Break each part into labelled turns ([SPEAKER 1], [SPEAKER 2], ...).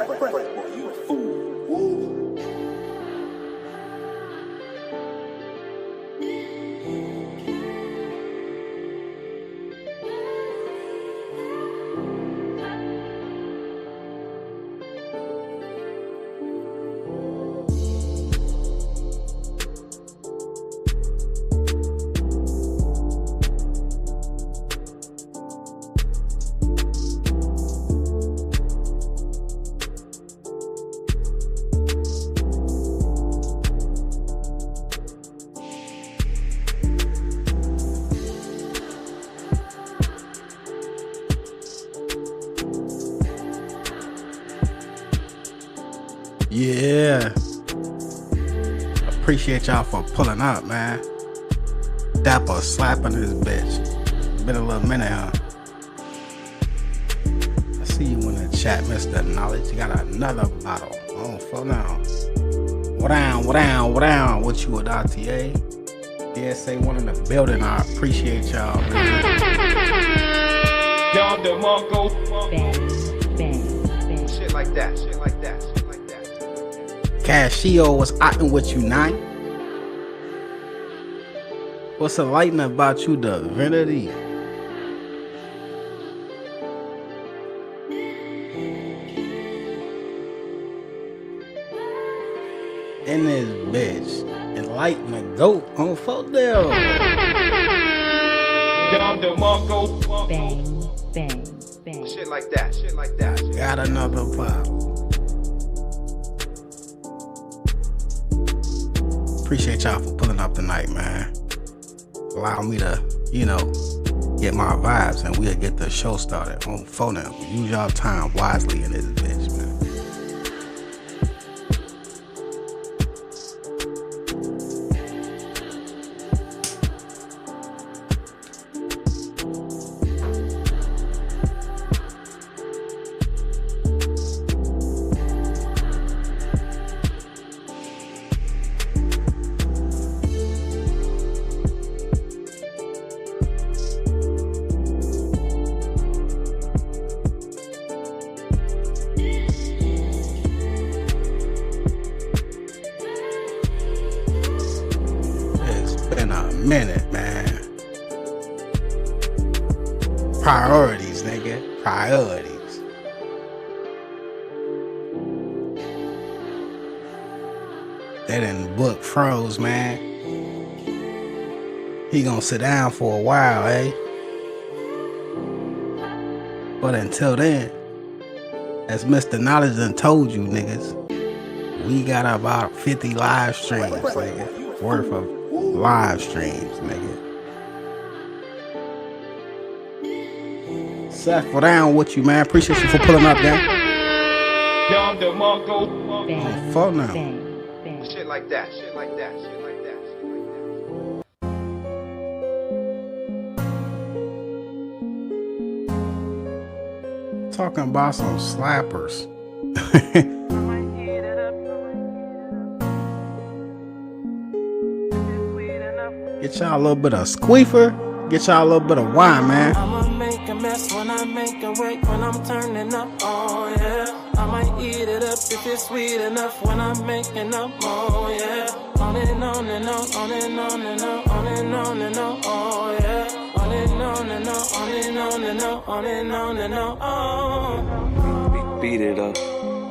[SPEAKER 1] Boy, you a fool. Woo.
[SPEAKER 2] Yeah. Appreciate y'all for pulling up, man. Dapper slapping this bitch. Been a little minute, huh? I see you in the chat, Mr. Knowledge. You got another bottle. Oh, fuck now. What down? What you with RTA? DSA one in the building. I appreciate y'all, man.
[SPEAKER 3] Bang.
[SPEAKER 4] Shit like that.
[SPEAKER 2] Casio was acting with you, night. What's enlightening about you, divinity? In this bitch, enlighten the goat on Fodell.
[SPEAKER 3] Bang.
[SPEAKER 4] Shit like that.
[SPEAKER 2] Got another bottle. Appreciate y'all for pulling up tonight, man. Allow me to, get my vibes and we'll get the show started on phone. Use y'all time wisely in this bitch, man. Minute, man. Priorities, nigga. Priorities. They done book Pharaoh, man. He gonna sit down for a while, eh? But until then, as Mr. Knowledge done told you, niggas, we got about 50 live streams, nigga, worth of live streams, nigga. Seth, for down with you, man. Appreciate you for pulling up, gang.
[SPEAKER 3] Bang.
[SPEAKER 2] For now.
[SPEAKER 3] Bang.
[SPEAKER 4] Shit like that.
[SPEAKER 2] Talking about some slappers. Get y'all a little bit of squeefer. Get y'all a little bit of wine, man.
[SPEAKER 5] I'ma make a mess when I make a wreck when I'm turning up, oh yeah. I might eat it up if it's sweet enough when I'm making up, oh yeah. On and on and on, on and on and on, on and on and on, oh yeah. On and on and on, on and on and on, on and on and on, oh.
[SPEAKER 6] Beat it up.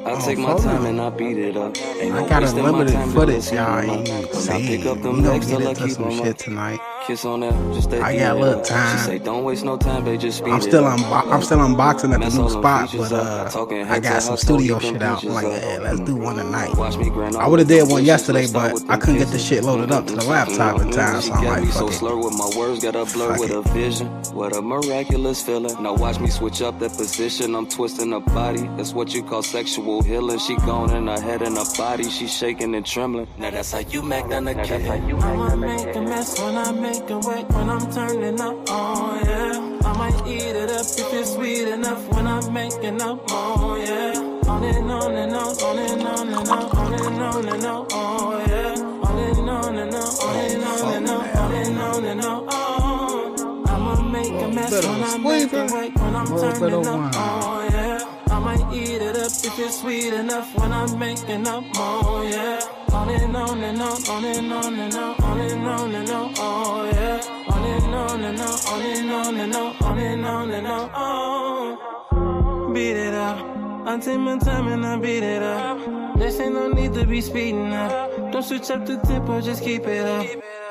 [SPEAKER 6] I take my time and I beat it up. Ain't
[SPEAKER 2] I
[SPEAKER 6] no
[SPEAKER 2] got
[SPEAKER 6] wasting
[SPEAKER 2] unlimited
[SPEAKER 6] my time
[SPEAKER 2] footage, y'all.
[SPEAKER 6] I
[SPEAKER 2] Ain't even
[SPEAKER 6] pick
[SPEAKER 2] seen.
[SPEAKER 6] up
[SPEAKER 2] We
[SPEAKER 6] them
[SPEAKER 2] gonna
[SPEAKER 6] legs
[SPEAKER 2] get
[SPEAKER 6] till I
[SPEAKER 2] into
[SPEAKER 6] keep
[SPEAKER 2] some
[SPEAKER 6] them
[SPEAKER 2] shit
[SPEAKER 6] up.
[SPEAKER 2] tonight.
[SPEAKER 6] Kiss on that, just that.
[SPEAKER 2] I got a little
[SPEAKER 6] She
[SPEAKER 2] time.
[SPEAKER 6] say, don't waste no time, babe, just speed
[SPEAKER 2] I'm
[SPEAKER 6] it
[SPEAKER 2] still
[SPEAKER 6] up.
[SPEAKER 2] I'm still unboxing at
[SPEAKER 6] Mess
[SPEAKER 2] the new
[SPEAKER 6] all them
[SPEAKER 2] spot,
[SPEAKER 6] features
[SPEAKER 2] but
[SPEAKER 6] up. Talking
[SPEAKER 2] I
[SPEAKER 6] head
[SPEAKER 2] got
[SPEAKER 6] to
[SPEAKER 2] some
[SPEAKER 6] hot,
[SPEAKER 2] studio
[SPEAKER 6] so keep
[SPEAKER 2] shit
[SPEAKER 6] them
[SPEAKER 2] out. I'm like,
[SPEAKER 6] features
[SPEAKER 2] yeah,
[SPEAKER 6] up.
[SPEAKER 2] let's do one tonight.
[SPEAKER 6] Watch me grind
[SPEAKER 2] I
[SPEAKER 6] all
[SPEAKER 2] would have
[SPEAKER 6] the
[SPEAKER 2] did one
[SPEAKER 6] wishes,
[SPEAKER 2] yesterday,
[SPEAKER 6] let's start
[SPEAKER 2] but
[SPEAKER 6] with
[SPEAKER 2] I
[SPEAKER 6] them
[SPEAKER 2] couldn't get the
[SPEAKER 6] kisses.
[SPEAKER 2] shit loaded up to the laptop in time,
[SPEAKER 6] She
[SPEAKER 2] so I'm
[SPEAKER 6] got
[SPEAKER 2] like,
[SPEAKER 6] me so
[SPEAKER 2] fuck it.
[SPEAKER 6] slurred with my words, got a blur
[SPEAKER 2] Fuck
[SPEAKER 6] with
[SPEAKER 2] it.
[SPEAKER 6] a vision. What a miraculous feeling. Now watch me switch up that position. I'm twisting her body. That's what you call sexual healing. She gone in her head and her body. She shaking and trembling. Now that's how you make that a kid.
[SPEAKER 5] I'ma make a mess when I make a wreck when I'm turning up, oh yeah. I might eat it up if it's sweet enough when I'm making up, oh yeah. On and on and on, on and on and on, on and on and on, oh yeah. On and on and on, on and on and on, on and on and on, oh. I'ma make a mess when I make a wreck when I'm turning up, oh yeah. I I might eat it up if it's sweet enough when I'm making up more, yeah. On and on and on, on and on and on, on and on and on, oh yeah. On and on and on, on and on and on, on and on and on, oh. Beat it up, I take my time and I beat it up. This ain't no need to be speeding up. Don't switch up the tempo, just keep it up.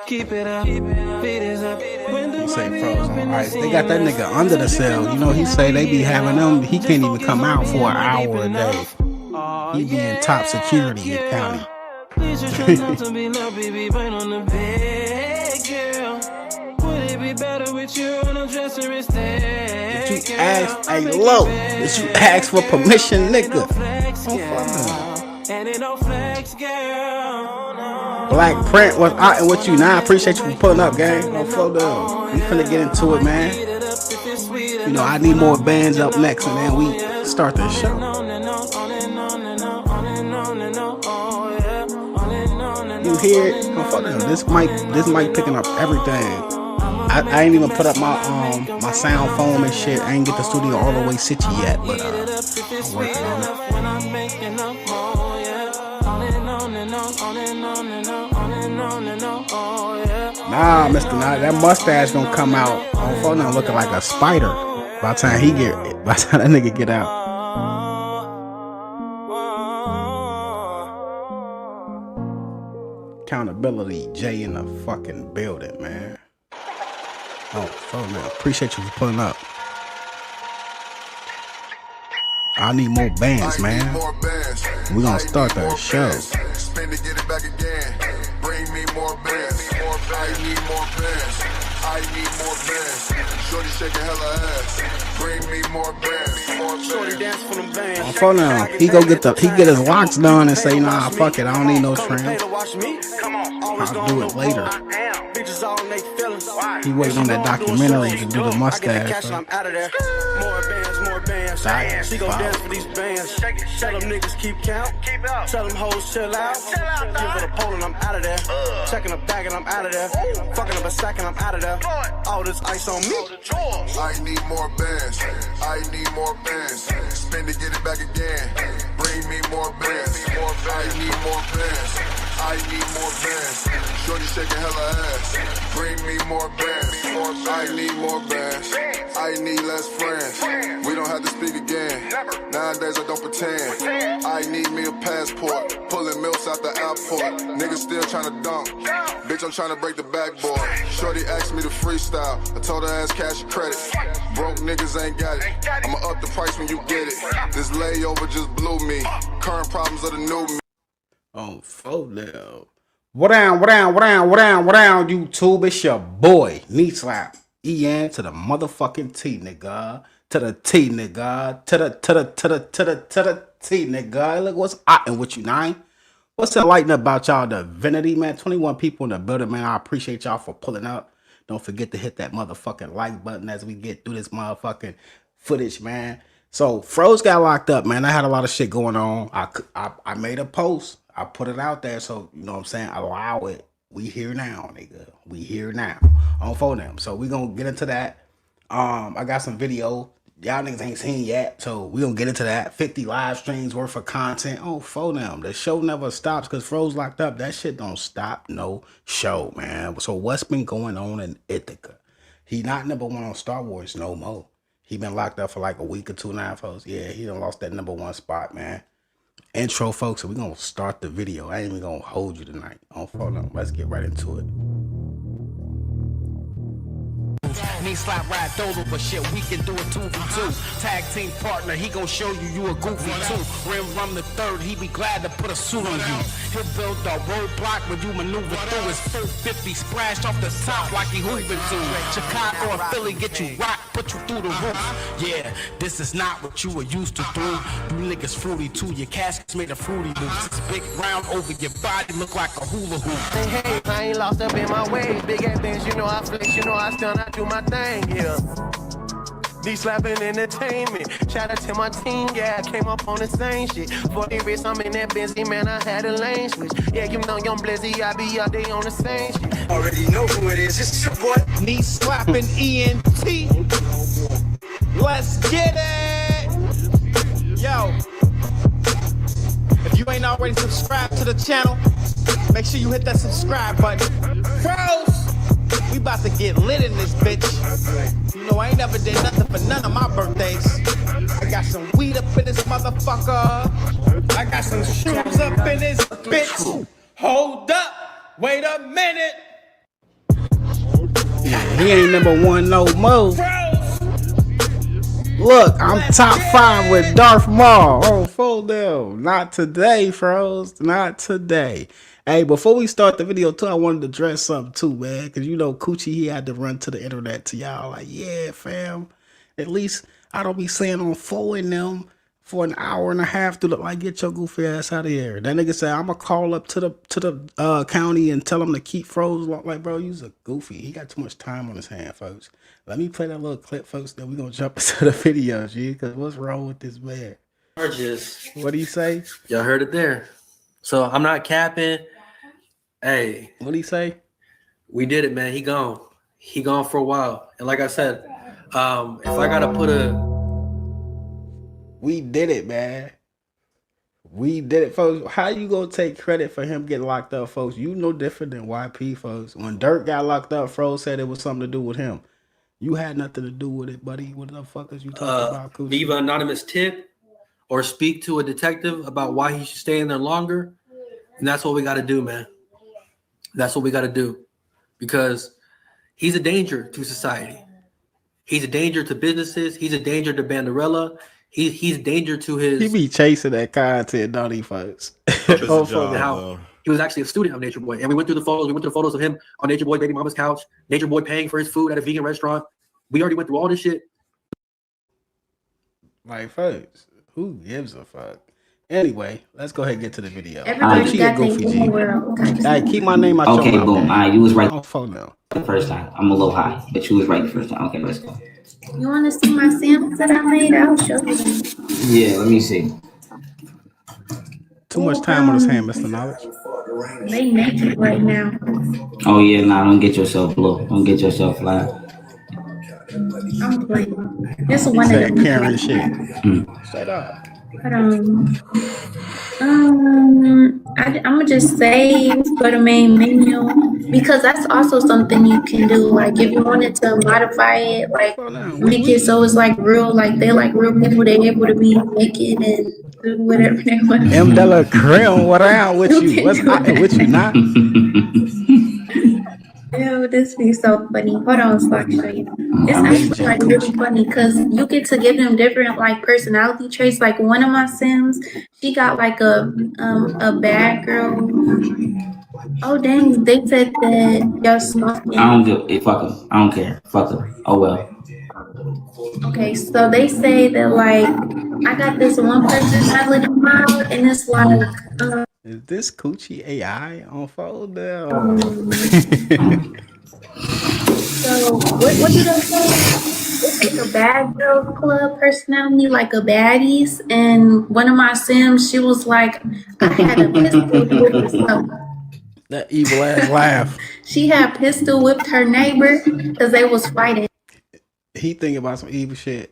[SPEAKER 5] Keep it up, beat it up.
[SPEAKER 2] He say Pharaoh's on ice. They got that nigga under the cell. You know, he say they be having them. He can't even come out for an hour a day. He be in top security in county.
[SPEAKER 5] Please just turn out to be love, baby, right on the bed, girl. Would it be better with you on a dresser instead?
[SPEAKER 2] Did you ask, hey, low, did you ask for permission, nigga?
[SPEAKER 5] And it don't flex, girl.
[SPEAKER 2] Black Print was out and with you now. I appreciate you for pulling up, gang. Don't flow down. We finna get into it, man. You know, I need more bands up next, and then we start the show. You hear it? Don't flow down. This mic picking up everything. I ain't even put up my my sound foam and shit. I ain't get the studio all the way sitchy yet, but I'm working on it. Nah, Mr. Knight, that mustache gonna come out on phone now looking like a spider by the time that nigga get out. Accountability, Jay in the fucking building, man. Oh, phone now. Appreciate you for pulling up. I need more bands, man. We gonna start the show.
[SPEAKER 1] Spend to get it back again. Bring me more bands. I need more bands. I need more bands. Shorty shaking hella ass. Bring me more bands. Shorty dance for them bands.
[SPEAKER 2] On phone now. He get his locks done and say, nah, fuck it. I don't need no trim. I'll do it later. He waiting on that documentary to do the mustache.
[SPEAKER 7] More bands. She gon' dance for these bands. Tell them niggas keep count. Tell them hoes chill out. Give her the pole and I'm out of there. Checking a bag and I'm out of there. Fucking up a sack and I'm out of there. All this ice on me.
[SPEAKER 1] I need more bands. I need more bands. Spend to get it back again. Bring me more bands. I need more bands. I need more bands. Shorty shaking hella ass. Bring me more bands. I need more bands. I need less friends. We don't have to speak again. Nowadays I don't pretend. I need me a passport. Pulling milks out the airport. Niggas still trying to dunk. Bitch, I'm trying to break the backboard. Shorty asked me to freestyle. I told her ask cash or credit. Broke niggas ain't got it. I'ma up the price when you get it. This layover just blew me. Current problems of the new me.
[SPEAKER 2] Oh, phone now. What down, YouTube? It's your boy, Knee Slap. EN to the motherfucking T, nigga. To the T, nigga. To the T, nigga. Look what's hotting with you, nine. What's the lighting about y'all divinity, man? 21 people in the building, man. I appreciate y'all for pulling up. Don't forget to hit that motherfucking like button as we get through this motherfucking footage, man. So, Froze got locked up, man. I had a lot of shit going on. I made a post. I put it out there, so, you know what I'm saying? Allow it. We here now, nigga. We here now. On phone them. So, we gonna get into that. I got some video. Y'all niggas ain't seen yet, so we gonna get into that. 50 live streams worth of content. Oh, phone them. The show never stops because Froze locked up. That shit don't stop no show, man. So, what's been going on in Ithaca? He not #1 on Star Wars no more. He been locked up for like a week or two now, folks. Yeah, he done lost that #1 spot, man. Intro, folks, so we're going to start the video. I ain't even going to hold you tonight. On phone. Let's get right into it.
[SPEAKER 8] Knee slap ride dolo, but shit, we can do it 2v2. Tag team partner, he gon' show you a goofy too. Rim the third, he be glad to put a suit on you. He'll build a roadblock when you maneuver through his 450 splashed off the top like he hooping to. Chicago or Philly get you rocked, put you through the roof. Yeah, this is not what you were used to do. You niggas fruity too, your casket's made of fruity loops. It's big round over your body, look like a hula hoop.
[SPEAKER 7] Hey, I ain't lost up in my way. Big ass things, you know I flex, you know I stun, I do my thing, yeah. These slapping entertainment. Shout out to my team, yeah, I came up on the same shit. 40 wrist, I'm in that busy, man, I had a lane switch. Yeah, you know, young Blizzy, I be out there on the same shit.
[SPEAKER 9] Already know who it is, it's your boy.
[SPEAKER 8] Knee slapping ENT. Let's get it. Yo, if you ain't already subscribed to the channel, make sure you hit that subscribe button. Pros, we about to get lit in this bitch. You know, I ain't never did nothing for none of my birthdays. I got some weed up in this motherfucker. I got some shrooms up in this bitch. Hold up, wait a minute.
[SPEAKER 2] Yeah, he ain't number one no more. Look, I'm top 5 with Darth Maul. Oh, full deal. Not today, froze. Not today. Hey, before we start the video too, I wanted to address something too, man. Because you know, Coochie, he had to run to the internet to y'all. Like, yeah, fam. At least I don't be saying on 4 in them for an hour and a half to look like, get your goofy ass out of here. That nigga said, I'm gonna call up to the county and tell him to keep froze. Like, bro, you's a goofy. He got too much time on his hand, folks. Let me play that little clip, folks, then we're gonna jump into the video, G, because what's wrong with this man?
[SPEAKER 10] Charges.
[SPEAKER 2] What do you say?
[SPEAKER 10] Y'all heard it there. So I'm not capping. Hey.
[SPEAKER 2] What do you say?
[SPEAKER 10] We did it, man. He gone. He gone for a while. And like I said, if I gotta put
[SPEAKER 2] we did it, man. We did it, folks. How you gonna take credit for him getting locked up, folks? You no different than YP, folks. When Dirk got locked up, Fro said it was something to do with him. You had nothing to do with it, buddy. What the fuck is you talking about, Coochie?
[SPEAKER 10] Leave an anonymous tip or speak to a detective about why he should stay in there longer. And that's what we got to do, man. That's what we got to do. Because he's a danger to society. He's a danger to businesses. He's a danger to Banderella. He's a danger to his...
[SPEAKER 2] He be chasing that content, don't he, folks?
[SPEAKER 10] He was actually a student of Nature Boy. And we went through the photos. We went through the photos of him on Nature Boy baby mama's couch. Nature Boy paying for his food at a vegan restaurant. We already went through all this shit.
[SPEAKER 2] Like, folks, who gives a fuck? Anyway, let's go ahead and get to the video.
[SPEAKER 11] Everybody got their own world.
[SPEAKER 2] Hey, keep my name out
[SPEAKER 11] your mouth. Okay, boom. All right, you was right.
[SPEAKER 2] On phone now.
[SPEAKER 11] The first time. I'm a little high, but you was right the first time. Okay, let's go.
[SPEAKER 12] You want to see my samples that I made? I'll show you them.
[SPEAKER 11] Yeah, let me see.
[SPEAKER 2] Too much time on his hand, Mr. Knowledge.
[SPEAKER 12] They naked right now.
[SPEAKER 11] Oh, yeah, nah, don't get yourself blue. Don't get yourself fly.
[SPEAKER 12] I'm playing. This is one of them.
[SPEAKER 2] Karen shit. Straight up.
[SPEAKER 12] But I'm gonna just say for the main menu because that's also something you can do. Like if you wanted to modify it, like make it so it's like real, like they like real people. They're able to be naked and do whatever they want.
[SPEAKER 2] M. Della Cream, what around with you? What's with you not?
[SPEAKER 12] Ew, this be so funny. Hold on, so I can show you. It's actually like really funny because you get to give them different like personality traits. Like one of my Sims, she got like a bad girl. Oh dang, they said that you're smoking.
[SPEAKER 11] I don't give a fuck them. I don't care. Fuck them. Oh well.
[SPEAKER 12] Okay, so they say that like I got this one personality model and it's like
[SPEAKER 2] is this Coochie AI on phone now?
[SPEAKER 12] So what do they say? It's like a bad girl club personality, like a baddies. And one of my Sims, she was like, I had a pistol with herself.
[SPEAKER 2] That evil ass laugh.
[SPEAKER 12] She had pistol whipped her neighbor because they was fighting.
[SPEAKER 2] He thinking about some evil shit.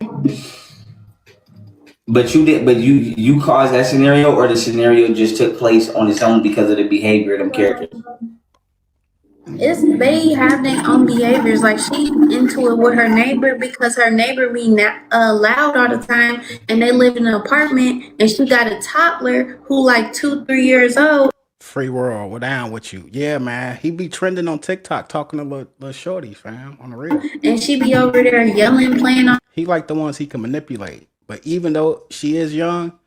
[SPEAKER 11] But you caused that scenario, or the scenario just took place on its own because of the behavior of them characters?
[SPEAKER 12] They have their own behaviors. Like she into it with her neighbor because her neighbor be loud all the time, and they live in an apartment, and she got a toddler who like 2-3 years old.
[SPEAKER 2] Free world, we're down with you. Yeah, man. He be trending on TikTok talking to little shorties, fam, on the real.
[SPEAKER 12] And she be over there yelling, playing on.
[SPEAKER 2] He like the ones he can manipulate. But even though she is young,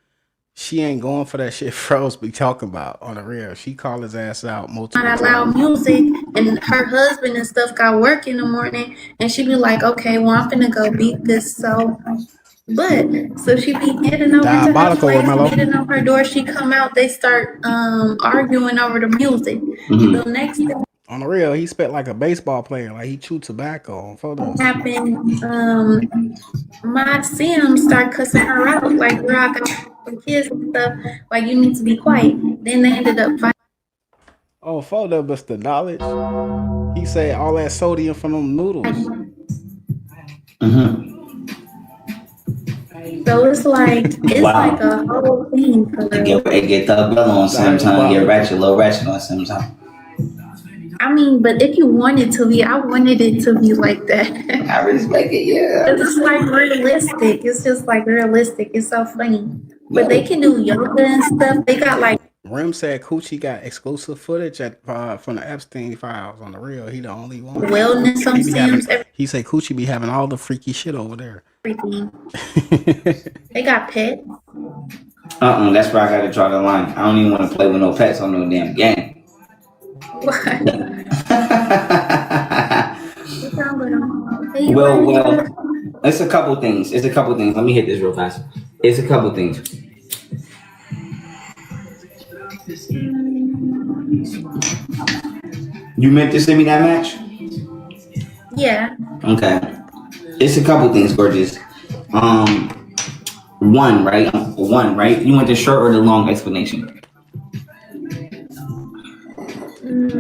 [SPEAKER 2] she ain't going for that shit Froze be talking about on the real. She call his ass out multiple times.
[SPEAKER 12] Loud music, and her husband and stuff got work in the morning, and she be like, okay, well, I'm finna go beat this. So she be heading over to her place, beating on her door. She come out, they start arguing over the music. The next thing
[SPEAKER 2] on the real, he spent like a baseball player, like he chewed tobacco on photos.
[SPEAKER 12] Happened, my Sims start cussing her out, like, girl, I got some kids and stuff, like, you need to be quiet. Then they ended up fighting.
[SPEAKER 2] Oh, photo, Mr. Knowledge. He said all that sodium from them noodles.
[SPEAKER 12] So it's like a whole thing for real.
[SPEAKER 11] It get thug on sometimes, get ratchet, little ratchet on sometimes.
[SPEAKER 12] I mean, but if you want it to be, I wanted it to be like that.
[SPEAKER 11] I respect it, yeah.
[SPEAKER 12] It's just like realistic. It's just like realistic. It's so funny. But they can do yoga and stuff. They got like.
[SPEAKER 2] Rim said Coochie got exclusive footage from the Epstein files on the real. He the only one.
[SPEAKER 12] Wellness on Sims.
[SPEAKER 2] He said Coochie be having all the freaky shit over there.
[SPEAKER 12] Everything. They got pets.
[SPEAKER 11] That's where I gotta draw the line. I don't even want to play with no pets on no damn game.
[SPEAKER 12] What?
[SPEAKER 11] Well, it's a couple things. Let me hit this real fast. It's a couple things. You meant to send me that match?
[SPEAKER 12] Yeah.
[SPEAKER 11] Okay. It's a couple things, gorgeous. One, right? You want the short or the long explanation?
[SPEAKER 12] It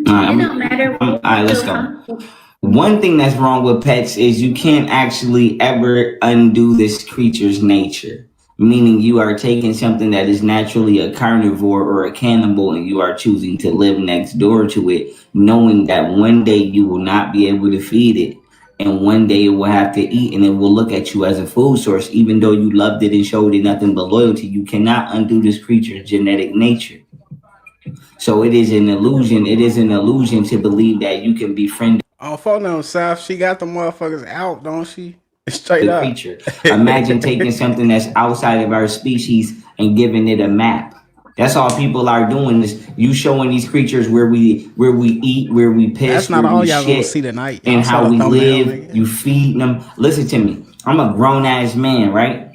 [SPEAKER 12] don't matter.
[SPEAKER 11] All right, let's go. One thing that's wrong with pets is you can't actually ever undo this creature's nature. Meaning you are taking something that is naturally a carnivore or a cannibal and you are choosing to live next door to it, knowing that one day you will not be able to feed it. And one day it will have to eat and it will look at you as a food source. Even though you loved it and showed it nothing but loyalty, you cannot undo this creature's genetic nature. So it is an illusion. It is an illusion to believe that you can befriend
[SPEAKER 2] on phone on South. She got the motherfuckers out, don't she? Straight
[SPEAKER 11] the
[SPEAKER 2] up.
[SPEAKER 11] creature. Imagine taking something that's outside of our species and giving it a map. That's all people are doing is you showing these creatures where we eat, where we piss,
[SPEAKER 2] that's not
[SPEAKER 11] where
[SPEAKER 2] all
[SPEAKER 11] we
[SPEAKER 2] y'all
[SPEAKER 11] shit,
[SPEAKER 2] gonna see tonight.
[SPEAKER 11] and how we live. You feed them. Listen to me. I'm a grown ass man, right?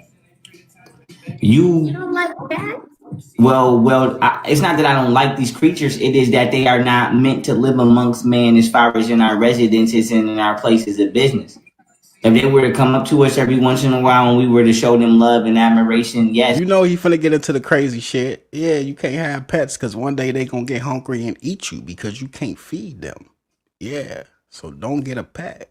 [SPEAKER 12] You don't like that?
[SPEAKER 11] Well, it's not that I don't like these creatures. It is that they are not meant to live amongst man as far as in our residences and in our places of business. If they were to come up to us every once in a while and we were to show them love and admiration, yes.
[SPEAKER 2] You know he finna get into the crazy shit. Yeah, you can't have pets because one day they gonna get hungry and eat you because you can't feed them. Yeah, so don't get a pet.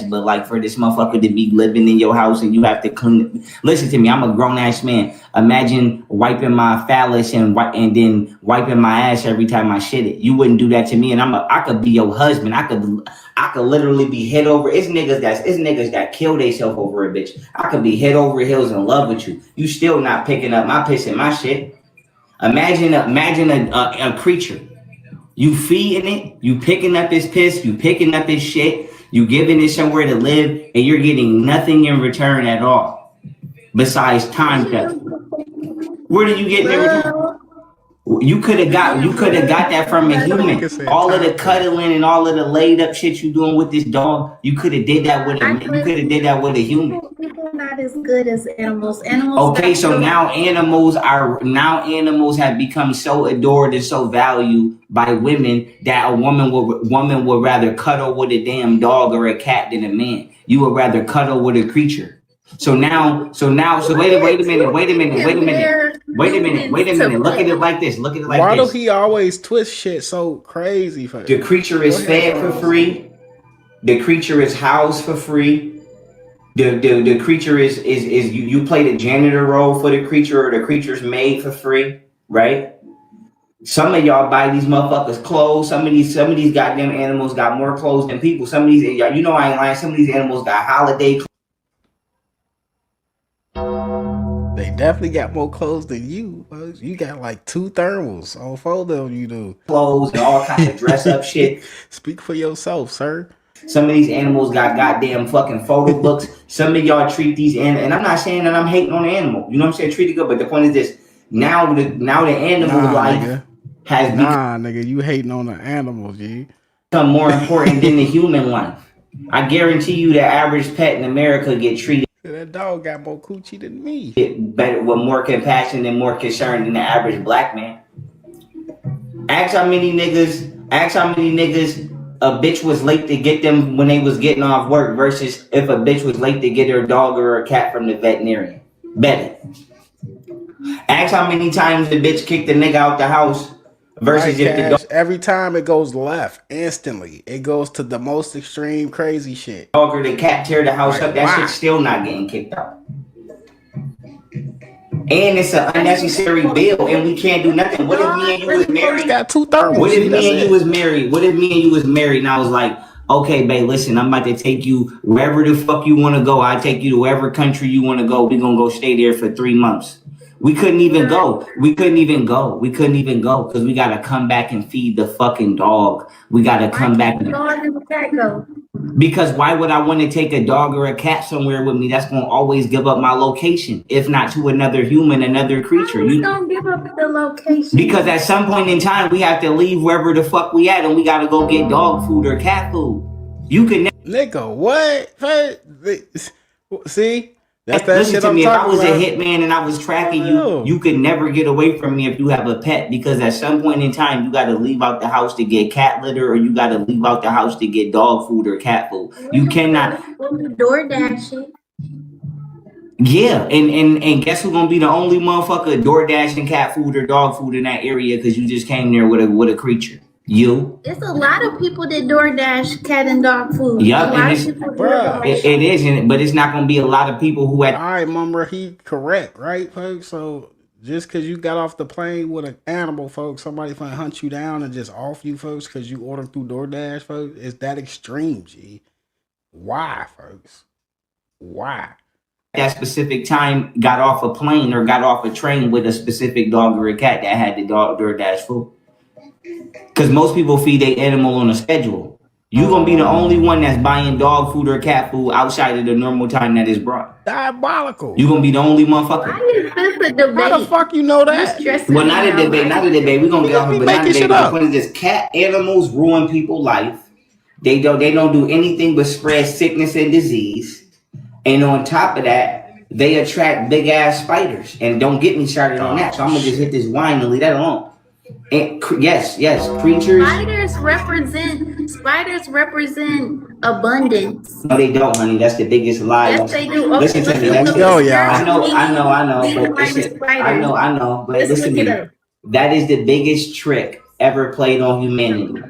[SPEAKER 11] But like for this motherfucker to be living in your house and you have to clean it. Listen to me, I'm a grown ass man. Imagine wiping my phallus and then wiping my ass every time I shit it. You wouldn't do that to me, and I could be your husband. I could literally be head over. It's niggas that kill themselves over a bitch. I could be head over heels in love with you. You still not picking up my piss and my shit. Imagine a creature. You feeding it, you picking up his piss, you picking up his shit. You giving it somewhere to live, and you're getting nothing in return at all, besides time. Where do you get in return? You could have got that from a human. All of the cuddling and all of the laid up shit you doing with this dog, you could have did that with a human.
[SPEAKER 12] People are not as good as animals.
[SPEAKER 11] Okay, so now animals have become so adored and so valued by women that a woman would rather cuddle with a damn dog or a cat than a man. You would rather cuddle with a creature. So wait a minute. Look at it like this.
[SPEAKER 2] Why do he always twist shit so crazy? For
[SPEAKER 11] the creature is fed for free. The creature is housed for free. The creature is you play the janitor role for the creature, or the creature's made for free, right? Some of y'all buy these motherfuckers clothes. Some of these goddamn animals got more clothes than people. Some of these, you know, I ain't lying. Some of these animals got holiday clothes.
[SPEAKER 2] They definitely got more clothes than you. You got like 2 thermals on photo. You do
[SPEAKER 11] clothes and all kinds of dress up shit.
[SPEAKER 2] Speak for yourself, sir.
[SPEAKER 11] Some of these animals got goddamn fucking photo books. Some of y'all treat these and I'm not saying that I'm hating on the animal. You know what I'm saying? Treat it good, but the point is this: now the animal life has become,
[SPEAKER 2] nigga, you hating on the animals, G.
[SPEAKER 11] Become more important than the human life. I guarantee you, the average pet in America get treated.
[SPEAKER 2] That dog got more coochie than me.
[SPEAKER 11] Better, with more compassion and more concern than the average black man. Ask how many niggas a bitch was late to get them when they was getting off work versus if a bitch was late to get her dog or a cat from the veterinarian. Bet it. Ask how many times the bitch kicked the nigga out the house versus if the dog.
[SPEAKER 2] Every time it goes left instantly. It goes to the most extreme crazy shit.
[SPEAKER 11] Dog or the cat tear the house up, that shit's still not getting kicked out. And it's an unnecessary bill, and we can't do nothing. What if me and you was married?
[SPEAKER 2] Got 2 thermos.
[SPEAKER 11] What if me and you was married? What if me and you was married and I was like, okay, babe, listen, I'm about to take you wherever the fuck you want to go. I take you to wherever country you want to go. We're gonna go stay there for 3 months. We couldn't even go. We couldn't even go because we gotta come back and feed the fucking dog. We gotta come back. Because why would I want to take a dog or a cat somewhere with me that's gonna always give up my location, if not to another human, another creature? You
[SPEAKER 12] don't give up the location.
[SPEAKER 11] Because at some point in time we have to leave wherever the fuck we at, and we gotta go get dog food or cat food. You can
[SPEAKER 2] nigga, what? See? That's that
[SPEAKER 11] listen
[SPEAKER 2] shit
[SPEAKER 11] to
[SPEAKER 2] I'm
[SPEAKER 11] me. If I
[SPEAKER 2] talking
[SPEAKER 11] was
[SPEAKER 2] about.
[SPEAKER 11] a hitman and I was tracking you, you could never get away from me if you have a pet, because at some point in time you got to leave out the house to get cat litter, or you got to leave out the house to get dog food or cat food. You cannot.
[SPEAKER 12] DoorDash it.
[SPEAKER 11] Yeah, and guess who's gonna be the only motherfucker DoorDash and cat food or dog food in that area because you just came there with a creature. You.
[SPEAKER 12] It's a lot of people that DoorDash cat and dog food.
[SPEAKER 11] Yup, it is, but it's not gonna be a lot of people who had.
[SPEAKER 2] All right, Mummer, he correct, right, folks? So just because you got off the plane with an animal, folks, somebody finna hunt you down and just off you, folks, because you ordered through DoorDash, folks, is that extreme, G? Why, folks? Why?
[SPEAKER 11] That specific time got off a plane or got off a train with a specific dog or a cat that had the DoorDash food. Because most people feed their animal on a schedule. You're going to be the only one that's buying dog food or cat food outside of the normal time that is brought.
[SPEAKER 2] Diabolical.
[SPEAKER 11] You're going to be the only motherfucker.
[SPEAKER 12] Why is this a debate?
[SPEAKER 2] How the fuck you know that?
[SPEAKER 11] Well, not a debate. We're going to get off of it, but not a debate. The point is this: cat animals ruin people's life. They don't do anything but spread sickness and disease. And on top of that, they attract big ass spiders. And don't get me started on that. So I'm going to just hit this wine and leave that alone. And yes, creatures.
[SPEAKER 12] Spiders represent abundance.
[SPEAKER 11] No, they don't, honey. That's the biggest lie.
[SPEAKER 12] Yes, they do.
[SPEAKER 11] Listen to me. I know. But I know. But listen to me. That is the biggest trick ever played on humanity.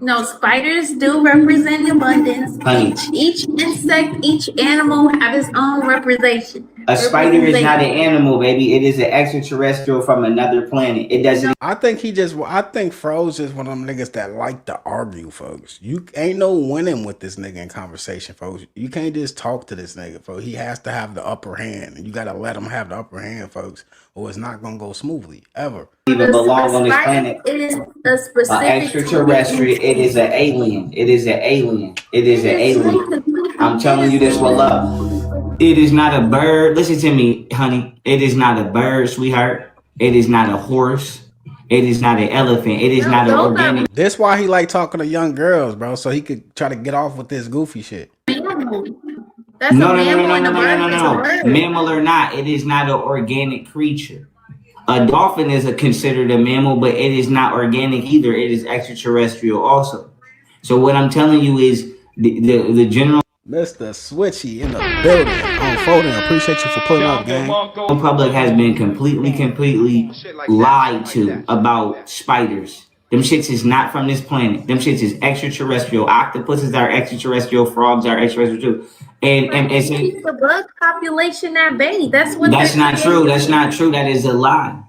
[SPEAKER 12] No, spiders do represent abundance.
[SPEAKER 11] Honey.
[SPEAKER 12] Each insect, each animal have its own representation.
[SPEAKER 11] A spider is not an animal, baby. It is an extraterrestrial from another planet. It doesn't.
[SPEAKER 2] I think Pharaoh's just one of them niggas that like to argue, folks. You ain't no winning with this nigga in conversation, folks. You can't just talk to this nigga, folks. He has to have the upper hand, and you gotta let him have the upper hand, folks, or it's not gonna go smoothly ever.
[SPEAKER 11] Even belong on this planet.
[SPEAKER 12] It is a specific
[SPEAKER 11] extraterrestrial. It is an alien. It is an alien. It is an alien. I'm telling you this with love. It is not a bird. Listen to me, honey. It is not a bird, sweetheart. It is not a horse. It is not an elephant. It is not an organic.
[SPEAKER 2] That's why he like talking to young girls, bro, so he could try to get off with this goofy shit.
[SPEAKER 11] No. Mammal or not, it is not an organic creature. A dolphin is considered a mammal, but it is not organic either. It is extraterrestrial also. So what I'm telling you is the general.
[SPEAKER 2] Mr. Switchy in the building. Unfolding. Appreciate you for pulling up, gang.
[SPEAKER 11] The public has been completely lied to about spiders. Them shits is not from this planet. Them shits is extraterrestrial. Octopuses are extraterrestrial. Frogs are extraterrestrial too. And it's
[SPEAKER 12] the bug population at bay. That's what.
[SPEAKER 11] That's not true. That's not true. That is a lie.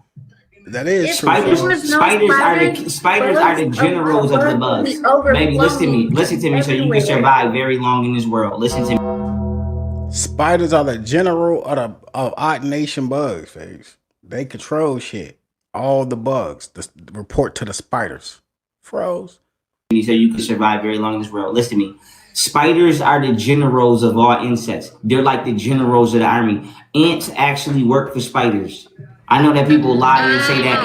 [SPEAKER 2] That is
[SPEAKER 11] spiders. Spiders are the generals of the bugs. Baby, listen to me, so you can survive very long in this world. Listen to me.
[SPEAKER 2] Spiders are the general of odd nation bugs, face. They control shit. All the bugs. Report to the spiders. Froze.
[SPEAKER 11] So you can survive very long in this world. Listen to me. Spiders are the generals of all insects. They're like the generals of the army. Ants actually work for spiders. I know that people lie and say that.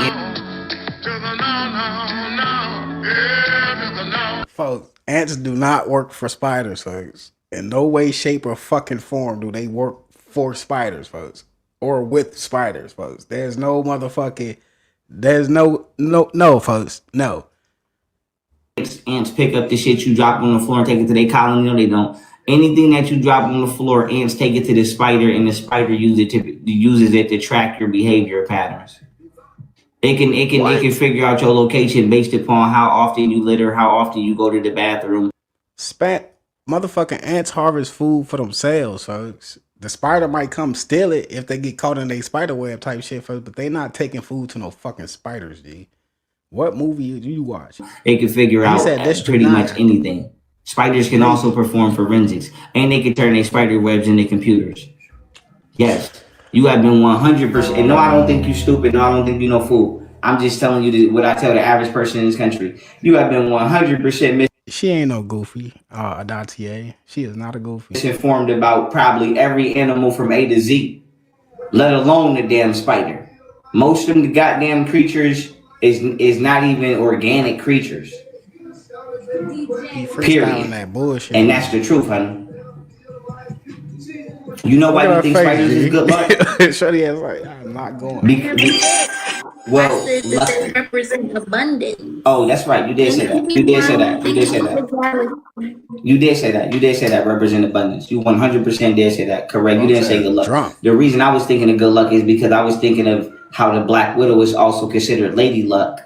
[SPEAKER 2] Folks, ants do not work for spiders, folks. In no way, shape, or fucking form do they work for spiders, folks. Or with spiders, folks. There's no motherfucking... There's no, folks. No.
[SPEAKER 11] Ants pick up the shit you drop on the floor and take it to their colony. No, they don't. Anything that you drop on the floor, ants take it to the spider, and the spider uses it to track your behavior patterns. It can figure out your location based upon how often you litter, how often you go to the bathroom.
[SPEAKER 2] Motherfucking ants harvest food for themselves, folks. The spider might come steal it if they get caught in a spider web type shit first, but they not taking food to no fucking spiders, G. What movie do you watch?
[SPEAKER 11] They can figure out pretty much anything. Spiders can also perform forensics, and they can turn their spider webs into computers. Yes, you have been 100%. And no, I don't think you stupid. No, I don't think you no fool. I'm just telling you what I tell the average person in this country. You have been 100%
[SPEAKER 2] She ain't no goofy, Adatia. She is not a goofy.
[SPEAKER 11] misinformed about probably every animal from A to Z, let alone the damn spider. Most of the goddamn creatures is not even organic creatures. Period.
[SPEAKER 2] That bullshit.
[SPEAKER 11] And that's the truth, honey. You know why you think spiders is good luck?
[SPEAKER 2] Shorty ass like, I'm not going.
[SPEAKER 11] Well,
[SPEAKER 12] I said that they represent abundance.
[SPEAKER 11] Oh, that's right. You did say that. You did say that. You did say that. You did say that. You did say that. Represent abundance. You 100% did say that. Correct. You didn't say good luck. Drunk. The reason I was thinking of good luck is because I was thinking of how the Black Widow is also considered lady luck,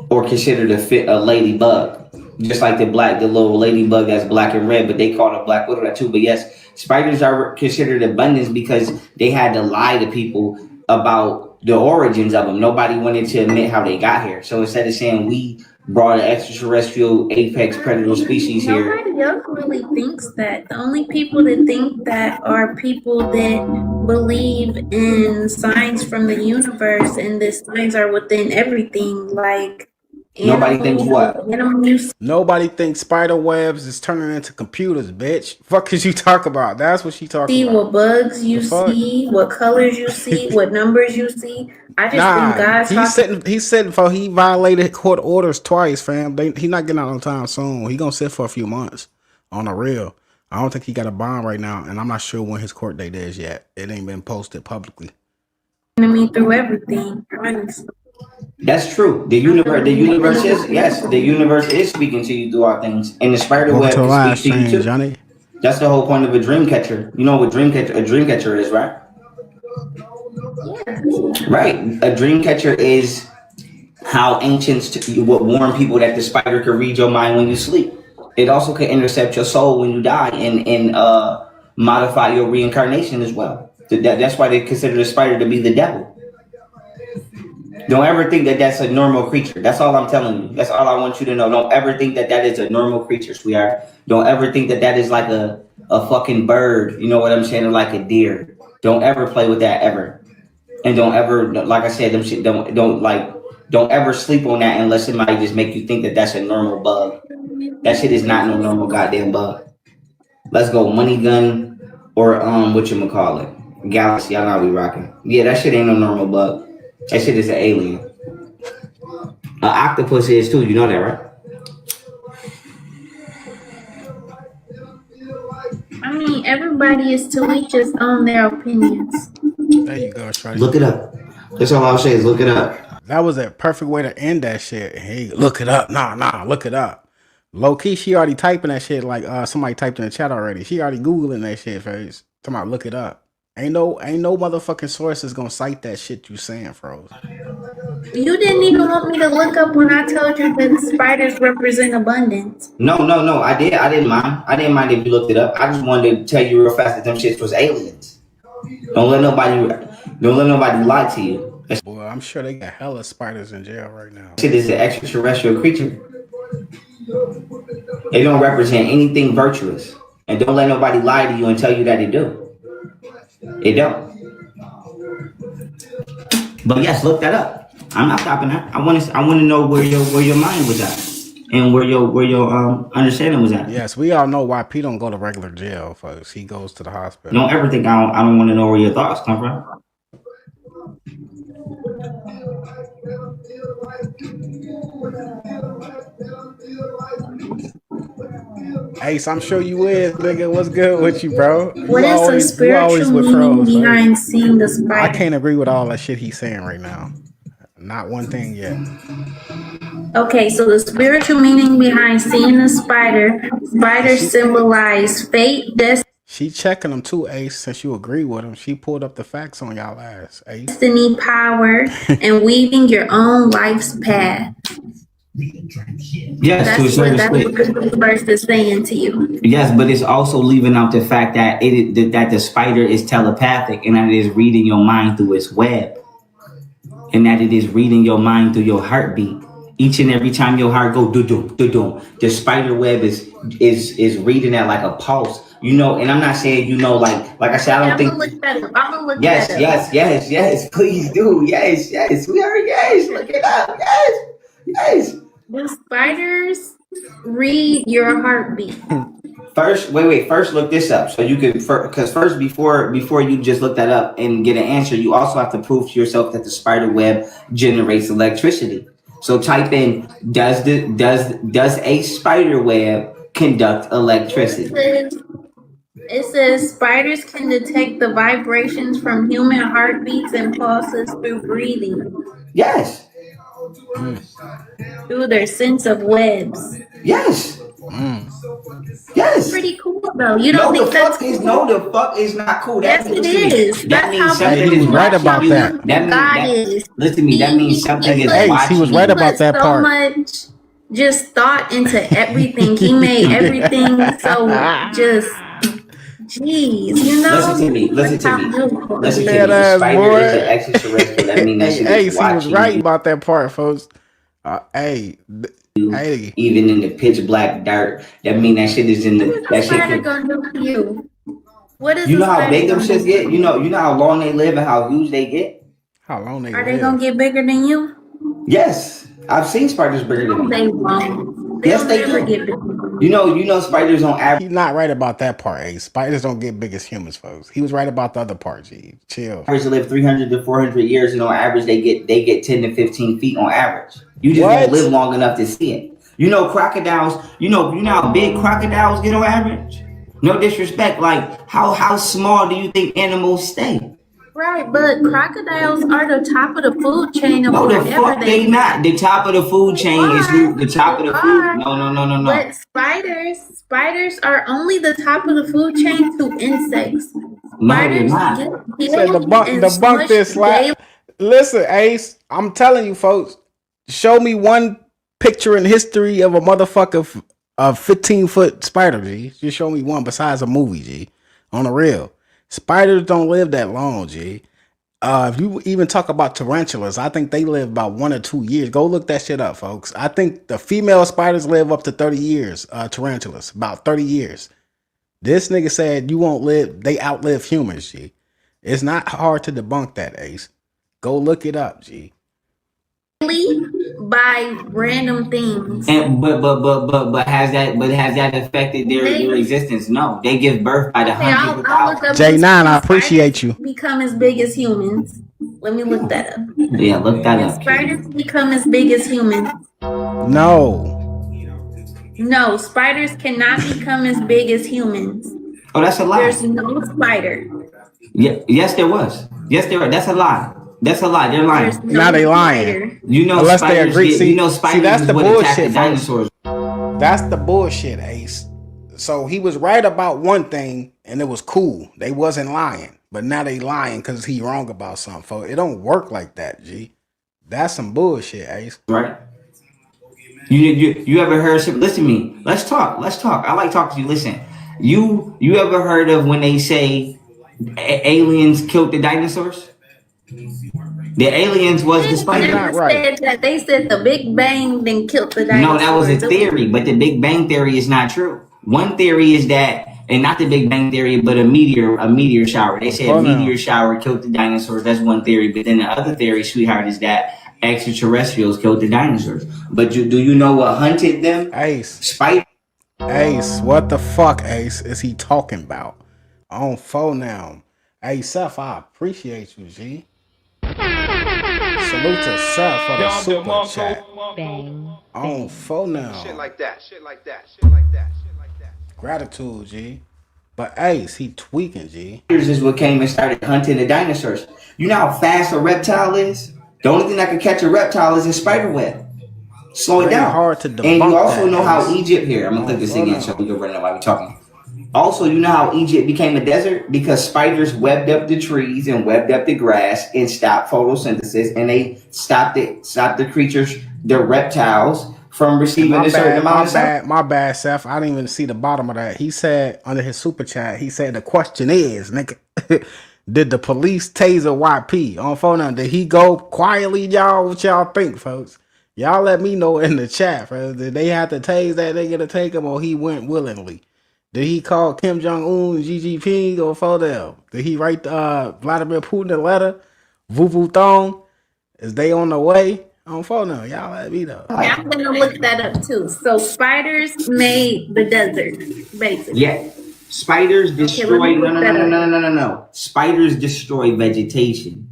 [SPEAKER 11] or considered a ladybug. Just like the little ladybug that's black and red, but they call it a Black Widow that too. But yes, spiders are considered abundance because they had to lie to people about the origins of them. Nobody wanted to admit how they got here. So instead of saying we brought an extraterrestrial apex predator species here.
[SPEAKER 12] Nobody else really thinks that. The only people that think that are people that believe in signs from the universe, and the signs are within everything. Like
[SPEAKER 11] nobody thinks what?
[SPEAKER 2] Nobody thinks spider webs is turning into computers, bitch. Fuck is you talk about? That's what she talking about.
[SPEAKER 12] See what bugs you see, what colors you see, what numbers you see. I just think
[SPEAKER 2] he's sitting for he violated court orders twice, fam. He not getting out on time soon. He gonna sit for a few months on the real. I don't think he got a bond right now, and I'm not sure when his court date is yet. It ain't been posted publicly.
[SPEAKER 12] To me through everything, honestly.
[SPEAKER 11] That's true. The universe is speaking to you through all things, and the spider web can speak to you too.
[SPEAKER 2] Johnny.
[SPEAKER 11] That's the whole point of a dream catcher. You know what a dream catcher is, right?
[SPEAKER 12] Yeah.
[SPEAKER 11] Right. A dream catcher is how ancients would warn people that the spider could read your mind when you sleep. It also can intercept your soul when you die and modify your reincarnation as well. That's why they consider the spider to be the devil. Don't ever think that that's a normal creature. That's all I'm telling you. That's all I want you to know. Don't ever think that is a normal creature, sweetheart. Don't ever think that is like a fucking bird. You know what I'm saying? Or like a deer. Don't ever play with that ever. And don't ever, like I said, don't ever sleep on that unless somebody just make you think that that's a normal bug. That shit is not no normal goddamn bug. Let's go money gun or whatchamacallit, Galaxy. I know how we rocking. Yeah, that shit ain't no normal bug. That shit is an alien. An octopus is too. You know that, right?
[SPEAKER 12] I mean, everybody is to each his own their opinions.
[SPEAKER 2] There you go, Shorty.
[SPEAKER 11] Look it up. That's all I'll say is look it up.
[SPEAKER 2] That was a perfect way to end that shit. Hey, look it up. Nah, look it up. Low key, she already typing that shit like somebody typed in the chat already. She already Googling that shit, face. Talking about look it up. Ain't no motherfucking source is gonna cite that shit you saying, Froze.
[SPEAKER 12] You didn't even want me to look up when I told you that spiders represent abundance.
[SPEAKER 11] No. I didn't mind. I didn't mind if you looked it up. I just wanted to tell you real fast that them shits was aliens. Don't let nobody lie to you.
[SPEAKER 2] Boy, I'm sure they got hella spiders in jail right now.
[SPEAKER 11] Shit is an extraterrestrial creature. They don't represent anything virtuous. And don't let nobody lie to you and tell you that they do. It don't. But yes, look that up. I'm not stopping that. I want to know where your mind was at and where your understanding was at.
[SPEAKER 2] Yes, we all know why P don't go to regular jail, folks. He goes to the hospital.
[SPEAKER 11] Don't ever think I don't want to know where your thoughts come from.
[SPEAKER 2] Ace, I'm sure you is, nigga. What's good with you, bro?
[SPEAKER 12] What is the spiritual meaning behind seeing the spider?
[SPEAKER 2] I can't agree with all that shit he's saying right now. Not one thing yet.
[SPEAKER 12] Okay, so the spiritual meaning behind seeing the spider symbolize fate, destiny.
[SPEAKER 2] She checking them too, Ace, since you agree with him. She pulled up the facts on y'all ass, Ace.
[SPEAKER 12] Destiny, power, and weaving your own life's path.
[SPEAKER 11] Yes, to a
[SPEAKER 12] That's
[SPEAKER 11] certain
[SPEAKER 12] what
[SPEAKER 11] extent.
[SPEAKER 12] the verse is saying to you.
[SPEAKER 11] Yes, but it's also leaving out the fact that that the spider is telepathic and that it is reading your mind through its web, and that it is reading your mind through your heartbeat. Each and every time your heart go do do, the spider web is reading that like a pulse. You know, and I'm not saying like I said, I don't think.
[SPEAKER 12] I'm gonna look that up. I'm gonna look
[SPEAKER 11] Yes,
[SPEAKER 12] that up.
[SPEAKER 11] yes, please do. Yes, we are. Yes, look it up. Yes.
[SPEAKER 12] The spiders read your heartbeat.
[SPEAKER 11] First, wait. First, look this up so you can, because first, before you just look that up and get an answer, you also have to prove to yourself that the spider web generates electricity. So type in does a spider web conduct electricity?
[SPEAKER 12] It says spiders can detect the vibrations from human heartbeats and pulses through breathing.
[SPEAKER 11] Yes.
[SPEAKER 12] Through their sense of webs.
[SPEAKER 11] Yes. Yes.
[SPEAKER 12] Pretty cool though. You don't think that's cool?
[SPEAKER 11] No, the fuck is not cool.
[SPEAKER 12] Yes, it is.
[SPEAKER 11] That means
[SPEAKER 2] Hey,
[SPEAKER 11] something
[SPEAKER 2] he was
[SPEAKER 11] is
[SPEAKER 2] right about that.
[SPEAKER 11] Listen to me. That means something is watching.
[SPEAKER 2] He was right about that part.
[SPEAKER 12] So much just thought into everything. He made everything so just. Jeez, you know.
[SPEAKER 11] Listen to me. The spider is an extraterrestrial. That means that shit is watching.
[SPEAKER 2] He was right about that part, folks. Hey.
[SPEAKER 11] Even in the pitch black dark, that mean that shit is in the. That shit
[SPEAKER 12] can, gonna do for you? What is?
[SPEAKER 11] You know how big them shits get. You know how long they live and how huge they get.
[SPEAKER 2] How long they
[SPEAKER 12] live? Are they gonna get bigger than you?
[SPEAKER 11] Yes, I've seen spiders bigger than me.
[SPEAKER 12] They won't.
[SPEAKER 11] Yes, they do.
[SPEAKER 12] Get bigger.
[SPEAKER 11] You know spiders on average.
[SPEAKER 2] He's not right about that part. Spiders don't get big as humans, folks. He was right about the other part. G, chill.
[SPEAKER 11] Average to live 300 to 400 years, and on average they get 10 to 15 feet on average. You just won't live long enough to see it. You know crocodiles. You know how big crocodiles get on average. No disrespect. Like how small do you think animals stay?
[SPEAKER 12] Right, but crocodiles are the top of the food chain.
[SPEAKER 11] No, the fuck they not. The top of the food chain is the top of the food. No.
[SPEAKER 12] But spiders are only the top of the food chain to insects.
[SPEAKER 11] No, they're not.
[SPEAKER 2] He said debunk this. Listen, Ace, I'm telling you, folks. Show me one picture in history of a motherfucker a 15-foot spider, G. Just show me one besides a movie, G. On the real. Spiders don't live that long, G. If you even talk about tarantulas, I think they live about 1 or 2 years. Go look that shit up, folks. I think the female spiders live up to 30 years. Tarantulas, about 30 years. This nigga said you won't live. They outlive humans, G. It's not hard to debunk that, Ace. Go look it up, G.
[SPEAKER 12] By random things.
[SPEAKER 11] And but has that affected their existence? No, they give birth by the hundreds of thousands.
[SPEAKER 2] J9, I appreciate you.
[SPEAKER 12] Become as big as humans. Let me look that up.
[SPEAKER 11] Yeah, look that up.
[SPEAKER 12] Spiders become as big as humans. No, spiders cannot become as big as humans.
[SPEAKER 11] Oh, that's a lie.
[SPEAKER 12] There's no spider.
[SPEAKER 11] Yeah, yes, there was. Yes, there was. That's a lie. That's a lie. They're lying.
[SPEAKER 2] Now they lying.
[SPEAKER 11] You know,
[SPEAKER 2] unless they agree.
[SPEAKER 11] See, spiders
[SPEAKER 2] that's the bullshit.
[SPEAKER 11] Dinosaurs.
[SPEAKER 2] That's the bullshit, Ace. So he was right about one thing, and it was cool. They wasn't lying, but now they lying because he wrong about something. Folks. It don't work like that, G. That's some bullshit, Ace.
[SPEAKER 11] Right. You ever heard? Listen to me. Let's talk. I like talking to you. Listen. You ever heard of when they say aliens killed the dinosaurs? The aliens was the spider.
[SPEAKER 12] They said the Big Bang then killed the dinosaurs.
[SPEAKER 11] No, that was a theory, but the Big Bang theory is not true. One theory is that, and not the Big Bang theory, but a meteor shower. They said a meteor shower killed the dinosaurs. That's one theory. But then the other theory, sweetheart, is that extraterrestrials killed the dinosaurs. But do you know what hunted them?
[SPEAKER 2] Ace.
[SPEAKER 11] Spider.
[SPEAKER 2] Ace, what the fuck, Ace, is he talking about? On phone now. Hey, Seth, I appreciate you, G. Salute to Seth for the super chat. On phone now.
[SPEAKER 4] Shit like that.
[SPEAKER 2] Gratitude, G. But Ace, he tweaking, G.
[SPEAKER 11] Here's is what came and started hunting the dinosaurs. You know how fast a reptile is? The only thing that can catch a reptile is a spider web. Slow it down.
[SPEAKER 2] Hard to debunk
[SPEAKER 11] and you also know how
[SPEAKER 2] Ace.
[SPEAKER 11] Egypt here. I'm gonna click this again so we can run it while we're talking. Also, you know how Egypt became a desert? Because spiders webbed up the trees and webbed up the grass and stopped photosynthesis, and they stopped the creatures, the reptiles, from receiving a certain amount of sun.
[SPEAKER 2] My bad, Seth. I didn't even see the bottom of that. He said under his super chat, he said the question is, nigga, did the police taser YP on phone number? Did he go quietly, y'all? What y'all think, folks? Y'all let me know in the chat, folks. Did they have to tase that nigga to take him, or he went willingly? Did he call Kim Jong-un, GGP, or for them? Did he write Vladimir Putin a letter? Vuvu Thong? Is they on the way? On phone now, y'all let me know.
[SPEAKER 12] I'm gonna look that up too. So spiders made the desert, basically.
[SPEAKER 11] Yeah, spiders destroy. No. Spiders destroy vegetation,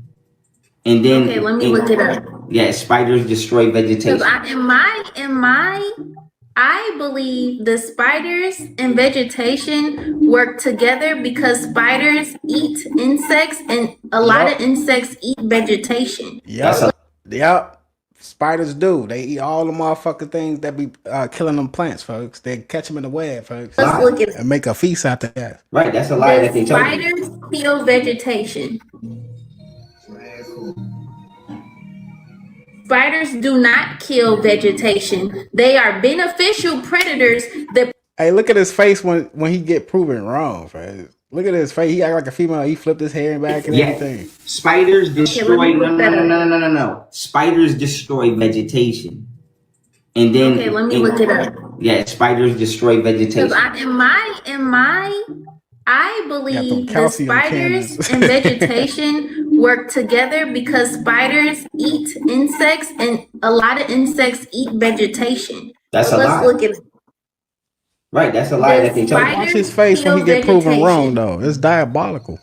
[SPEAKER 11] and then
[SPEAKER 12] let me look it up.
[SPEAKER 11] Yeah, spiders destroy vegetation.
[SPEAKER 12] I believe the spiders and vegetation work together because spiders eat insects, and a lot of insects eat vegetation.
[SPEAKER 2] Yep. Spiders do. They eat all the motherfucking things that be killing them plants, folks. They catch them in the web, folks.
[SPEAKER 12] Let's look at
[SPEAKER 2] and make a feast out of that.
[SPEAKER 11] Right, that's a lie that they tell you.
[SPEAKER 12] Spiders kill vegetation. Spiders do not kill vegetation. They are beneficial predators that...
[SPEAKER 2] Hey, look at his face when he get proven wrong, folks. Look at his face. He act like a female. He flipped his hair back and everything.
[SPEAKER 11] Spiders destroy. No. Spiders destroy vegetation, and then
[SPEAKER 12] let me look it up.
[SPEAKER 11] Yeah, spiders destroy vegetation.
[SPEAKER 12] I believe the spiders and vegetation work together because spiders eat insects, and a lot of insects eat vegetation.
[SPEAKER 11] That's a lie.
[SPEAKER 12] Let's look at it.
[SPEAKER 11] Right, that's a lie that they tell you.
[SPEAKER 2] Watch his face when he get proven wrong, though. It's diabolical.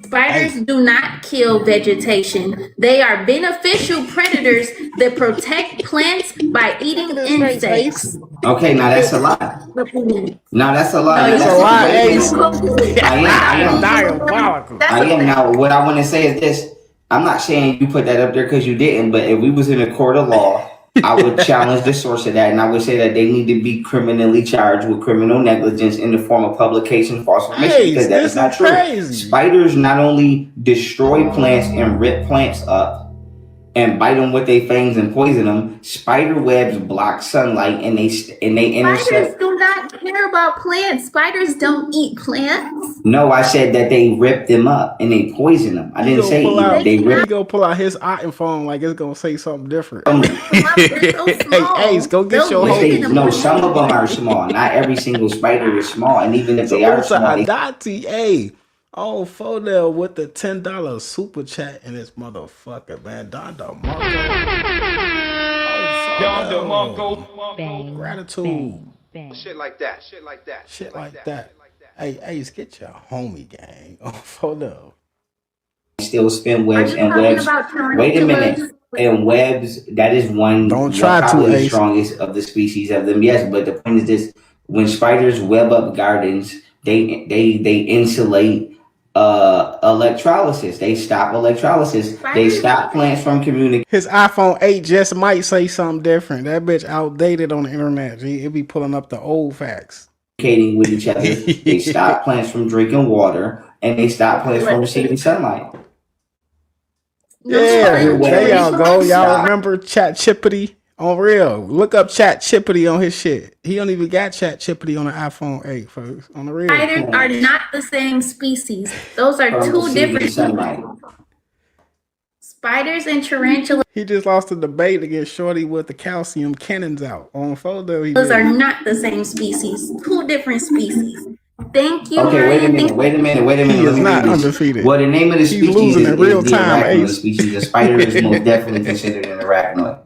[SPEAKER 12] Spiders do not kill vegetation. They are beneficial predators that protect plants by eating insects.
[SPEAKER 11] Okay, now that's a lie. No, that's a lie.
[SPEAKER 2] That's a lie, Ace.
[SPEAKER 11] I am
[SPEAKER 2] diabolical.
[SPEAKER 11] I am. Now, what I want to say is this. I'm not saying you put that up there because you didn't, but if we was in a court of law, I would challenge the source of that, and I would say that they need to be criminally charged with criminal negligence in the form of publication of false information, because that is not true.
[SPEAKER 2] Crazy.
[SPEAKER 11] Spiders not only destroy plants and rip plants up and bite them with their fangs and poison them, spider webs block sunlight and they intercept.
[SPEAKER 12] Spiders do not care about plants. Spiders don't eat plants.
[SPEAKER 11] No, I said that they rip them up and they poison them. I didn't say they rip.
[SPEAKER 2] He gonna pull out his iPhone like it's gonna say something different.
[SPEAKER 12] Hey,
[SPEAKER 2] Ace, go get your home.
[SPEAKER 11] No, some of them are small. Not every single spider is small, and even if they are small,
[SPEAKER 2] hey. Oh, Phonel with the $10 super chat in this motherfucker, man. Don DeMarco.
[SPEAKER 3] Bang,
[SPEAKER 2] gratitude.
[SPEAKER 3] bang.
[SPEAKER 4] Shit like that.
[SPEAKER 2] Hey, Ace, get your homie gang. Oh, Phonel.
[SPEAKER 11] Still spin webs and webs. Wait a minute. And webs, that is one.
[SPEAKER 2] Don't try to,
[SPEAKER 11] the
[SPEAKER 2] Ace.
[SPEAKER 11] Strongest of the species of them. Yes, but the point is this: when spiders web up gardens, they insulate electrolysis. They stop electrolysis. They stop plants from communicating.
[SPEAKER 2] His iPhone 8 just might say something different. That bitch outdated on the internet. It be pulling up the old facts.
[SPEAKER 11] With each other. They stop plants from drinking water, and they stop plants from receiving sunlight.
[SPEAKER 2] Yeah, there y'all go. Y'all remember Chat Chippity on real? Look up Chat Chippity on his shit. He don't even got Chat Chippity on the iPhone 8, folks. On the real.
[SPEAKER 12] Spiders are not the same species. Those are two different species. Spiders and tarantulas.
[SPEAKER 2] He just lost a debate against Shorty with the calcium cannons out on photo.
[SPEAKER 12] Those are not the same species. Two different species. Thank you.
[SPEAKER 11] Okay, wait a minute.
[SPEAKER 2] He is not undefeated.
[SPEAKER 11] Well, the name of the species
[SPEAKER 2] losing in real
[SPEAKER 11] is
[SPEAKER 2] time.
[SPEAKER 11] the species. The spider is most definitely considered an arachnoid.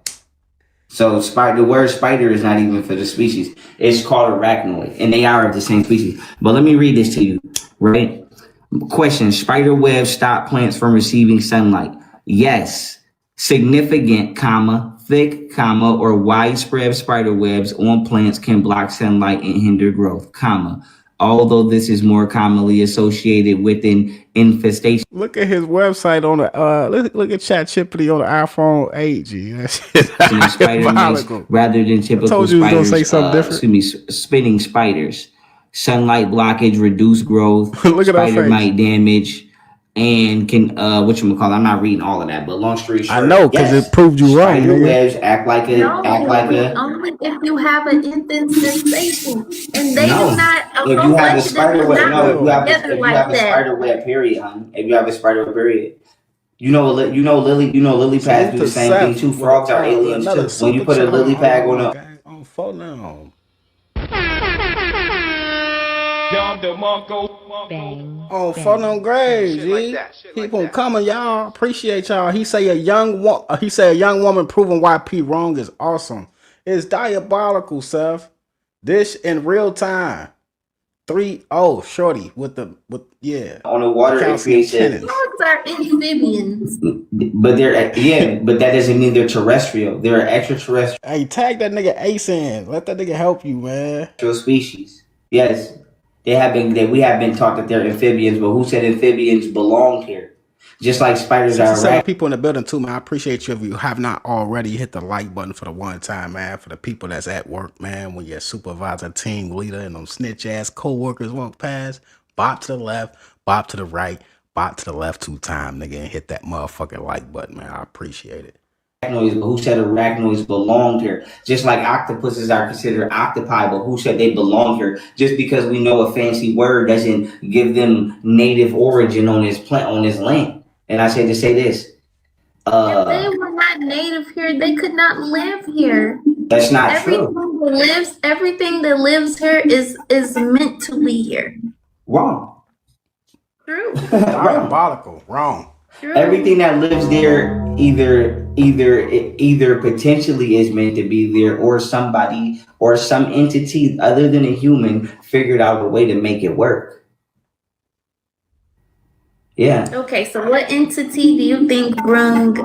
[SPEAKER 11] So the word spider is not even for the species. It's called arachnoid, and they are of the same species. But let me read this to you, right? Question: spider webs stop plants from receiving sunlight. Yes. Significant, thick, or widespread spider webs on plants can block sunlight and hinder growth, although this is more commonly associated with an infestation.
[SPEAKER 2] Look at his website on the look at Chat Chippity on the iPhone 8. G.
[SPEAKER 11] Rather than typical
[SPEAKER 2] told you
[SPEAKER 11] spiders,
[SPEAKER 2] say something different.
[SPEAKER 11] Spinning spiders. Sunlight blockage, reduced growth.
[SPEAKER 2] Look at
[SPEAKER 11] spider mite damage. and can I'm not reading all of that, but long story short,
[SPEAKER 2] I know, because
[SPEAKER 11] yes,
[SPEAKER 2] it proved you wrong,
[SPEAKER 11] spider
[SPEAKER 2] nigga.
[SPEAKER 11] webs act like
[SPEAKER 12] only if you have an infant sensation, and they do
[SPEAKER 11] no.
[SPEAKER 12] not. A
[SPEAKER 11] If you
[SPEAKER 12] whole
[SPEAKER 11] have a
[SPEAKER 12] bunch of them
[SPEAKER 11] spider
[SPEAKER 12] do
[SPEAKER 11] web,
[SPEAKER 12] not
[SPEAKER 11] no.
[SPEAKER 12] work
[SPEAKER 11] If
[SPEAKER 12] together
[SPEAKER 11] you have
[SPEAKER 12] like
[SPEAKER 11] a
[SPEAKER 12] that.
[SPEAKER 11] spider web, period, honey. If you have a spider web, period. Lily pads do
[SPEAKER 2] Salute
[SPEAKER 11] the
[SPEAKER 2] to
[SPEAKER 11] same thing
[SPEAKER 2] Seth
[SPEAKER 11] too.
[SPEAKER 2] with
[SPEAKER 11] Frogs are aliens
[SPEAKER 2] another
[SPEAKER 11] too. When you
[SPEAKER 2] super
[SPEAKER 11] put a
[SPEAKER 2] chat
[SPEAKER 11] lily pad on a
[SPEAKER 2] on phone now.
[SPEAKER 3] Bang.
[SPEAKER 2] On phone on grades,
[SPEAKER 4] Shit like
[SPEAKER 2] G.
[SPEAKER 4] that. Shit like
[SPEAKER 2] Keep on
[SPEAKER 4] that.
[SPEAKER 2] coming, y'all. Appreciate y'all. He say a young woman proving YP wrong is awesome. It's diabolical, Seth. This in real time. 3-0 shorty with yeah.
[SPEAKER 11] on the water, it
[SPEAKER 2] Calcium
[SPEAKER 11] creates a.
[SPEAKER 2] tennis.
[SPEAKER 12] Dogs are amphibians.
[SPEAKER 11] But but that doesn't mean they're terrestrial. They're extraterrestrial
[SPEAKER 2] Hey, tag that nigga Ace in. Let that nigga help you, man.
[SPEAKER 11] species. Yes, we have been taught that they're amphibians, but who said amphibians belong here? Just like spiders are
[SPEAKER 2] 67
[SPEAKER 11] rats.
[SPEAKER 2] people in the building too, man. I appreciate you if you have not already hit the like button for the one time, man. For the people that's at work, man, when your supervisor, team leader, and them snitch ass co-workers walk past, bop to the left, bop to the right, bop to the left 2 times, nigga, and hit that motherfucking like button, man. I appreciate it.
[SPEAKER 11] Arachnoids, but who said arachnoids belonged here? Just like octopuses are considered octopi, but who said they belong here? Just because we know a fancy word doesn't give them native origin on this land. And I say to say this.
[SPEAKER 12] If they were not native here, they could not live here.
[SPEAKER 11] That's not true.
[SPEAKER 12] Everything that lives here is meant to be here.
[SPEAKER 11] Wrong.
[SPEAKER 12] True.
[SPEAKER 2] Diabolical. Wrong.
[SPEAKER 12] True.
[SPEAKER 11] Everything that lives there either potentially is meant to be there, or somebody or some entity other than a human figured out a way to make it work. Yeah.
[SPEAKER 12] Okay, so what entity do you think brung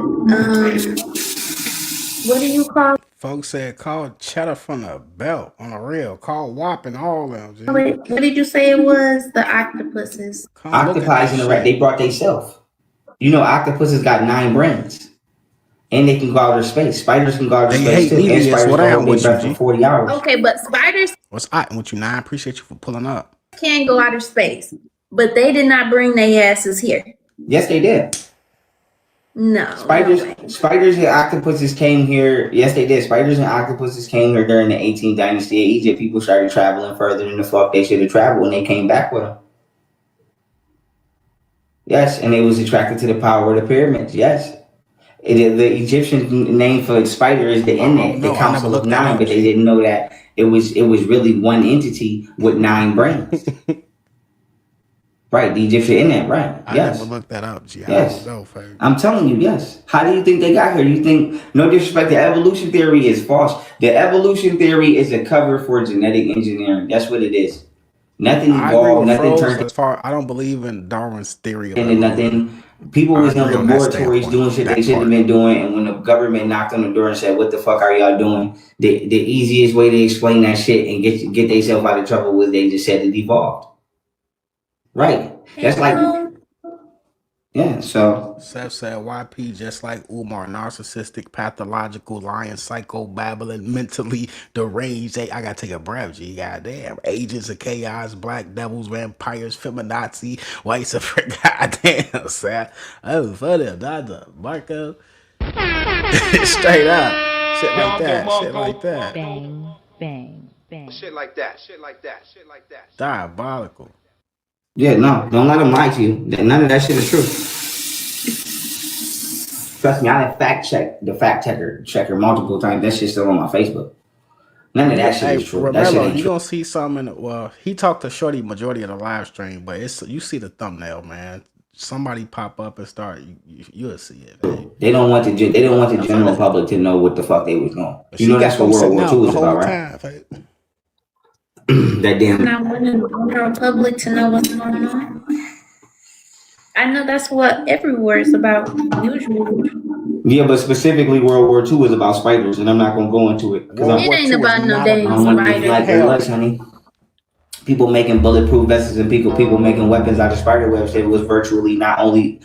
[SPEAKER 12] what do you call it?
[SPEAKER 2] Folks said call cheddar from the belt on the real. Call WAP and all them. G.
[SPEAKER 12] What did you say it was? The octopuses.
[SPEAKER 11] Octopies in the rat, they brought they self. You know, octopuses got 9 brains. And they can go outer space. Spiders can go outer space too. And spiders can hold their breath for 40 hours.
[SPEAKER 12] Okay, but spiders
[SPEAKER 2] What's I with you, 9? I appreciate you for pulling up.
[SPEAKER 12] can't go outer space. But they did not bring their asses here.
[SPEAKER 11] Yes, they did.
[SPEAKER 12] No.
[SPEAKER 11] Spiders and octopuses came here. Yes, they did. Spiders and octopuses came here during the 18th dynasty of Egypt. People started traveling further than the fuck they should have traveled when they came back with them. Yes, and they was attracted to the power of the pyramids. Yes. The Egyptian name for spider is the Ennet, the Council of 9, but they didn't know that it was really one entity with 9 brains. Right, the Egyptian Ennet, right?
[SPEAKER 2] I
[SPEAKER 11] Yes.
[SPEAKER 2] never looked that up, G.
[SPEAKER 11] Yes.
[SPEAKER 2] I don't know, fam.
[SPEAKER 11] I'm telling you, yes. How do you think they got here? You think, no disrespect, the evolution theory is false. The evolution theory is a cover for genetic engineering. That's what it is. Nothing evolved, nothing turned.
[SPEAKER 2] As far I don't believe in Darwin's theory.
[SPEAKER 11] And nothing. People was in laboratories doing shit they shouldn't have been doing, and when the government knocked on the door and said, "What the fuck are y'all doing?" The easiest way to explain that shit and get themselves out of trouble was they just said it evolved. Right. That's like, yeah. So
[SPEAKER 2] Seth said YP just like Umar, narcissistic, pathological, lying, psycho, babbling, mentally deranged. Hey, I gotta take a breath, G. Goddamn. Agents of chaos, black devils, vampires, feminazi, white supremacy. Goddamn, Seth. Oh, funny, Dr. Marco. Straight up. Shit like that. Shit like that.
[SPEAKER 3] Bang, bang, bang.
[SPEAKER 4] Shit like that. Shit like that. Shit like that.
[SPEAKER 2] Diabolical.
[SPEAKER 11] yeah, no, don't let them lie to you. None of that shit is true. Trust me, I done fact checker multiple times. That shit's still on my Facebook. None of that shit is true.
[SPEAKER 2] Romello,
[SPEAKER 11] That shit ain't
[SPEAKER 2] you
[SPEAKER 11] true.
[SPEAKER 2] gonna see something he talked to Shorty majority of the live stream, but you see the thumbnail, man. Somebody pop up and start, you'll see it, man.
[SPEAKER 11] They don't want the general public to know what the fuck they was doing. You know that's what World War II is about, right? That damn.
[SPEAKER 12] And I want the general public to know what's going on. I know that's what everywhere is about, usually.
[SPEAKER 11] Yeah, but specifically World War II is about spiders, and I'm not gonna go into it.
[SPEAKER 12] It ain't about no damn
[SPEAKER 11] Spiders.
[SPEAKER 12] spiders.
[SPEAKER 11] Honey. People making bulletproof vests and people making weapons out of spider webs. It was virtually not only.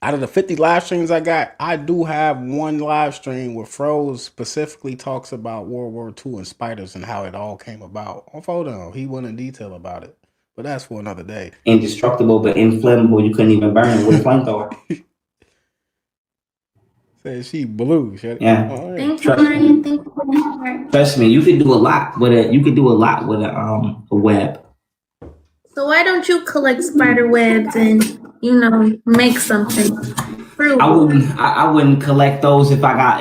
[SPEAKER 2] Out of the 50 live streams I got, I do have one live stream where Pharaoh specifically talks about World War II and spiders and how it all came about. On photo, he went in detail about it. But that's for another day.
[SPEAKER 11] Indestructible but inflammable. You couldn't even burn it with a flamethrower.
[SPEAKER 2] Said she blue.
[SPEAKER 11] Yeah.
[SPEAKER 2] Oh,
[SPEAKER 12] Thank you, Ryan. Thank you.
[SPEAKER 11] Trust me, you could do a lot with a web.
[SPEAKER 12] So why don't you collect spider webs and make something?
[SPEAKER 11] I wouldn't collect those if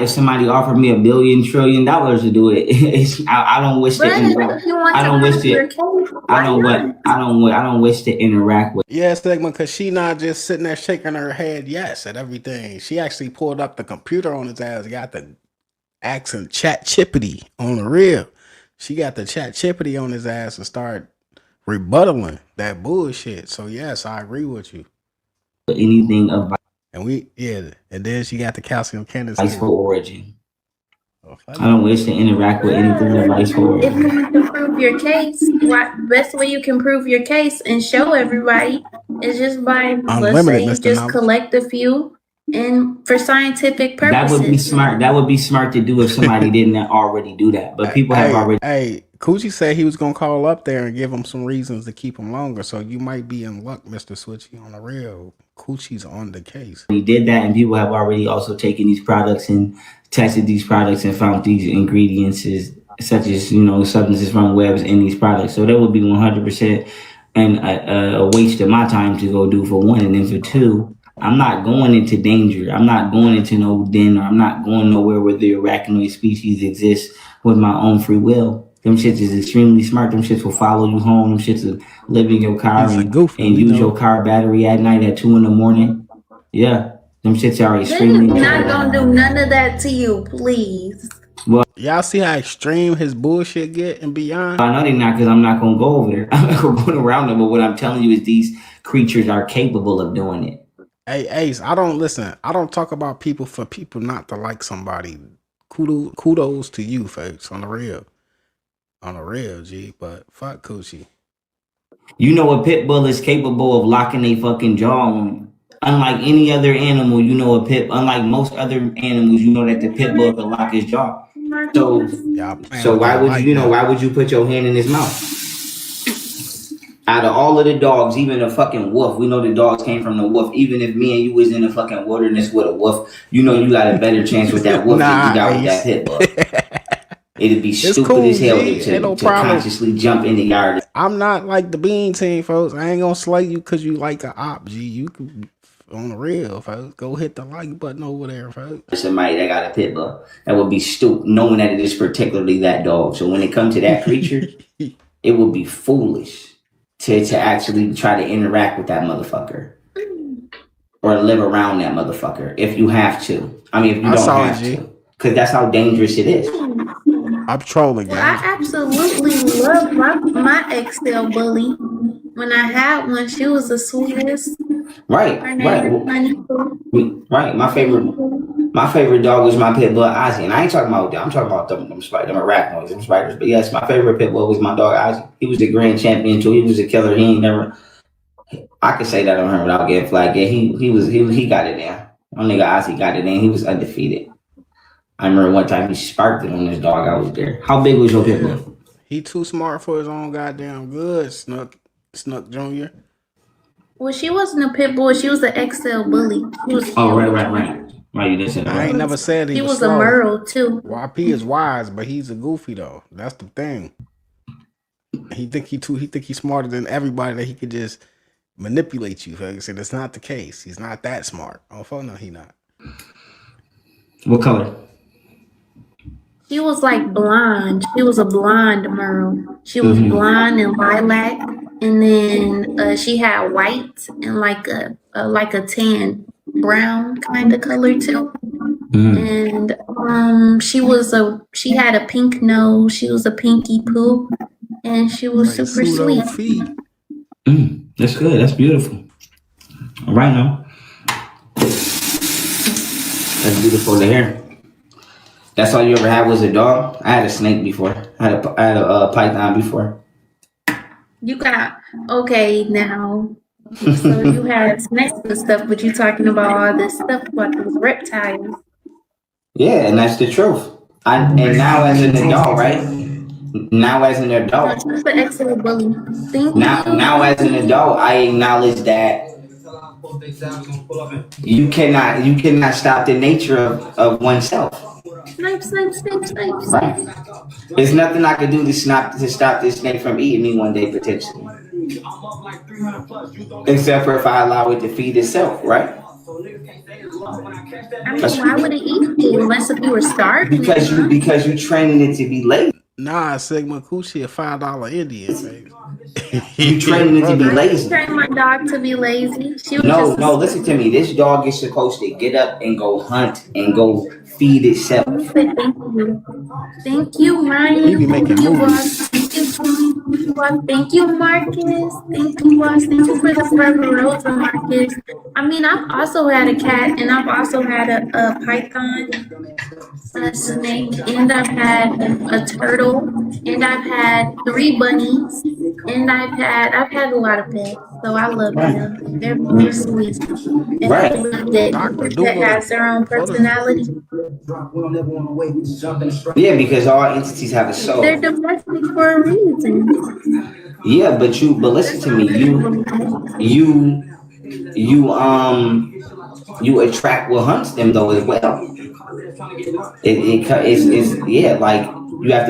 [SPEAKER 11] somebody offered me $1 billion trillion to do it. I don't wish to interact. I don't wish to interact with.
[SPEAKER 2] Yeah, Stigma, because she not just sitting there shaking her head yes at everything. She actually pulled up the computer on his ass, got the accent chat chippity on the real. She got the chat chippity on his ass and started rebuttaling that bullshit. So yes, I agree with you.
[SPEAKER 11] Anything of
[SPEAKER 2] and then she got the calcium cannons.
[SPEAKER 11] For origin. I don't wish to interact with anything of vice for origin.
[SPEAKER 12] If you want to prove your case, best way you can prove your case and show everybody is just by let's say collect a few and for scientific purposes.
[SPEAKER 11] That would be smart. That would be smart to do if somebody didn't already do that. But people have already.
[SPEAKER 2] Hey, Coochie said he was gonna call up there and give him some reasons to keep him longer. So you might be in luck, Mr. Switchy, on the real. Coochie's on the case.
[SPEAKER 11] We did that, and people have already also taken these products and tested these products and found these ingredients such as substances from webs in these products. So that would be 100% and a waste of my time to go do for one, and then for two. I'm not going into danger. I'm not going into no den, or I'm not going nowhere where the arachnoid species exists with my own free will. Them shits is extremely smart. Them shits will follow you home. Them shits will live in your car and use your car battery at night at 2 a.m. Yeah, them shits are extremely.
[SPEAKER 12] They're not gonna do none of that to you, please.
[SPEAKER 2] Well, y'all see how extreme his bullshit get and beyond?
[SPEAKER 11] I know they're not, because I'm not gonna go over there. I'm not gonna go around them. But what I'm telling you is these creatures are capable of doing it.
[SPEAKER 2] Hey, Ace, I don't talk about people for people not to like somebody. Kudos to you, folks, on the real. On the real, G, but fuck Coochie.
[SPEAKER 11] You know a pit bull is capable of locking a fucking jaw on. Unlike any other animal, unlike most other animals, that the pit bull can lock his jaw. So why would you put your hand in his mouth? Out of all of the dogs, even a fucking wolf, we know the dogs came from the wolf. Even if me and you was in the fucking wilderness with a wolf, you got a better chance with that wolf than you got with that pit bull. It'd be stupid as hell to consciously jump in the yard.
[SPEAKER 2] I'm not like the bean team, folks. I ain't gonna slay you because you like an op, G. You can, on the real, folks. Go hit the like button over there, folks.
[SPEAKER 11] Somebody that got a pit bull. That would be stupid, knowing that it is particularly that dog. So when it comes to that creature, it would be foolish to actually try to interact with that motherfucker. Or live around that motherfucker if you have to. I mean, if you don't have to. Because that's how dangerous it is.
[SPEAKER 2] I'm trolling,
[SPEAKER 12] guys. I absolutely love my XL bully. When I had one, she was the sweetest.
[SPEAKER 11] Right. My favorite dog was my pit bull Ozzy, and I ain't talking about. I'm talking about them arachnoids, them spiders. But yes, my favorite pit bull was my dog Ozzy. He was the grand champion too. He was a killer. He ain't never. I could say that on him without getting flagged. Yeah, he got it in. My nigga Ozzy got it in. He was undefeated. I remember one time he sparked it on this dog. I was there. How big was your pit bull?
[SPEAKER 2] He too smart for his own goddamn good, Snook Jr.
[SPEAKER 12] Well, she wasn't a pit bull. She was an XL bully.
[SPEAKER 11] Right. You didn't say that.
[SPEAKER 2] I ain't never said
[SPEAKER 12] he was
[SPEAKER 2] slow.
[SPEAKER 12] A Merle too.
[SPEAKER 2] YP is wise, but he's a goofy though. That's the thing. He think he's smarter than everybody, that he could just manipulate you. Folks. And it's not the case. He's not that smart. Oh, no, he not.
[SPEAKER 11] What color?
[SPEAKER 12] She was like blonde. She was a blonde Merle. She was blonde and lilac, and then she had white and like a tan brown kind of color too. And she had a pink nose. She was a pinky poo, and she was super sweet.
[SPEAKER 11] That's good. That's beautiful. All right now. That's beautiful to hear. That's all you ever had was a dog? I had a snake before. I had a python before.
[SPEAKER 12] You got, okay, now. So you had snakes and stuff, but you talking about all this stuff about those reptiles.
[SPEAKER 11] Yeah, and that's the truth. And now as an adult, right? Now as an adult,
[SPEAKER 12] She's an excellent bully. Thank
[SPEAKER 11] now as an adult, I acknowledge that you cannot stop the nature of oneself.
[SPEAKER 12] Snipe, snipe, snipe, snipe.
[SPEAKER 11] Right. There's nothing I can do to stop this snake from eating me one day potentially. Except for if I allow it to feed itself, right?
[SPEAKER 12] I mean, why would it eat you unless if you were starving?
[SPEAKER 11] Because you training it to be lazy.
[SPEAKER 2] Nah, Sigma Coochie a $5 Indian, baby.
[SPEAKER 11] You training it to be lazy.
[SPEAKER 12] I train my dog to be lazy.
[SPEAKER 11] No, listen to me. This dog is supposed to get up and go hunt and go feed itself.
[SPEAKER 12] Thank you. Thank you, Ryan.
[SPEAKER 2] He be making movies.
[SPEAKER 12] Thank you, Marcus. Thank you, Boss. Thank you for the forever rose, Marcus. I mean, I've also had a cat, and I've also had a python, a snake, and I've had a turtle, and I've had 3 bunnies, and I've had a lot of pets. So I love them. They're very sweet. And I believe that has their own personality.
[SPEAKER 11] Yeah, because all entities have a soul.
[SPEAKER 12] They're domestic for a reason.
[SPEAKER 11] Yeah, but listen to me. You attract what hunts them though as well. It's like you have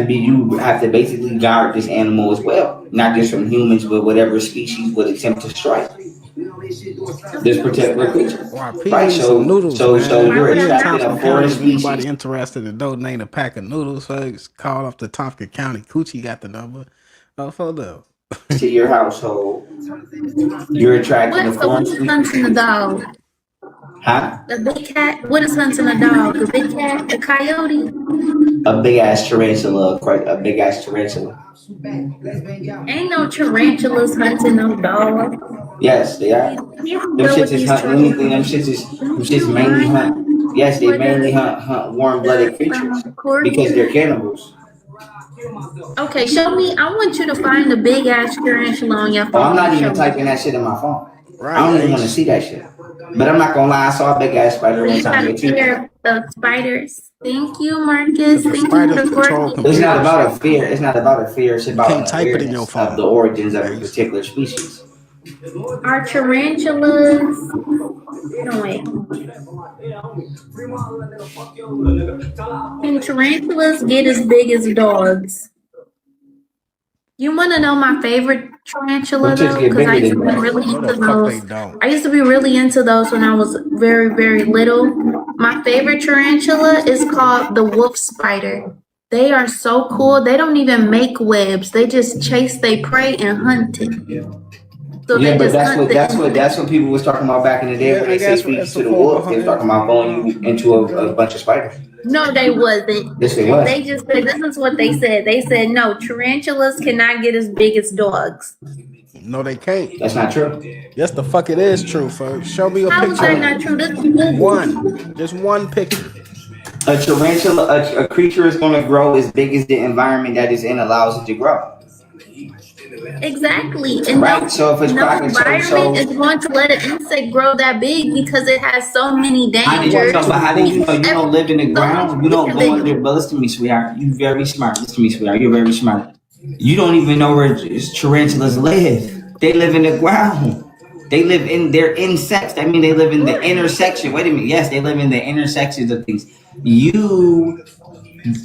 [SPEAKER 11] to basically guard this animal as well, not just from humans, but whatever species would attempt to strike this particular creature. Right, so you're attracting a foreign species.
[SPEAKER 2] Anybody interested in donating a pack of noodles, folks, call up the Tompkins County. Coochie got the number. Hold up.
[SPEAKER 11] To your household, you're attracting a foreign species.
[SPEAKER 12] What's hunting a dog?
[SPEAKER 11] Huh?
[SPEAKER 12] A big cat? What is hunting a dog? A big cat? A coyote?
[SPEAKER 11] A big ass tarantula. A big ass tarantula.
[SPEAKER 12] Ain't no tarantulas hunting no dog.
[SPEAKER 11] Yes, they are. Them shits is hunting anything. Them shits mainly hunt. Yes, they mainly hunt warm-blooded creatures because they're cannibals.
[SPEAKER 12] Okay, show me. I want you to find a big ass tarantula on your phone.
[SPEAKER 11] Oh, I'm not even typing that shit in my phone. Right. I don't even want to see that shit. But I'm not gonna lie, I saw a big ass spider one time.
[SPEAKER 12] Fear of spiders. Thank you, Marcus. Thank you for the
[SPEAKER 11] It's not about a fear. It's not about a fear. It's about
[SPEAKER 2] can't type it in your phone.
[SPEAKER 11] Of the origins of a particular species.
[SPEAKER 12] Are tarantulas? No wait. Can tarantulas get as big as dogs? You want to know my favorite tarantula though? Because I used to be really into those. I used to be really into those when I was very, very little. My favorite tarantula is called the wolf spider. They are so cool. They don't even make webs. They just chase their prey and hunt it. So
[SPEAKER 11] yeah, but that's what people was talking about back in the day when they say feed to the wolf. They were talking about going into a bunch of spiders.
[SPEAKER 12] No, they wasn't.
[SPEAKER 11] Yes, they was.
[SPEAKER 12] They just said, this is what they said. They said, no, tarantulas cannot get as big as dogs.
[SPEAKER 2] No, they can't.
[SPEAKER 11] That's not true.
[SPEAKER 2] Yes, the fuck it is true, folks. Show me a picture.
[SPEAKER 12] How is that not true? This is
[SPEAKER 2] one. Just one picture.
[SPEAKER 11] A tarantula, a creature is going to grow as big as the environment that it's in allows it to grow.
[SPEAKER 12] Exactly. And
[SPEAKER 11] right. So if it's
[SPEAKER 12] no environment is going to let an insect grow that big because it has so many dangers.
[SPEAKER 11] How do you know you don't live in the ground? You don't go under. But listen to me, sweetheart. You're very smart. Listen to me, sweetheart. You're very smart. You don't even know where tarantulas live. They live in the ground. They're insects. I mean, they live in the intersection. Wait a minute. Yes, they live in the intersections of things. You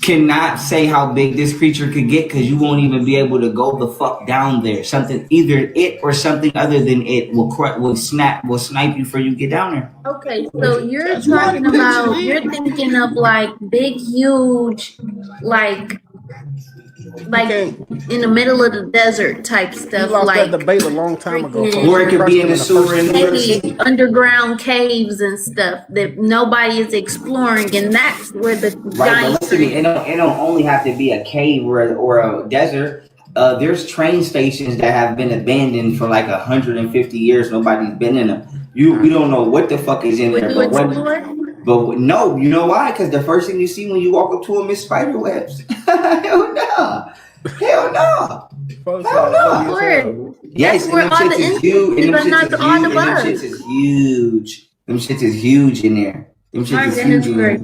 [SPEAKER 11] cannot say how big this creature could get because you won't even be able to go the fuck down there. Something, either it or something other than it will snipe you before you get down there.
[SPEAKER 12] Okay, so you're talking about, you're thinking of like big, huge, like in the middle of the desert type stuff.
[SPEAKER 2] Like that debate a long time ago.
[SPEAKER 11] Or it could be in the sewer in New York City.
[SPEAKER 12] Underground caves and stuff that nobody is exploring, and that's where the
[SPEAKER 11] giant. But listen to me, it don't only have to be a cave or a desert. There's train stations that have been abandoned for like 150 years. Nobody's been in them. We don't know what the fuck is in there. But no, you know why? Because the first thing you see when you walk up to them is spider webs. Hell no. Hell no. Hell no. Yes, and them shits is huge. And them shits is huge. Them shits is huge in there. Them shits is huge in there.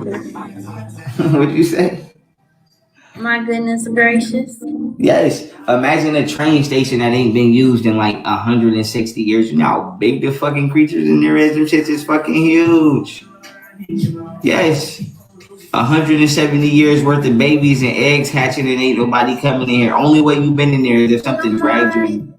[SPEAKER 11] What'd you say?
[SPEAKER 12] My goodness gracious.
[SPEAKER 11] Yes. Imagine a train station that ain't been used in like 160 years. You know how big the fucking creatures in there is? Them shits is fucking huge. Yes. 170 years worth of babies and eggs hatching and ain't nobody coming in here. Only way you been in there is if something dragged you in.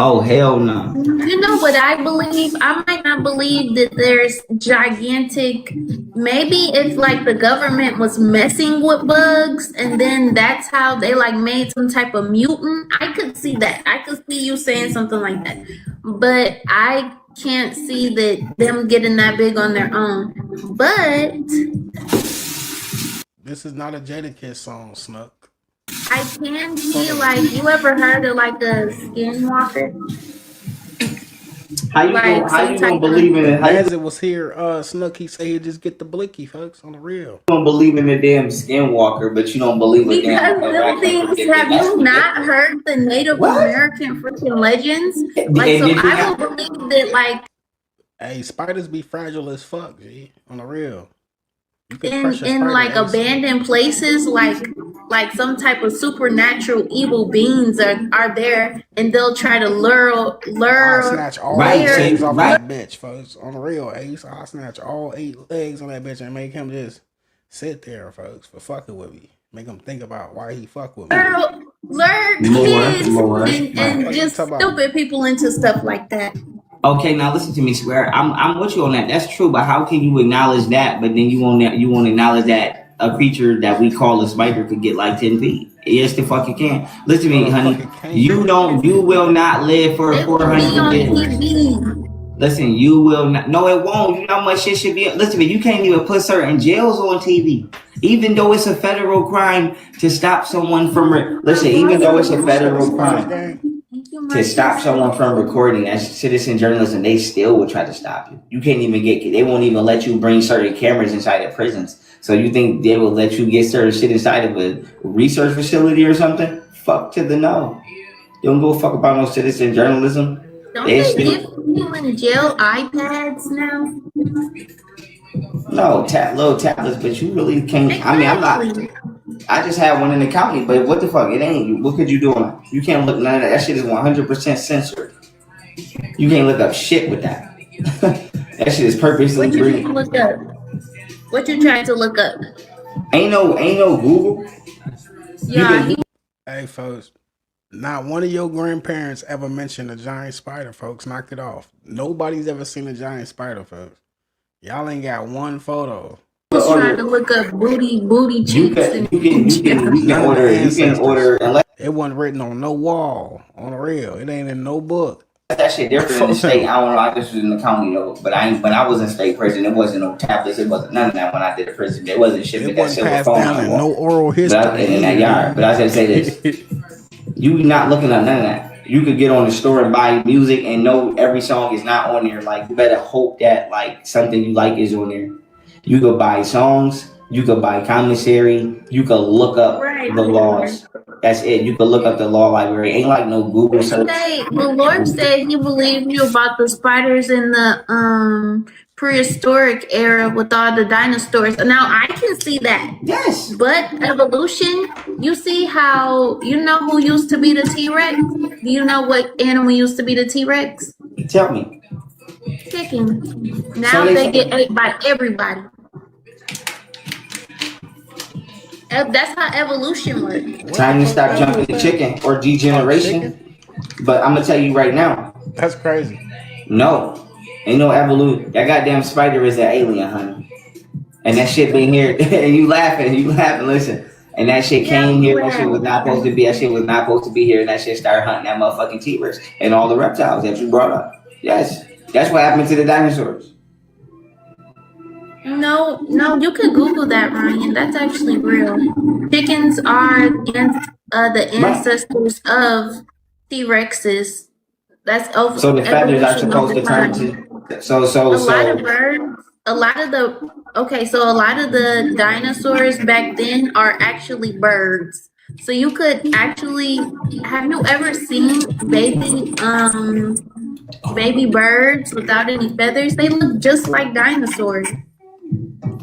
[SPEAKER 11] Oh, hell no.
[SPEAKER 12] You know what I believe? I might not believe that there's gigantic. Maybe if like the government was messing with bugs and then that's how they like made some type of mutant. I could see that. I could see you saying something like that. But I can't see that them getting that big on their own. But
[SPEAKER 2] this is not a Jadakiss song, Snuck.
[SPEAKER 12] I can see like you ever heard of like a skinwalker?
[SPEAKER 11] How you gonna believe in it?
[SPEAKER 2] As it was here, Snuck, he said he'd just get the blicky, folks, on the real.
[SPEAKER 11] You don't believe in the damn skinwalker, but you don't believe in
[SPEAKER 12] because them things. Have you not heard the Native American freaking legends? Like, so I don't believe that. Like,
[SPEAKER 2] hey, spiders be fragile as fuck, G, on the real.
[SPEAKER 12] In like abandoned places, like some type of supernatural evil beings are there, and they'll try to lure.
[SPEAKER 2] I'll snatch all 8 legs off that bitch, folks. On the real, Ace. I'll snatch all 8 legs on that bitch and make him just sit there, folks, for fucking with me. Make him think about why he fuck with me.
[SPEAKER 12] Lure kids and just stupid people into stuff like that.
[SPEAKER 11] Okay, now listen to me, Square. I'm with you on that. That's true, but how can you acknowledge that? But then you won't acknowledge that a creature that we call a spider could get like 10 feet. Yes, the fuck you can. Listen to me, honey. You will not live for 400 years. Listen, you will not. No, it won't. You know how much shit should be. Listen to me. You can't even put certain jails on TV, even though it's a federal crime to stop someone from. Listen, even though it's a federal crime to stop someone from recording as citizen journalism, they still will try to stop you. You can't even they won't even let you bring certain cameras inside of prisons. So you think they will let you get certain shit inside of a research facility or something? Fuck to the no. You don't go fuck about no citizen journalism.
[SPEAKER 12] Don't they give people in jail iPads now?
[SPEAKER 11] No, little tablets, but you really can't. Exactly. I mean, I'm not. I just had one in the county, but what the fuck? It ain't. What could you do on it? You can't look none of that. That shit is 100% censored. You can't look up shit with that. That shit is purposely
[SPEAKER 12] green. Look up. What you trying to look up?
[SPEAKER 11] Ain't no Google.
[SPEAKER 12] Yeah.
[SPEAKER 2] Hey, folks. Not one of your grandparents ever mentioned a giant spider, folks. Knock it off. Nobody's ever seen a giant spider, folks. Y'all ain't got one photo.
[SPEAKER 12] Just trying to look up booty cheeks.
[SPEAKER 11] You can order.
[SPEAKER 2] It wasn't written on no wall. On the real, it ain't in no book.
[SPEAKER 11] That shit different in the state. I don't know. I just was in the county though. But when I was in state prison, it wasn't no tablets. It wasn't none of that when I did the prison. It wasn't shipping that silver phone.
[SPEAKER 2] Down in no oral history
[SPEAKER 11] in that yard. But I was gonna say this: you not looking at none of that. You could get on the store and buy music and know every song is not on there. Like you better hope that like something you like is on there. You could buy songs. You could buy commissary. You could look up the laws. That's it. You could look up the law library. Ain't like no Google search.
[SPEAKER 12] The Lord said he believed you about the spiders in the prehistoric era with all the dinosaurs. Now I can see that.
[SPEAKER 11] Yes.
[SPEAKER 12] But evolution, you see how, you know who used to be the T-Rex? Do you know what animal used to be the T-Rex?
[SPEAKER 11] Tell me.
[SPEAKER 12] Chicken. Now so they get ate by everybody. That's how evolution works.
[SPEAKER 11] Time to stop jumping the chicken or degeneration. But I'm gonna tell you right now.
[SPEAKER 2] That's crazy.
[SPEAKER 11] No, ain't no evolution. That goddamn spider is an alien, honey. And that shit been here. And you laughing. Listen. And that shit came here. That shit was not supposed to be. That shit was not supposed to be here. And that shit started hunting that motherfucking T-Rex and all the reptiles that you brought up. Yes, that's what happened to the dinosaurs.
[SPEAKER 12] No, you could Google that, Ryan. That's actually real. Chickens are the ancestors of T-Rexes. That's over.
[SPEAKER 11] So the feathers are supposed to turn to. So
[SPEAKER 12] a lot of birds. A lot of the dinosaurs back then are actually birds. So you could actually. Have you ever seen baby birds without any feathers? They look just like dinosaurs.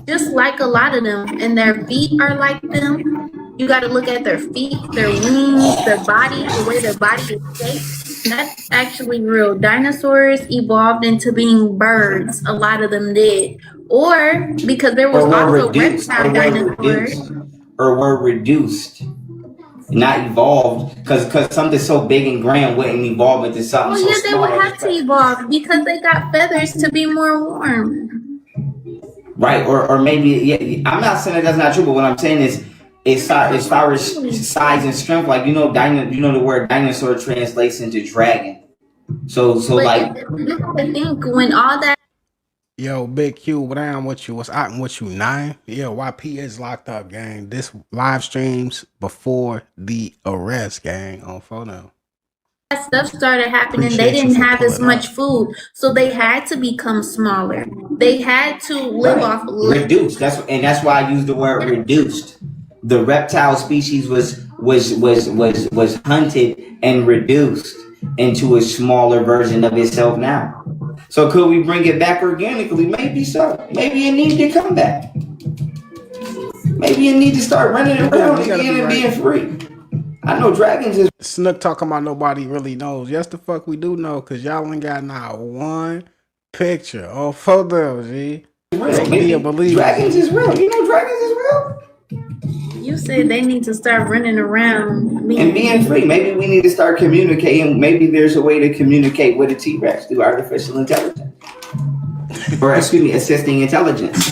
[SPEAKER 12] just like a lot of them, and their feet are like them. You got to look at their feet, their wings, their body, the way their body is shaped. That's actually real. Dinosaurs evolved into being birds. A lot of them did, or because there was also reptile dinosaurs.
[SPEAKER 11] Or were reduced, not evolved, because something so big and grand wouldn't evolve into something so small.
[SPEAKER 12] They would have to evolve because they got feathers to be more warm.
[SPEAKER 11] Right, or maybe, yeah, I'm not saying that that's not true, but what I'm saying is, as far as size and strength, like, the word dinosaur translates into dragon. So like,
[SPEAKER 12] I think when all that.
[SPEAKER 2] Yo, Big Q, what down with you? What's out with you? 9? Yeah, YP is locked up, gang. This live streams before the arrest, gang, on photo.
[SPEAKER 12] That stuff started happening, they didn't have as much food, so they had to become smaller. They had to live off
[SPEAKER 11] reduced. That's why I used the word reduced. The reptile species was hunted and reduced into a smaller version of itself now. So could we bring it back organically? Maybe so. Maybe it needs to come back. Maybe you need to start running around again and being free. I know dragons is
[SPEAKER 2] Snook talking about nobody really knows. Yes, the fuck we do know, cause y'all ain't got not one picture or photo, G.
[SPEAKER 11] Maybe dragons is real. You know dragons is real.
[SPEAKER 12] You said they need to start running around
[SPEAKER 11] and being free. Maybe we need to start communicating. Maybe there's a way to communicate with a T-Rex through artificial intelligence. Or assisting intelligence.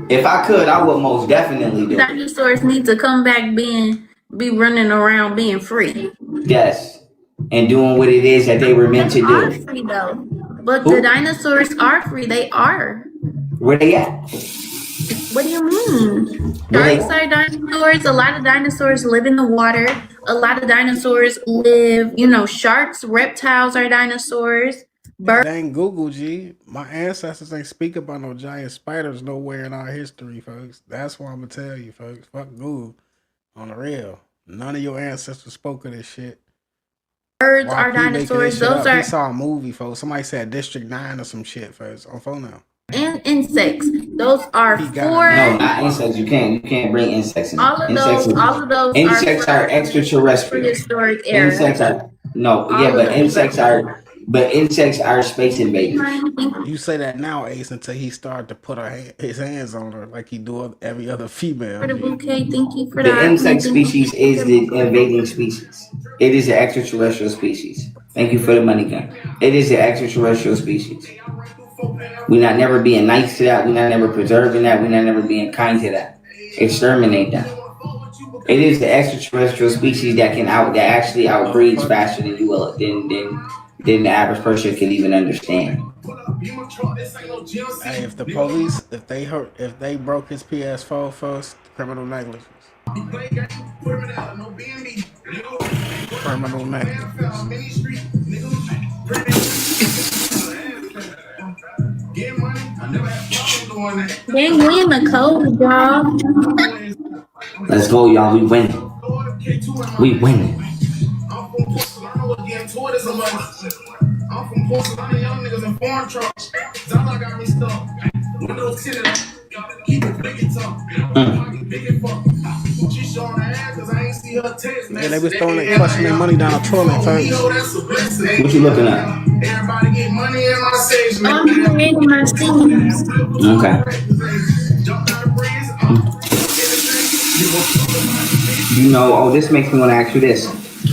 [SPEAKER 11] If I could, I would most definitely do it.
[SPEAKER 12] Dinosaurs need to come back be running around being free.
[SPEAKER 11] Yes. And doing what it is that they were meant to do.
[SPEAKER 12] They are free though. But the dinosaurs are free. They are.
[SPEAKER 11] Where they at?
[SPEAKER 12] What do you mean? Sharks are dinosaurs. A lot of dinosaurs live in the water. A lot of dinosaurs live, sharks, reptiles are dinosaurs.
[SPEAKER 2] It ain't Google, G. My ancestors ain't speak about no giant spiders nowhere in our history, folks. That's what I'm gonna tell you, folks. Fuck Google. On the real. None of your ancestors spoke of this shit.
[SPEAKER 12] Birds are dinosaurs. Those are.
[SPEAKER 2] We saw a movie, folks. Somebody said District 9 or some shit, folks. On phone now.
[SPEAKER 12] And insects. Those are four.
[SPEAKER 11] No, not insects. You can't bring insects in.
[SPEAKER 12] All of those.
[SPEAKER 11] Insects are extraterrestrial.
[SPEAKER 12] Prehistoric era.
[SPEAKER 11] Insects are but insects are space invaders.
[SPEAKER 2] You say that now, Ace, until he started to put his hands on her like he do every other female.
[SPEAKER 12] For the bouquet, thank you for
[SPEAKER 11] the insect species is the invading species. It is an extraterrestrial species. Thank you for the money gun. It is an extraterrestrial species. We're not never being nice to that. We're not never preserving that. We're not never being kind to that. Exterminate that. It is the extraterrestrial species that actually outbreeds faster than you will than the average person could even understand.
[SPEAKER 2] Hey, if the police, if they broke his PS4 first, criminal negligence. Criminal negligence.
[SPEAKER 12] Dang, we in the cold, y'all.
[SPEAKER 11] Let's go, y'all. We winning. We winning. I'm from Porcelana, young niggas in foreign trucks. Zala got me stuck. Windows tinted up. Keep it big and tough. Big and fuck. She showing her ass cause I ain't see her taste.
[SPEAKER 2] Yeah, they was flushing their money down the toilet, folks.
[SPEAKER 11] What you looking at?
[SPEAKER 1] Everybody get money in my stage, man.
[SPEAKER 12] I'm creating my scenes.
[SPEAKER 11] Okay. This makes me want to ask you this.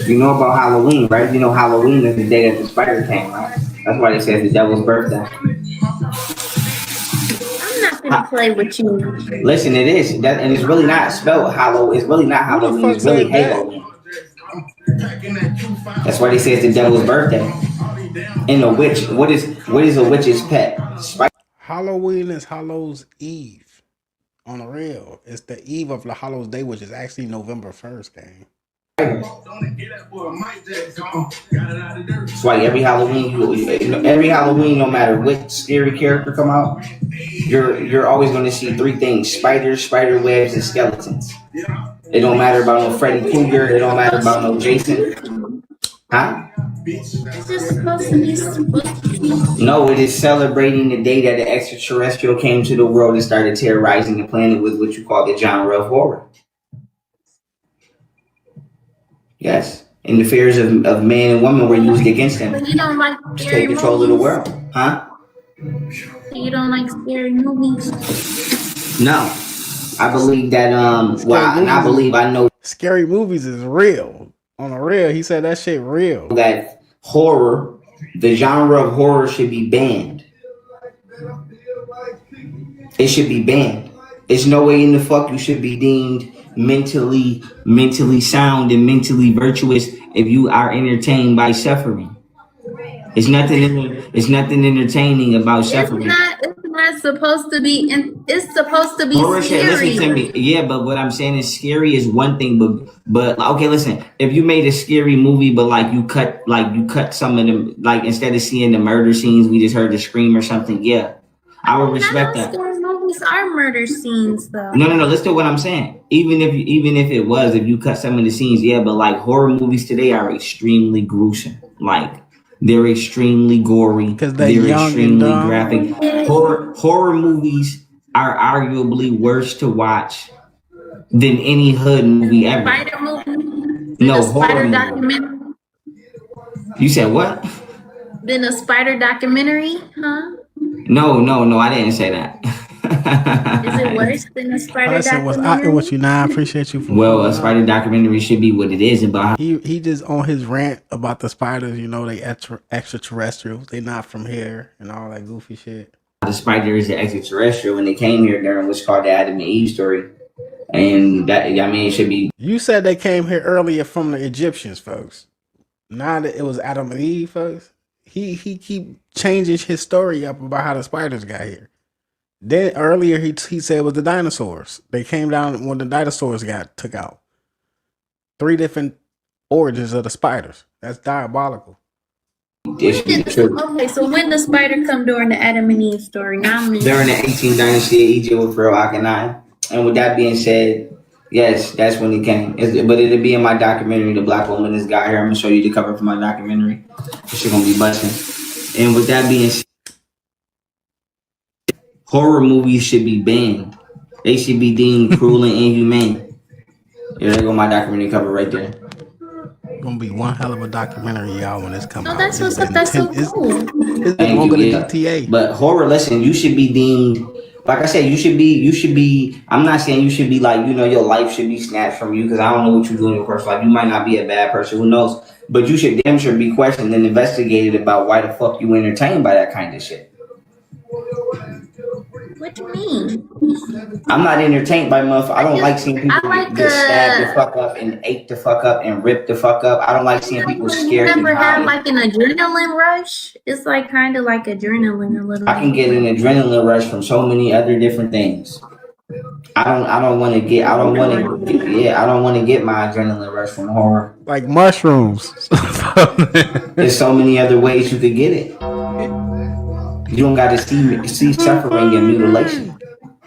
[SPEAKER 11] You know about Halloween, right? You know Halloween is the day that the spider came, right? That's why they say it's the devil's birthday.
[SPEAKER 12] I'm not gonna play with you.
[SPEAKER 11] Listen, it is. And it's really not spelled Halloween. It's really not Halloween. It's really Halloween. That's why they say it's the devil's birthday. And a witch. What is a witch's pet?
[SPEAKER 2] Halloween is Hallows Eve. On the real, it's the eve of the Hallows Day, which is actually November 1st, gang.
[SPEAKER 11] That's why every Halloween, no matter what scary character come out, you're always going to see three things: spiders, spider webs, and skeletons. It don't matter about no Freddy Krueger. It don't matter about no Jason. Huh?
[SPEAKER 12] It's just supposed to be spooky.
[SPEAKER 11] No, it is celebrating the day that the extraterrestrial came to the world and started terrorizing the planet with what you call the genre of horror. Yes. And the fears of man and woman were used against them
[SPEAKER 12] But you don't like
[SPEAKER 11] to
[SPEAKER 12] scary
[SPEAKER 11] take control of the
[SPEAKER 12] movies?
[SPEAKER 11] world. Huh?
[SPEAKER 12] You don't like scary movies?
[SPEAKER 11] No. I believe that I know
[SPEAKER 2] Scary movies is real. On the real, he said that shit real.
[SPEAKER 11] that horror, the genre of horror should be banned. It should be banned. There's no way in the fuck you should be deemed mentally sound and mentally virtuous if you are entertained by suffering. It's nothing entertaining about suffering.
[SPEAKER 12] It's not supposed to be, and it's supposed to be
[SPEAKER 11] Horror shit,
[SPEAKER 12] scary.
[SPEAKER 11] listen to me. Yeah, but what I'm saying is scary is one thing, but okay, listen. If you made a scary movie, but you cut some of them, like instead of seeing the murder scenes, we just heard the scream or something. Yeah, I would respect that.
[SPEAKER 12] Scary movies are murder scenes, though.
[SPEAKER 11] No. Listen to what I'm saying. Even if you cut some of the scenes, yeah, but horror movies today are extremely gruesome. They're extremely gory because they're extremely graphic. Horror movies are arguably worse to watch than any hood movie ever.
[SPEAKER 12] Spider movie?
[SPEAKER 11] No,
[SPEAKER 12] Spider
[SPEAKER 11] horror
[SPEAKER 12] documentary?
[SPEAKER 11] You said what?
[SPEAKER 12] Then a spider documentary, huh?
[SPEAKER 11] No, I didn't say that.
[SPEAKER 12] Is it worse than a spider documentary?
[SPEAKER 2] I with you now. I appreciate you for.
[SPEAKER 11] Well, a spider documentary should be what it is about.
[SPEAKER 2] He just on his rant about the spiders. You know, they extraterrestrials. They not from here and all that goofy shit.
[SPEAKER 11] The spider is the extraterrestrial when they came here during what's called the Adam and Eve story, and that it should be.
[SPEAKER 2] You said they came here earlier from the Egyptians, folks. Now that it was Adam and Eve, folks. He keep changing his story up about how the spiders got here. Then earlier he said it was the dinosaurs. They came down when the dinosaurs got took out. 3 different origins of the spiders. That's diabolical.
[SPEAKER 12] Okay, so when the spider come during the Adam and Eve story?
[SPEAKER 11] During the 18th dynasty of Egypt with Pharaoh Akhenaten. And with that being said, yes, that's when it came. But it'll be in my documentary, The Black Woman That's Got Here. I'm gonna show you the cover for my documentary. This shit gonna be busting. And with that being said, horror movies should be banned. They should be deemed cruel and inhumane. Yeah, there go my documentary cover right there.
[SPEAKER 2] Gonna be one hell of a documentary, y'all, when it's coming out.
[SPEAKER 12] That's what's up. That's so cool.
[SPEAKER 2] It's longer than GTA.
[SPEAKER 11] But horror, listen, you should be deemed. Like I said, you should be. I'm not saying you should be your life should be snatched from you because I don't know what you do in your personal life. You might not be a bad person, who knows? But you should damn sure be questioned and investigated about why the fuck you entertained by that kind of shit.
[SPEAKER 12] What you mean?
[SPEAKER 11] I'm not entertained by motherfuckers. I don't like seeing people get stabbed the fuck up and ate the fuck up and ripped the fuck up. I don't like seeing people scared.
[SPEAKER 12] You ever have an adrenaline rush? It's kind of like adrenaline a little.
[SPEAKER 11] I can get an adrenaline rush from so many other different things. I don't want to get my adrenaline rush from horror.
[SPEAKER 2] Like mushrooms.
[SPEAKER 11] There's so many other ways you could get it. You don't got to see suffering and mutilation.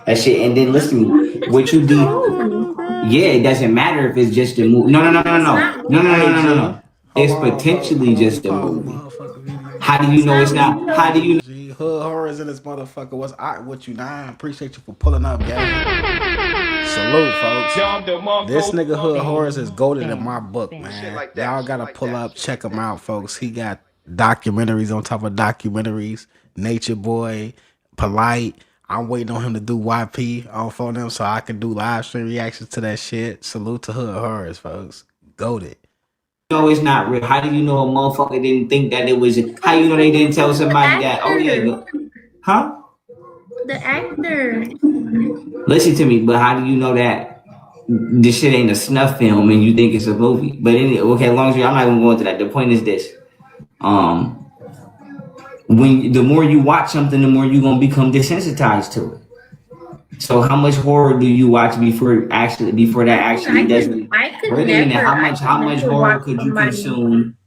[SPEAKER 11] That shit. And then listen to me. What you do? Yeah, it doesn't matter if it's just a movie. No. It's potentially just a movie. How do you know it's not? How do you know?
[SPEAKER 2] Hood horrors in this motherfucker. What's with you now? I appreciate you for pulling up, guys. Salute, folks. This nigga Hood Horrors is golden in my book, man. Y'all gotta pull up, check him out, folks. He got documentaries on top of documentaries. Nature Boy, Polite. I'm waiting on him to do YP off on them so I can do live stream reactions to that shit. Salute to Hood Horrors, folks. Goated.
[SPEAKER 11] No, it's not real. How do you know a motherfucker didn't think that it was? How you know they didn't tell somebody that? Oh yeah, huh?
[SPEAKER 12] The actor.
[SPEAKER 11] Listen to me, but how do you know that this shit ain't a snuff film and you think it's a movie? But okay, as long as I'm not even going to that. The point is this: when the more you watch something, the more you're gonna become desensitized to it. So how much horror do you watch before that actually doesn't? How much horror could you consume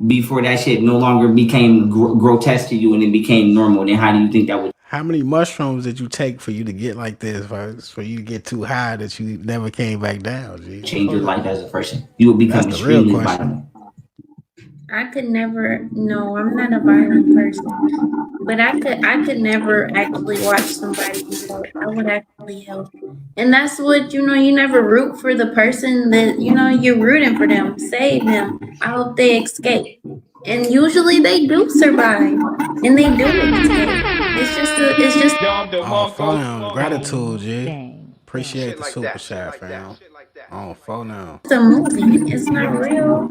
[SPEAKER 11] before that shit no longer became grotesque to you and it became normal? Then how do you think that would?
[SPEAKER 2] How many mushrooms did you take for you to get like this, folks? For you to get too high that you never came back down? G?
[SPEAKER 11] Change your life as a person. You will become extremely violent.
[SPEAKER 12] I could never. No, I'm not a violent person, but I could never actually watch somebody get hurt. I would actually help, and that's what you never root for the person that you're rooting for them, save them. I hope they escape, and usually they do survive, and they do escape. It's just.
[SPEAKER 2] Oh, fam. Gratitude, G.
[SPEAKER 3] Bang.
[SPEAKER 2] Appreciate
[SPEAKER 4] Shit
[SPEAKER 2] the
[SPEAKER 4] like
[SPEAKER 2] super
[SPEAKER 4] that. Shit
[SPEAKER 2] chat,
[SPEAKER 4] like that.
[SPEAKER 2] fam.
[SPEAKER 4] Shit like that.
[SPEAKER 2] Oh, phone now.
[SPEAKER 12] It's a movie. It's not real.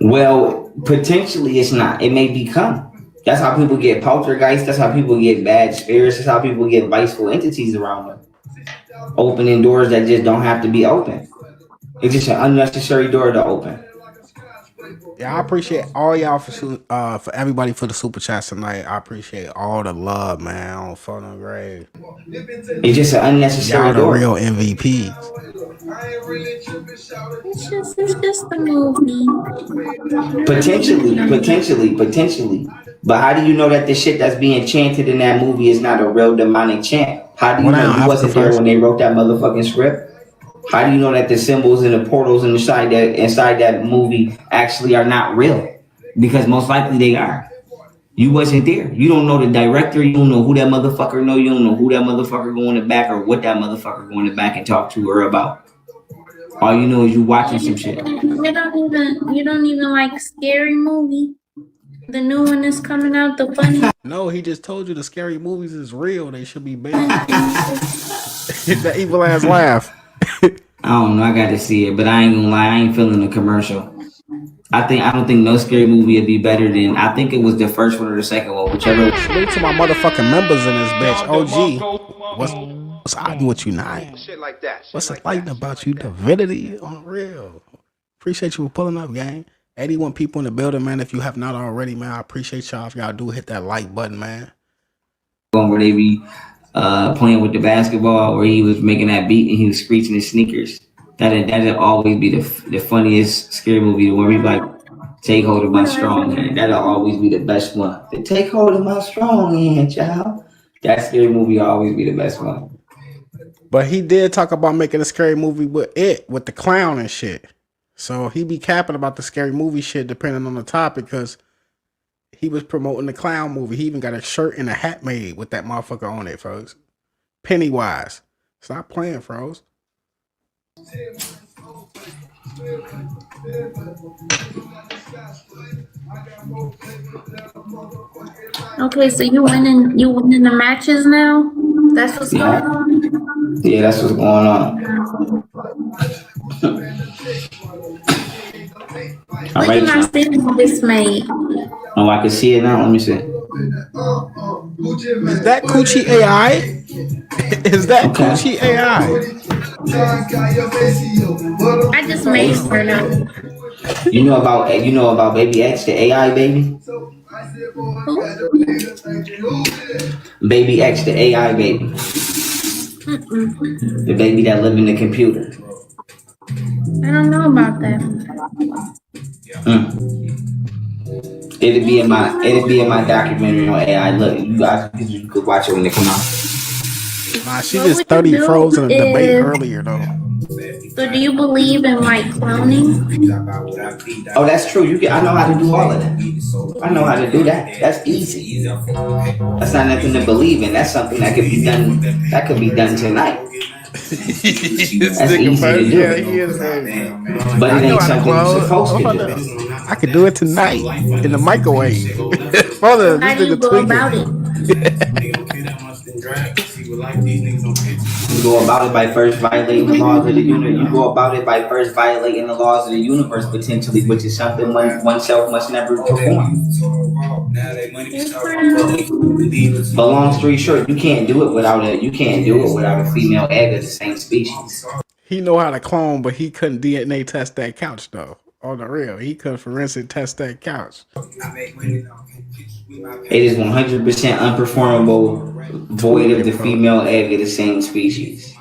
[SPEAKER 11] Well, potentially it's not. It may become. That's how people get poltergeist. That's how people get bad spirits. That's how people get viceful entities around them. Opening doors that just don't have to be open. It's just an unnecessary door to open.
[SPEAKER 2] Yeah, I appreciate all y'all for everybody for the super chats tonight. I appreciate all the love, man. On phone and grave.
[SPEAKER 11] It's just an unnecessary
[SPEAKER 2] Y'all the
[SPEAKER 11] door.
[SPEAKER 2] real MVPs.
[SPEAKER 12] It's just a movie.
[SPEAKER 11] Potentially. But how do you know that the shit that's being chanted in that movie is not a real demonic chant? How do you know you wasn't there when they wrote that motherfucking script? How do you know that the symbols and the portals inside that movie actually are not real? Because most likely they are. You wasn't there. You don't know the director. You don't know who that motherfucker know. You don't know who that motherfucker go in the back or what that motherfucker go in the back and talk to her about. All you know is you watching some shit.
[SPEAKER 12] You don't even like Scary Movie. The new one is coming out. The funny.
[SPEAKER 2] No, he just told you the scary movies is real. They should be banned. That evil ass laugh.
[SPEAKER 11] I don't know. I got to see it, but I ain't gonna lie. I ain't feeling the commercial. I don't think no scary movie would be better than. I think it was the first one or the second one, whichever.
[SPEAKER 2] Salute to my motherfucking members in this bitch. OG, what's happening with you, Nine?
[SPEAKER 4] Shit like that.
[SPEAKER 2] What's enlightened about you? Divinity on real. Appreciate you for pulling up, gang. 81 people in the building, man. If you have not already, man, I appreciate y'all. If y'all do hit that like button, man.
[SPEAKER 11] Where they be playing with the basketball, where he was making that beat and he was screeching his sneakers. That'd always be the funniest scary movie. Where we like take hold of my strong hand. That'll always be the best one. The take hold of my strong hand, child. That scary movie will always be the best one.
[SPEAKER 2] But he did talk about making a scary movie with the clown and shit. So he be capping about the scary movie shit depending on the topic, because he was promoting the clown movie. He even got a shirt and a hat made with that motherfucker on it, folks. Pennywise. Stop playing, froze.
[SPEAKER 12] Okay, so you winning the matches now? That's what's going on?
[SPEAKER 11] Yeah, that's what's going on.
[SPEAKER 12] Look at my signal this made.
[SPEAKER 11] Oh, I can see it now. Let me see.
[SPEAKER 2] Is that Coochie AI? Is that Coochie AI?
[SPEAKER 12] I just made her know.
[SPEAKER 11] You know about Baby X, the AI baby? Baby X, the AI baby. The baby that live in the computer.
[SPEAKER 12] I don't know about that.
[SPEAKER 11] It'll be in my documentary on AI. Look, you could watch it when it come out.
[SPEAKER 2] Nah, she just 30 froze in a debate earlier though.
[SPEAKER 12] So do you believe in like cloning?
[SPEAKER 11] Oh, that's true. I know how to do all of that. I know how to do that. That's easy. That's not nothing to believe in. That's something that could be done. That could be done tonight. That's easy to do.
[SPEAKER 2] Yeah, he is.
[SPEAKER 11] But it ain't something you're supposed to do.
[SPEAKER 2] I could do it tonight in the microwave. Brother,
[SPEAKER 12] how do you go about it?
[SPEAKER 11] You go about it by first violating the laws of the universe. You go about it by first violating the laws of the universe, potentially, which is something oneself must never perform. But long story short, you can't do it without a female egg of the same species.
[SPEAKER 2] He know how to clone, but he couldn't DNA test that couch though. On the real, he could forensic test that couch.
[SPEAKER 11] It is 100% unperformable, void of the female egg of the same species.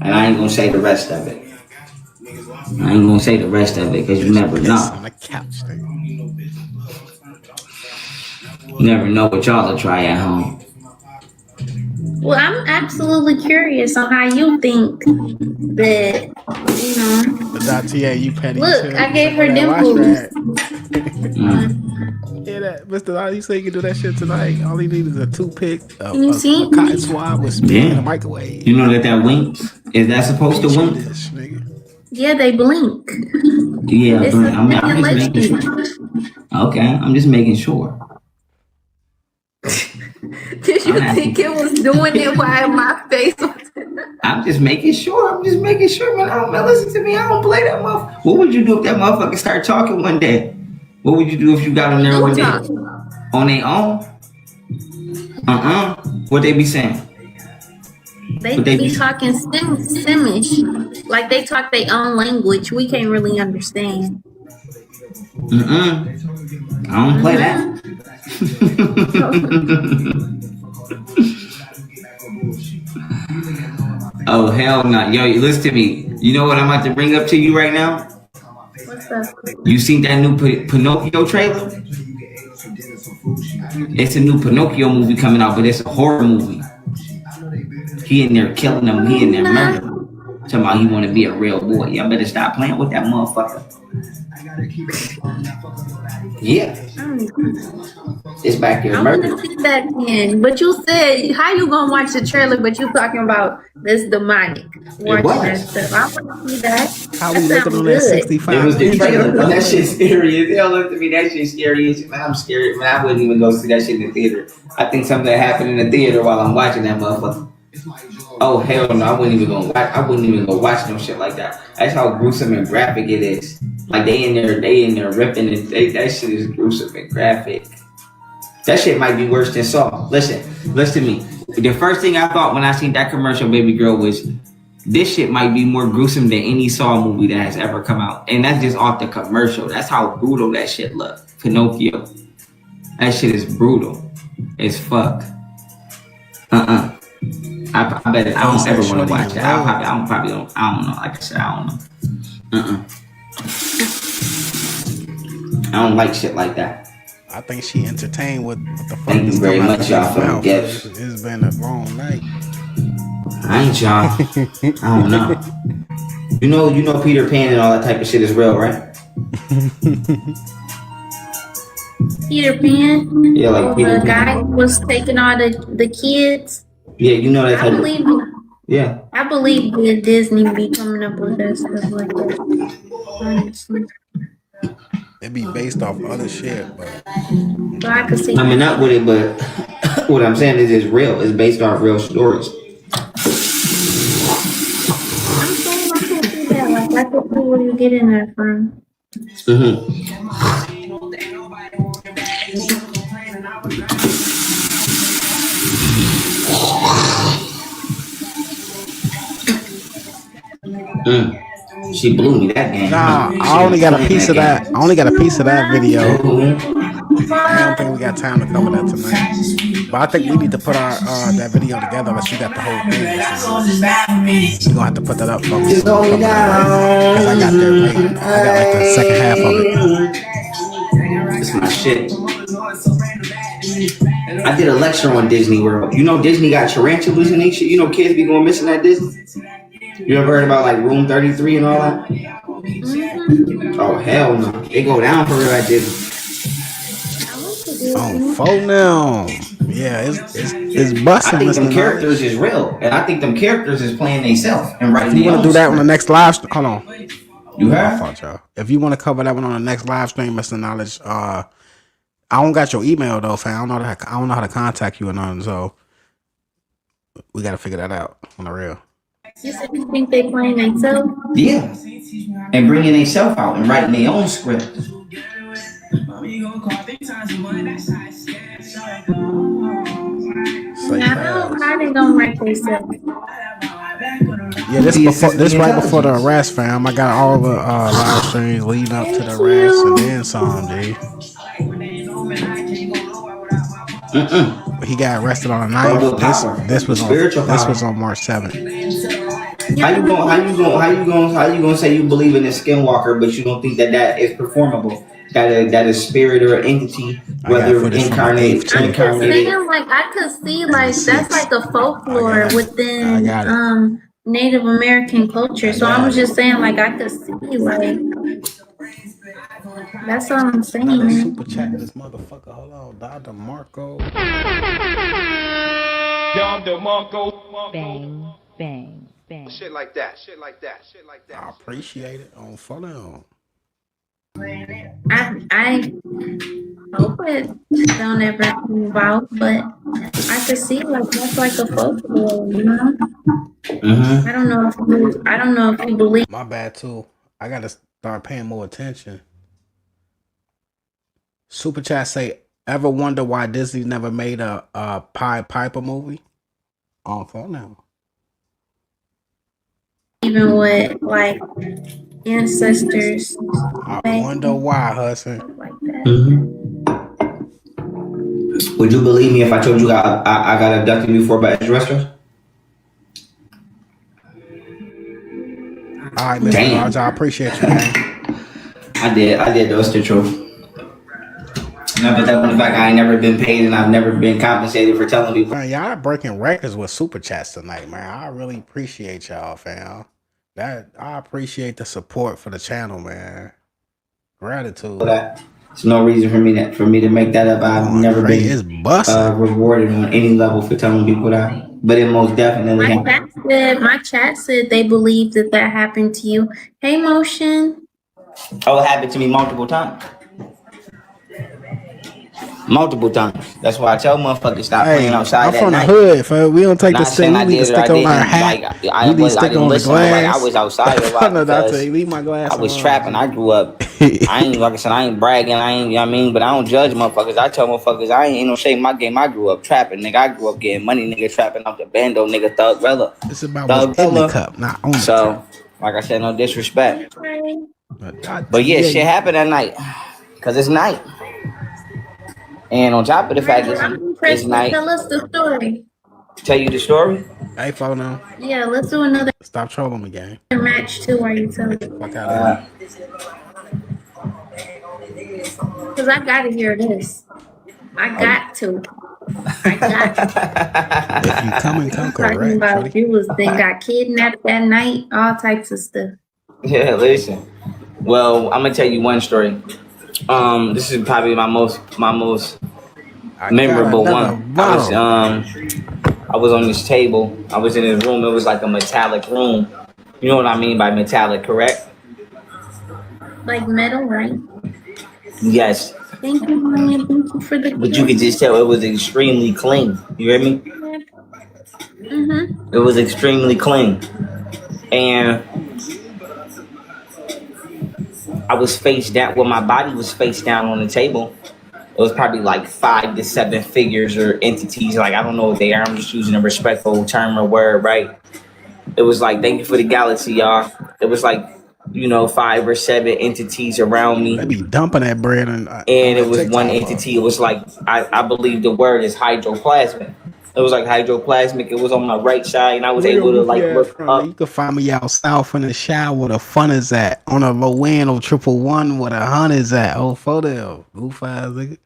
[SPEAKER 11] And I ain't gonna say the rest of it. Because you never know.
[SPEAKER 2] On the couch,
[SPEAKER 11] You never know what y'all will try at home.
[SPEAKER 12] Well, I'm absolutely curious on how you think that, you know.
[SPEAKER 2] But .ta, you petty.
[SPEAKER 12] Look, I gave her dimples.
[SPEAKER 2] Yeah, that Mr. Lottie, you say you can do that shit tonight. All he needs is a toothpick, a cotton swab with spin and a microwave.
[SPEAKER 11] You know that winks? Is that supposed to wink?
[SPEAKER 12] Yeah, they blink.
[SPEAKER 11] Yeah,
[SPEAKER 12] It's
[SPEAKER 11] I'm just making sure. Okay, I'm just making sure.
[SPEAKER 12] Did you think it was doing it while my face was?
[SPEAKER 11] I'm just making sure. Man. Man, listen to me. I don't play that motherfucker. What would you do if that motherfucker started talking one day? What would you do if you got on there one day? On their own? What they be saying?
[SPEAKER 12] They be talking Simish. Like they talk their own language. We can't really understand.
[SPEAKER 11] I don't play that. Oh, hell no. Yo, listen to me. You know what I'm about to bring up to you right now?
[SPEAKER 12] What's up?
[SPEAKER 11] You seen that new Pinocchio trailer? It's a new Pinocchio movie coming out, but it's a horror movie. He in there killing them. He in there murdering. Talking about he want to be a real boy. Y'all better stop playing with that motherfucker. Yeah. It's back here.
[SPEAKER 12] I want to see that again. But you said, how you going to watch the trailer, but you talking about this demonic. Watching that stuff. I want to see that.
[SPEAKER 2] How we looking on that 65?
[SPEAKER 11] It was the trailer. That shit's scary. They all look at me. That shit's scary. Man, I'm scared. Man, I wouldn't even go see that shit in the theater. I think something happened in the theater while I'm watching that motherfucker. Oh hell no! I wouldn't even go watch no shit like that. That's how gruesome and graphic it is. Like they in there ripping it. That shit is gruesome and graphic. That shit might be worse than Saw. Listen to me. The first thing I thought when I seen that commercial, baby girl, was this shit might be more gruesome than any Saw movie that has ever come out. And that's just off the commercial. That's how brutal that shit look. Pinocchio. That shit is brutal as fuck. I don't ever want to watch that. I don't know. Like I said, I don't know. I don't like shit like that.
[SPEAKER 2] I think she entertained with the fuck.
[SPEAKER 11] Thank you very much, y'all, for the gifts.
[SPEAKER 2] It's been a long night.
[SPEAKER 11] I ain't y'all. I don't know. You know Peter Pan and all that type of shit is real, right?
[SPEAKER 12] Peter Pan?
[SPEAKER 11] Yeah, like Peter Pan.
[SPEAKER 12] The guy was taking all the kids.
[SPEAKER 11] Yeah, you know that type of... Yeah.
[SPEAKER 12] I believe that Disney be coming up with that stuff like that. Honestly.
[SPEAKER 2] It be based off other shit, but...
[SPEAKER 12] So I could see...
[SPEAKER 11] I mean, not with it, but what I'm saying is it's real. It's based off real stories.
[SPEAKER 12] I'm saying I could see that. Like, I could see where you getting that from.
[SPEAKER 11] She blew me that game.
[SPEAKER 2] Nah, I only got a piece of that. I only got a piece of that video. I don't think we got time to cover that tonight. But I think we need to put our that video together unless you got the whole thing. We're gonna have to put that up for me. Because I got there late. I got like the second half of it.
[SPEAKER 11] It's my shit. I did a lecture on Disney World. You know Disney got tarantulas and shit. You know kids be going missing at Disney. You ever heard about like Room 33 and all that? Oh hell no. They go down for real at Disney.
[SPEAKER 2] On phone now. Yeah, it's busting.
[SPEAKER 11] I think them characters is real. And I think them characters is playing themselves and writing.
[SPEAKER 2] You want to do that on the next live stream? Hold on.
[SPEAKER 11] You heard?
[SPEAKER 2] Y'all. If you want to cover that one on the next live stream, Mr. Knowledge, I don't got your email though, fam. I don't know how to contact you or nothing, so we gotta figure that out on the real.
[SPEAKER 12] You said you think they playing themselves?
[SPEAKER 11] Yeah. And bringing themselves out and writing their own script.
[SPEAKER 12] I didn't gonna write themselves.
[SPEAKER 2] Yeah, this right before the arrest, fam. I got all the live streams leading up to the arrest and then some, G. He got arrested on the 9th. This was on March 7th.
[SPEAKER 11] How you gonna say you believe in a skinwalker, but you don't think that is performable? that a spirit or entity, whether incarnate,
[SPEAKER 12] saying like I could see like that's like a folklore within Native American culture. So I was just saying like I could see like that's all I'm saying.
[SPEAKER 2] Another super chat this motherfucker. Hold on, Dr. Marco.
[SPEAKER 3] Bang, bang, bang.
[SPEAKER 4] Shit like that. Shit like that. Shit like that.
[SPEAKER 2] I appreciate it. On follow.
[SPEAKER 12] I hope it don't ever come about, but I could see like that's like a folklore, you know. I don't know if you believe.
[SPEAKER 2] My bad too. I gotta start paying more attention. Super chat say, ever wonder why Disney never made a Pied Piper movie? On phone now.
[SPEAKER 12] Even with like ancestors.
[SPEAKER 2] I wonder why, husband.
[SPEAKER 12] Like that.
[SPEAKER 11] Would you believe me if I told you I got abducted before by extraterrestrials?
[SPEAKER 2] All right, Mr. Raj, I appreciate you, man.
[SPEAKER 11] I did. That's the truth. But that the fact I ain't never been paid and I've never been compensated for telling people.
[SPEAKER 2] Man, y'all breaking records with super chats tonight, man. I really appreciate y'all, fam. I appreciate the support for the channel, man. Gratitude.
[SPEAKER 11] There's no reason for me to make that up. I've never been rewarded on any level for telling people that. But it most definitely happened.
[SPEAKER 12] My chat said they believe that happened to you. Hey, Motion.
[SPEAKER 11] Oh, it happened to me multiple times. Multiple times. That's why I tell motherfuckers stop playing outside at night.
[SPEAKER 2] I'm from the hood, fam. We don't take the stick. We need to stick on our hat.
[SPEAKER 11] I didn't listen. I was outside a lot because
[SPEAKER 2] leave my glass
[SPEAKER 11] I was trapping. I grew up. I ain't, like I said, I ain't bragging. I ain't, you know what I mean? But I don't judge motherfuckers. I tell motherfuckers, I ain't no shame my game. I grew up trapping, nigga. I grew up getting money, nigga, trapping off the bando, nigga, Thug Rella.
[SPEAKER 2] It's about what's in the cup, not on the cup.
[SPEAKER 11] Like I said, no disrespect. But yeah, shit happened at night. Because it's night. And on top of the fact it's night.
[SPEAKER 12] Tell us the story.
[SPEAKER 11] Tell you the story?
[SPEAKER 2] Hey, phone now.
[SPEAKER 12] Yeah, let's do another.
[SPEAKER 2] Stop trolling me, gang.
[SPEAKER 12] Match too, while you tell me.
[SPEAKER 2] Fuck out of
[SPEAKER 12] Because I gotta hear this. I got to.
[SPEAKER 2] If you come
[SPEAKER 12] talking about you was then got kidnapped that night, all types of stuff.
[SPEAKER 11] Yeah, listen. Well, I'm gonna tell you one story. This is probably my most memorable one. I was on this table. I was in this room. It was like a metallic room. You know what I mean by metallic, correct?
[SPEAKER 12] Like metal, right?
[SPEAKER 11] Yes.
[SPEAKER 12] Thank you, man. Thank you for the.
[SPEAKER 11] But you could just tell it was extremely clean. You hear me? It was extremely clean, and I was face down. Well, my body was face down on the table. It was probably like 5 to 7 figures or entities. Like, I don't know what they are. I'm just using a respectful term or word, right? It was like, thank you for the galaxy, y'all. It was like, 5 or 7 entities around me.
[SPEAKER 2] They be dumping that bread. And
[SPEAKER 11] it was one entity. It was like, I believe the word is hydroplasmic. It was like hydroplasmic. It was on my right side, and I was able to look up.
[SPEAKER 2] You can find me out south in the shower where the fun is at. On a low end of 111 where the hunt is at. Oh, photo. Goof eyes, nigga.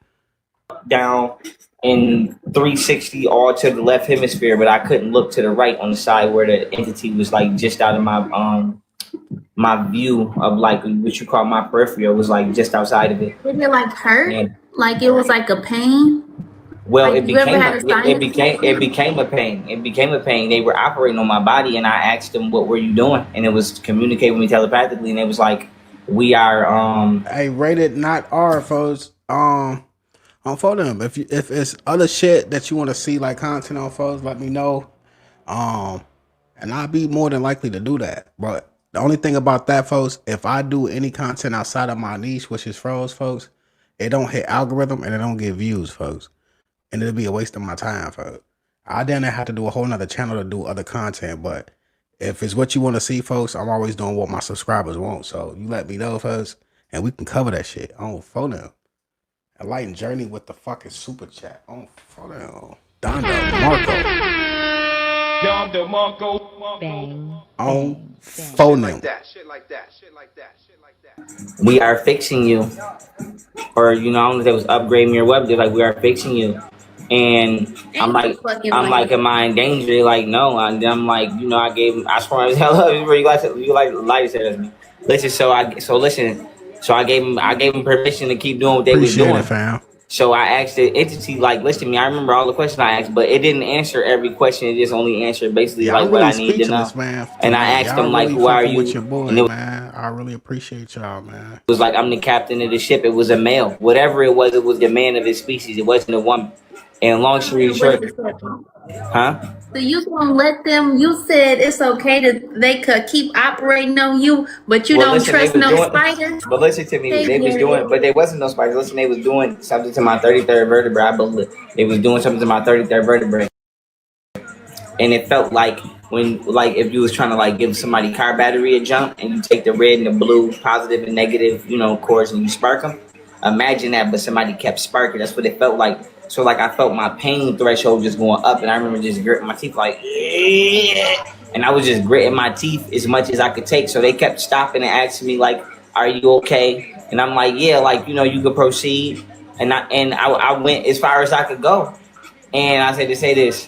[SPEAKER 11] Down in 360 all to the left hemisphere, but I couldn't look to the right on the side where the entity was like just out of my view of like what you call my periphery. It was like just outside of it.
[SPEAKER 12] Did it like hurt? Yeah. Like it was like a pain?
[SPEAKER 11] Well,
[SPEAKER 12] like
[SPEAKER 11] it became a pain. It became a pain. They were operating on my body, and I asked them, "What were you doing?" And it was communicating with me telepathically, and it was like, "We are."
[SPEAKER 2] Hey, rated not R, folks. On them. If it's other shit that you want to see like content on, folks, let me know. And I'll be more than likely to do that. But the only thing about that, folks, if I do any content outside of my niche, which is Pharaoh's, folks, it don't hit algorithm and it don't get views, folks. And it'll be a waste of my time, folks. I then have to do a whole nother channel to do other content. But if it's what you want to see, folks, I'm always doing what my subscribers want. So you let me know, folks, and we can cover that shit on phone. Enlightened Journey with the fucking super chat on phone. Don Marco.
[SPEAKER 3] Bang.
[SPEAKER 2] On phone them.
[SPEAKER 11] We are fixing you. Or, you know, I don't know if they was upgrading me or what, they're like, we are fixing you. And I'm like, am I in danger? Like, no. And I'm like, you know, I swear, hello, you like light said me. Listen, so I gave him permission to keep doing what they was doing.
[SPEAKER 2] It, fam.
[SPEAKER 11] So I asked the entity, like, listen to me, I remember all the questions I asked, but it didn't answer every question. It just only answered basically like what I need to know.
[SPEAKER 2] Man,
[SPEAKER 11] and I asked them, like, who are you?
[SPEAKER 2] With your boy, and man. I really appreciate y'all, man.
[SPEAKER 11] It was like, I'm the captain of the ship. It was a male. Whatever it was the man of his species. It wasn't a woman. And long story short, huh?
[SPEAKER 12] So you gonna let them? You said it's okay that they could keep operating on you, but you don't trust no spiders.
[SPEAKER 11] But listen to me, they was doing, but there wasn't no spiders. Listen, they was doing something to my 33rd vertebrae. I believe they was doing something to my 33rd vertebrae, and it felt like when, like, if you was trying to like give somebody car battery a jump, and you take the red and the blue, positive and negative, you know, cords, and you spark them. Imagine that, but somebody kept sparking. That's what it felt like. So like I felt my pain threshold just going up, and I remember just gritting my teeth like, and I was just gritting my teeth as much as I could take. So they kept stopping and asking me like, "Are you okay?" And I'm like, "Yeah, like, you know, you could proceed." And I went as far as I could go, and I said to say this: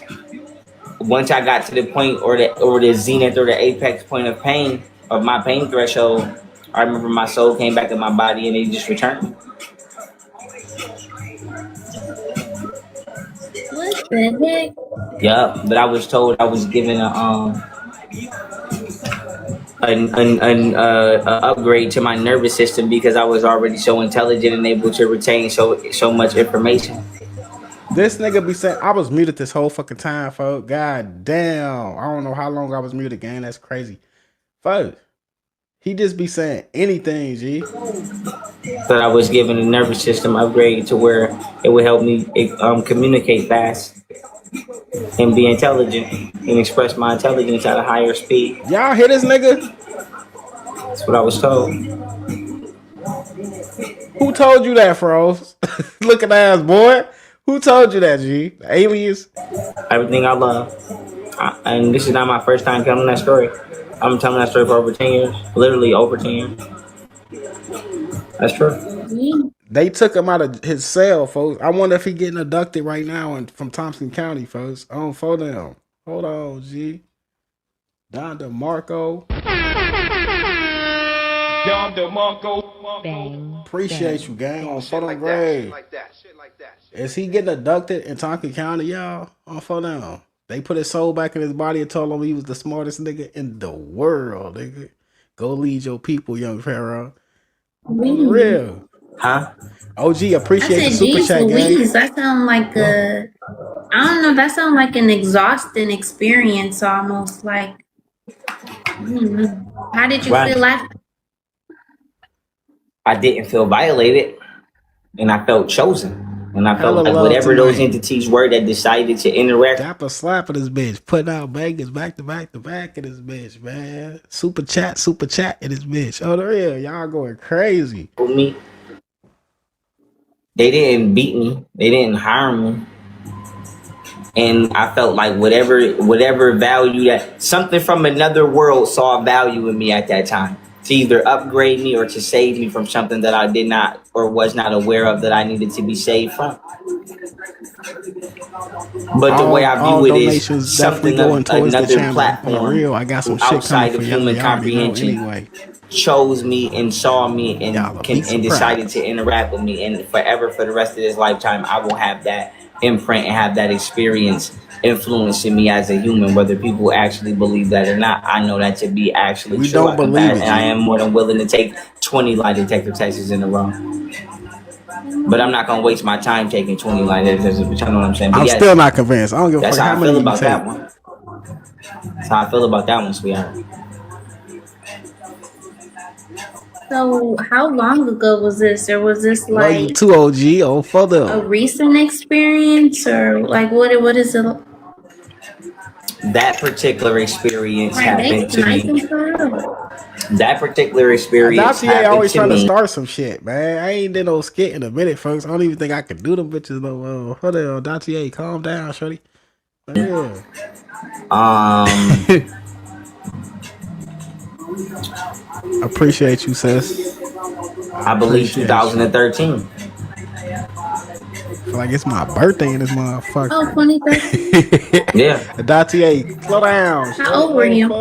[SPEAKER 11] once I got to the point or the zenith or the apex point of pain of my pain threshold, I remember my soul came back in my body and they just returned.
[SPEAKER 12] What the heck?
[SPEAKER 11] Yeah, but I was told I was given an upgrade to my nervous system because I was already so intelligent and able to retain so much information.
[SPEAKER 2] This nigga be saying I was muted this whole fucking time, folks. God damn, I don't know how long I was muted, gang. That's crazy, folks. He just be saying anything, G.
[SPEAKER 11] But I was given a nervous system upgrade to where it would help me communicate fast and be intelligent and express my intelligence at a higher speed.
[SPEAKER 2] Y'all hear this nigga?
[SPEAKER 11] That's what I was told.
[SPEAKER 2] Who told you that, Froze? Looking ass boy. Who told you that, G? The aliens?
[SPEAKER 11] Everything I love. And this is not my first time telling that story. I'm telling that story for over 10 years. Literally over 10 years. That's true.
[SPEAKER 2] They took him out of his cell, folks. I wonder if he getting abducted right now from Thompson County, folks. On for them. Hold on, G. Don DeMarco.
[SPEAKER 13] Don DeMarco.
[SPEAKER 3] Bang.
[SPEAKER 2] Appreciate you, gang. On for them grave. Is he getting abducted in Thompson County, y'all? On for them. They put his soul back in his body and told him he was the smartest nigga in the world, nigga. Go lead your people, young Pharaoh. On real.
[SPEAKER 11] Huh?
[SPEAKER 2] OG, appreciate the super chat, gang.
[SPEAKER 12] That sound like I don't know, that sound like an exhausting experience almost. Like, how did you feel after?
[SPEAKER 11] I didn't feel violated, and I felt chosen. And I felt like whatever those entities were that decided to interact.
[SPEAKER 2] Dap a slap of this bitch. Putting out bangers back to back to back in this bitch, man. Super chat in this bitch. Oh, the real. Y'all going crazy.
[SPEAKER 11] For me, they didn't beat me. They didn't harm me. And I felt like whatever value that something from another world saw value in me at that time. To either upgrade me or to save me from something that I did not or was not aware of that I needed to be saved from. But the way I view it is something of another platform
[SPEAKER 2] real. I got some
[SPEAKER 11] outside of human comprehension chose me and saw me and decided to interact with me. And forever, for the rest of this lifetime, I will have that imprint and have that experience influencing me as a human, whether people actually believe that or not. I know that to be actually
[SPEAKER 2] we
[SPEAKER 11] true.
[SPEAKER 2] Don't believe it,
[SPEAKER 11] and I am more than willing to take 20 lie detector tests in a row. But I'm not gonna waste my time taking 20 lie detectors. You know what I'm saying? But
[SPEAKER 2] I'm still not convinced. I don't give a fuck
[SPEAKER 11] how
[SPEAKER 2] how
[SPEAKER 11] I feel
[SPEAKER 2] many
[SPEAKER 11] about that one. That's how I feel about that one, sweetheart.
[SPEAKER 12] So how long ago was this, or was this like
[SPEAKER 2] too OG or further
[SPEAKER 12] a recent experience, or like what is it?
[SPEAKER 11] That particular experience happened to me. That particular experience happened to me.
[SPEAKER 2] always trying to start some shit, man. I ain't did no skit in a minute, folks. I don't even think I can do them bitches no more. Hold on, Dacier, calm down, shorty. Yeah. Appreciate you, sis.
[SPEAKER 11] I believe 2013.
[SPEAKER 2] Feel like it's my birthday in this motherfucker.
[SPEAKER 12] Oh, 2013.
[SPEAKER 11] Yeah.
[SPEAKER 2] Datier, slow down.
[SPEAKER 12] How old were you?
[SPEAKER 11] I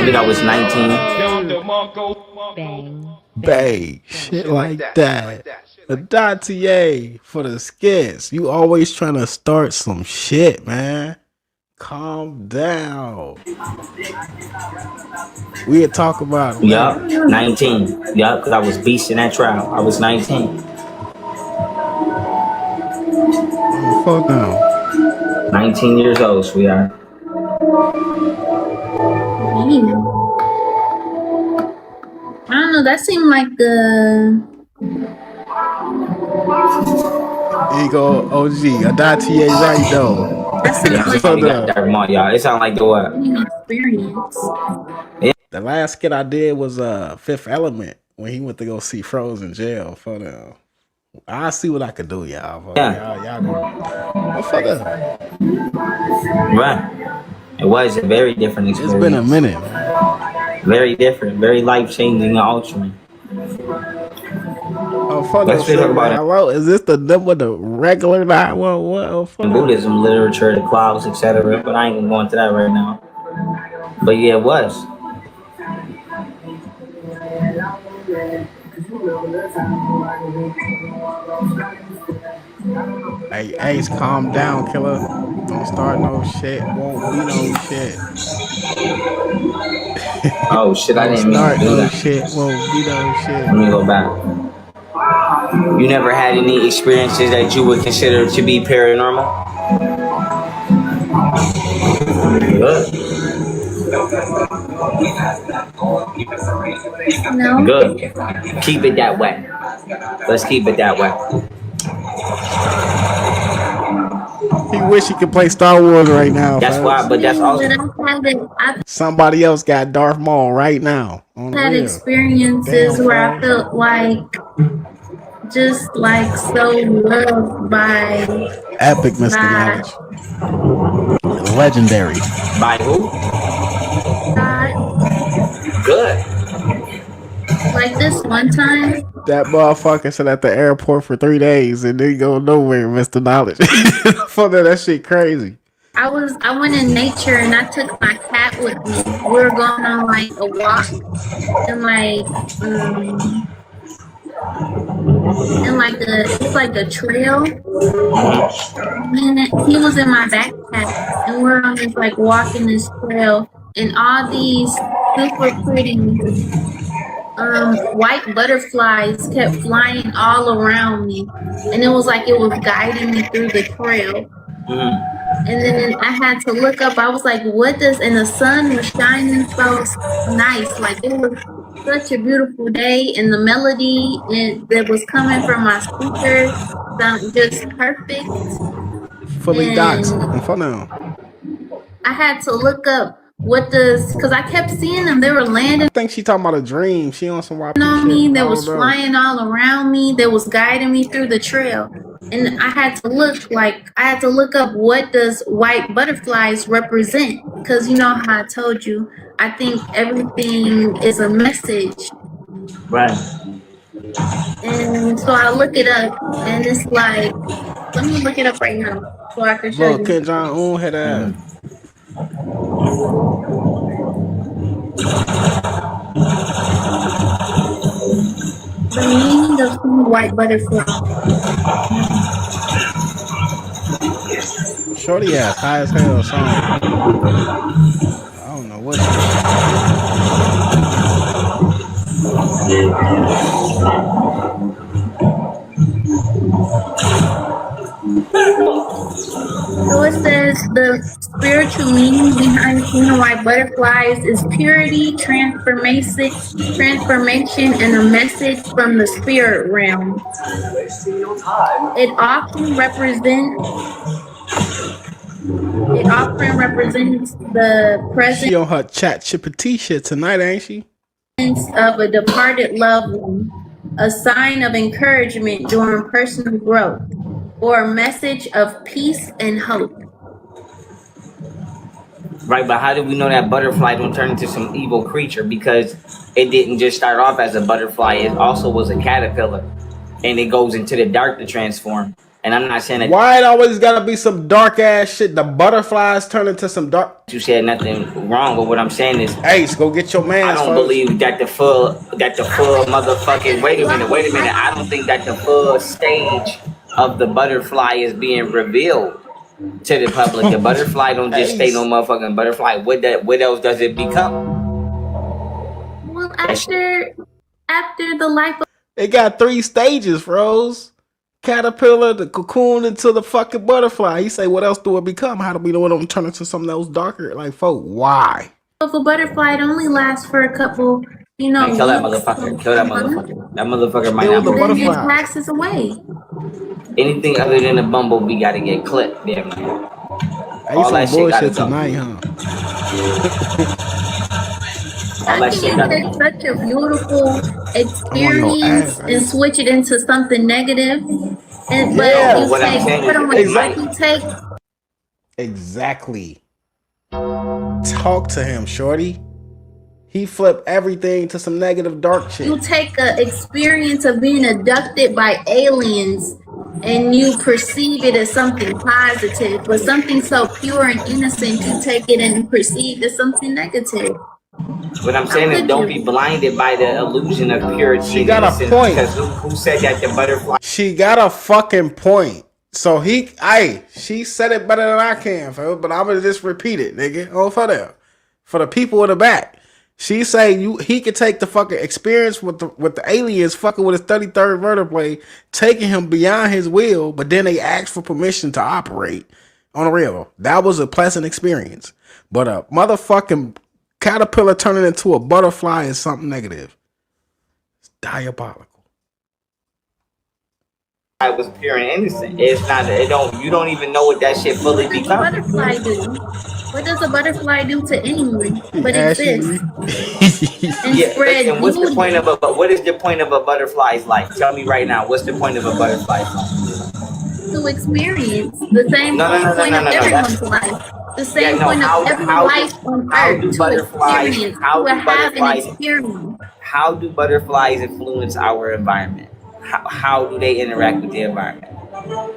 [SPEAKER 11] think I was 19.
[SPEAKER 3] Bang.
[SPEAKER 2] Bang. Shit like that. Datier for the skits. You always trying to start some shit, man. Calm down. We'll talk about it.
[SPEAKER 11] Yup, 19. Yup, because I was beasting that trial. I was 19.
[SPEAKER 2] Oh, fuck no.
[SPEAKER 11] 19 years old, sweetheart.
[SPEAKER 12] I don't know. That seemed like the.
[SPEAKER 2] Here you go, OG. Datier right though.
[SPEAKER 11] Y'all. It sound like the what?
[SPEAKER 12] Experience.
[SPEAKER 11] Yeah.
[SPEAKER 2] The last skit I did was Fifth Element when he went to go see Froze in jail. For them. I'll see what I can do, y'all.
[SPEAKER 11] Yeah.
[SPEAKER 2] Y'all go. Oh, fuck up.
[SPEAKER 11] Right. It was a very different experience.
[SPEAKER 2] It's been a minute.
[SPEAKER 11] Very different, very life-changing and altering.
[SPEAKER 2] Oh, fuck
[SPEAKER 11] Let's talk about it.
[SPEAKER 2] Hello, is this the number, the regular 911? Oh, fuck
[SPEAKER 11] Buddhism, literature, the clouds, etc. But I ain't gonna go into that right now. But yeah, it was.
[SPEAKER 2] Hey, Ace, calm down, killer. Don't start no shit. Won't be no shit.
[SPEAKER 11] Oh shit, I didn't mean to do that.
[SPEAKER 2] Shit. Won't be no shit.
[SPEAKER 11] Let me go back. You never had any experiences that you would consider to be paranormal? Good.
[SPEAKER 12] No.
[SPEAKER 11] Good. Keep it that way. Let's keep it that way.
[SPEAKER 2] He wish he could play Star Wars right now.
[SPEAKER 11] That's why, but that's also
[SPEAKER 2] somebody else got Darth Maul right now.
[SPEAKER 12] I've had experiences where I felt like just like so loved by
[SPEAKER 2] Epic Mr. Knowledge. Legendary.
[SPEAKER 11] By who?
[SPEAKER 12] God.
[SPEAKER 11] Good.
[SPEAKER 12] Like this one time.
[SPEAKER 2] That motherfucker sat at the airport for 3 days and didn't go nowhere, Mr. Knowledge. For that shit crazy.
[SPEAKER 12] I went in nature and I took my cat with me. We were going on like a walk and it's like a trail. And he was in my backpack and we're on this like walking this trail and all these super pretty white butterflies kept flying all around me, and it was like it was guiding me through the trail. And then I had to look up. I was like, "What does?" And the sun was shining so nice, like it was such a beautiful day, and the melody that was coming from my speaker sounded just perfect.
[SPEAKER 2] Fully doxed. I'm fun now.
[SPEAKER 12] I had to look up. Because I kept seeing them. They were landing.
[SPEAKER 2] I think she talking about a dream. She on some wild
[SPEAKER 12] on me. That was flying all around me. That was guiding me through the trail. And I had to look up what does white butterflies represent. Because you know how I told you, I think everything is a message.
[SPEAKER 11] Right.
[SPEAKER 12] And so I look it up, and it's like, let me look it up right now so I can show you.
[SPEAKER 2] Kim Jong-un had a.
[SPEAKER 12] The meaning of white butterfly.
[SPEAKER 2] Shorty ass high as hell song. I don't know what.
[SPEAKER 12] So it says the spiritual meaning behind seeing white butterflies is purity, transformation, and a message from the spirit realm. It often represents the presence.
[SPEAKER 2] She on her chat chippity shit tonight, ain't she?
[SPEAKER 12] Of a departed loved one, a sign of encouragement during personal growth, or a message of peace and hope.
[SPEAKER 11] Right, but how did we know that butterfly don't turn into some evil creature? Because it didn't just start off as a butterfly; it also was a caterpillar, and it goes into the dark to transform. And I'm not saying that.
[SPEAKER 2] Why it always gotta be some dark ass shit? The butterflies turn into some dark.
[SPEAKER 11] You said nothing wrong, but what I'm saying is,
[SPEAKER 2] Ace, go get your man.
[SPEAKER 11] I don't believe that the full motherfucking. Wait a minute. I don't think that the full stage of the butterfly is being revealed to the public. The butterfly don't just stay no motherfucking butterfly. What else does it become?
[SPEAKER 12] Well, after the life of
[SPEAKER 2] It got 3 stages, Froze. Caterpillar, the cocoon, into the fucking butterfly. He say, what else do it become? How do we know it don't turn into something else darker? Like, folk, why?
[SPEAKER 12] a butterfly, it only lasts for a couple,
[SPEAKER 11] Kill that motherfucker. Kill that motherfucker. That motherfucker might not
[SPEAKER 12] then it passes away.
[SPEAKER 11] Anything other than a bumblebee got to get clipped. Damn near.
[SPEAKER 2] All that shit gotta tonight, huh?
[SPEAKER 12] I think you take such a beautiful experience and switch it into something negative. And
[SPEAKER 2] Exactly. Talk to him, shorty. He flipped everything to some negative dark shit.
[SPEAKER 12] You take an experience of being abducted by aliens and you perceive it as something positive, but something so pure and innocent, you take it and perceive it as something negative.
[SPEAKER 11] What I'm saying is, don't be blinded by the illusion of purity.
[SPEAKER 2] She got a point.
[SPEAKER 11] Because who said that the butterfly?
[SPEAKER 2] She got a fucking point. So she said it better than I can, but I'm gonna just repeat it, nigga. Oh, for the people in the back. She say he could take the fucking experience with the aliens fucking with his 33rd vertebrae, taking him beyond his will, but then they asked for permission to operate on the real. That was a pleasant experience. But a motherfucking caterpillar turning into a butterfly is something negative. It's diabolical.
[SPEAKER 11] I was pure and innocent. It's not. You don't even know what that shit fully becomes.
[SPEAKER 12] Butterfly do? What does a butterfly do to anyone but exist?
[SPEAKER 11] And spread. And what's the point of what is the point of a butterfly's life? Tell me right now. What's the point of a butterfly's life?
[SPEAKER 12] To experience the same point of everyone's life. The same point of every life on Earth. To experience.
[SPEAKER 11] How do butterflies influence our environment? How do they interact with the environment?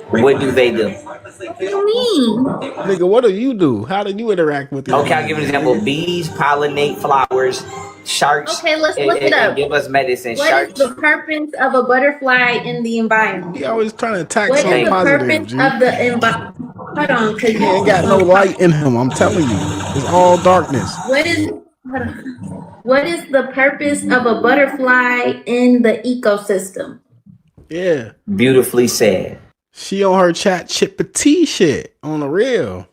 [SPEAKER 11] What do they do?
[SPEAKER 12] What do you mean?
[SPEAKER 2] Nigga, what do you do? How do you interact with the
[SPEAKER 11] Okay, I'll give an example. Bees pollinate flowers. Sharks.
[SPEAKER 12] Okay, let's look it up.
[SPEAKER 11] Give us medicine.
[SPEAKER 12] What is the purpose of a butterfly in the environment?
[SPEAKER 2] He always trying to attack
[SPEAKER 12] something
[SPEAKER 2] positive.
[SPEAKER 12] What is the purpose of the environment? Hold on, cause
[SPEAKER 2] he ain't got no light in him. I'm telling you, it's all darkness.
[SPEAKER 12] What is the purpose of a butterfly in the ecosystem?
[SPEAKER 2] Yeah.
[SPEAKER 11] Beautifully said.
[SPEAKER 2] She on her chat chippity shit on the real.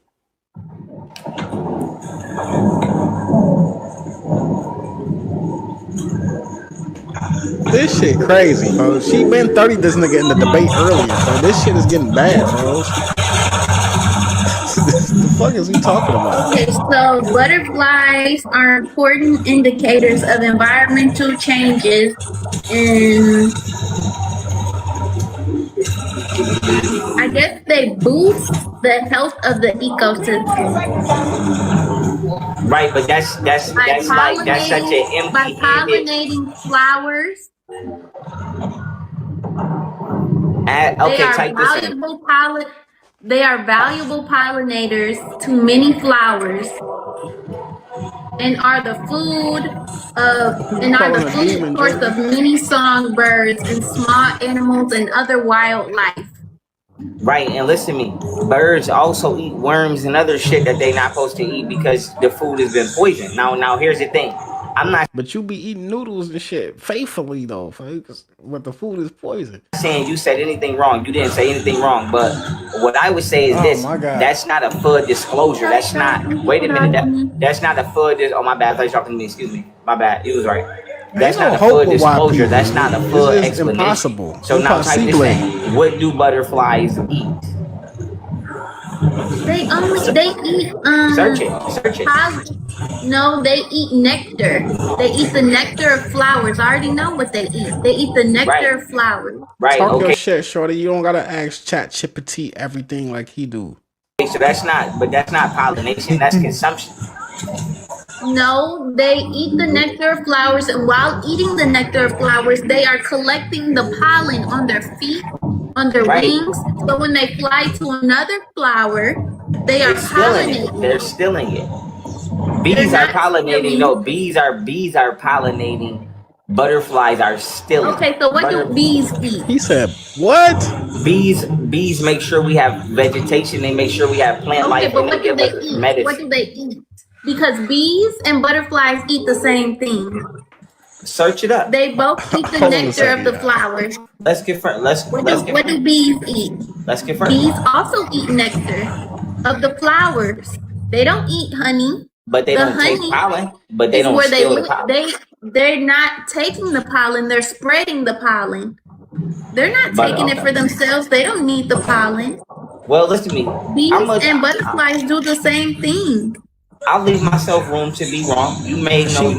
[SPEAKER 2] This shit crazy, bro. She been 30 this nigga in the debate earlier, so this shit is getting bad, bro. The fuck is he talking about?
[SPEAKER 12] Okay, so butterflies are important indicators of environmental changes in, I guess they boost the health of the ecosystem.
[SPEAKER 11] Right, but that's such an empty.
[SPEAKER 12] By pollinating flowers. They are valuable pollinators to many flowers, and are the food source of many songbirds and small animals and other wildlife.
[SPEAKER 11] Right, and listen to me. Birds also eat worms and other shit that they not supposed to eat because the food has been poisoned. Now here's the thing. I'm not.
[SPEAKER 2] But you be eating noodles and shit faithfully though, but the food is poison.
[SPEAKER 11] I'm saying you said anything wrong. You didn't say anything wrong. But what I would say is this: that's not a full disclosure. That's not. Wait a minute. That's not a full. Oh my bad. I thought you were talking to me. Excuse me. My bad. He was right. That's not a full disclosure. That's not a full explanation.
[SPEAKER 2] Impossible.
[SPEAKER 11] So now type this thing. What do butterflies eat?
[SPEAKER 12] They eat
[SPEAKER 11] Search it.
[SPEAKER 12] No, they eat nectar. They eat the nectar of flowers. I already know what they eat. They eat the nectar of flowers.
[SPEAKER 11] Right.
[SPEAKER 2] Talk your shit, shorty. You don't gotta ask Chat Chippity everything like he do.
[SPEAKER 11] So that's not pollination. That's consumption.
[SPEAKER 12] No, they eat the nectar of flowers, and while eating the nectar of flowers, they are collecting the pollen on their feet, on their wings. So when they fly to another flower, they are pollinating.
[SPEAKER 11] They're stealing it. Bees are pollinating. No, bees are pollinating. Butterflies are stealing.
[SPEAKER 12] Okay, so what do bees eat?
[SPEAKER 2] He said, what?
[SPEAKER 11] Bees make sure we have vegetation. They make sure we have plant life.
[SPEAKER 12] But what do they eat?
[SPEAKER 11] Medicine.
[SPEAKER 12] What do they eat? Because bees and butterflies eat the same thing.
[SPEAKER 11] Search it up.
[SPEAKER 12] They both eat the nectar of the flowers.
[SPEAKER 11] Let's confirm.
[SPEAKER 12] What do bees eat?
[SPEAKER 11] Let's confirm.
[SPEAKER 12] Bees also eat nectar of the flowers. They don't eat honey.
[SPEAKER 11] But they don't take pollen. But they don't steal the pollen.
[SPEAKER 12] They're not taking the pollen. They're spreading the pollen. They're not taking it for themselves. They don't need the pollen.
[SPEAKER 11] Well, listen to me.
[SPEAKER 12] Bees and butterflies do the same thing.
[SPEAKER 11] I'll leave myself room to be wrong. You may know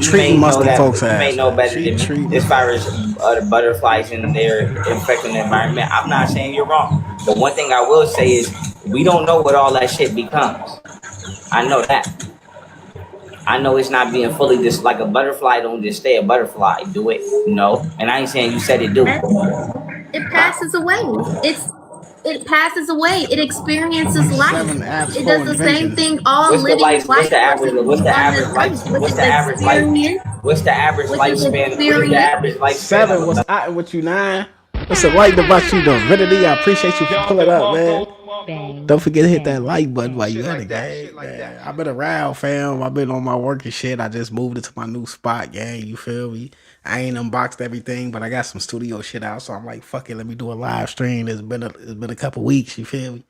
[SPEAKER 11] better than me as far as the butterflies and they're infecting the environment. I'm not saying you're wrong. The one thing I will say is we don't know what all that shit becomes. I know that. I know it's not being fully just like a butterfly don't just stay a butterfly. Do it? No. And I ain't saying you said it do.
[SPEAKER 12] It passes away. It passes away. It experiences life. It does the same thing all living life.
[SPEAKER 11] What's the average lifespan? What's the average lifespan?
[SPEAKER 2] 7 was out with you 9. What's the like about you though? Divinity, I appreciate you for pulling up, man. Don't forget to hit that like button while you at it, gang. I've been around, fam. I've been on my work and shit. I just moved into my new spot, gang. You feel me? I ain't unboxed everything, but I got some studio shit out, so I'm like, fuck it, let me do a live stream. It's been a couple weeks, you feel me?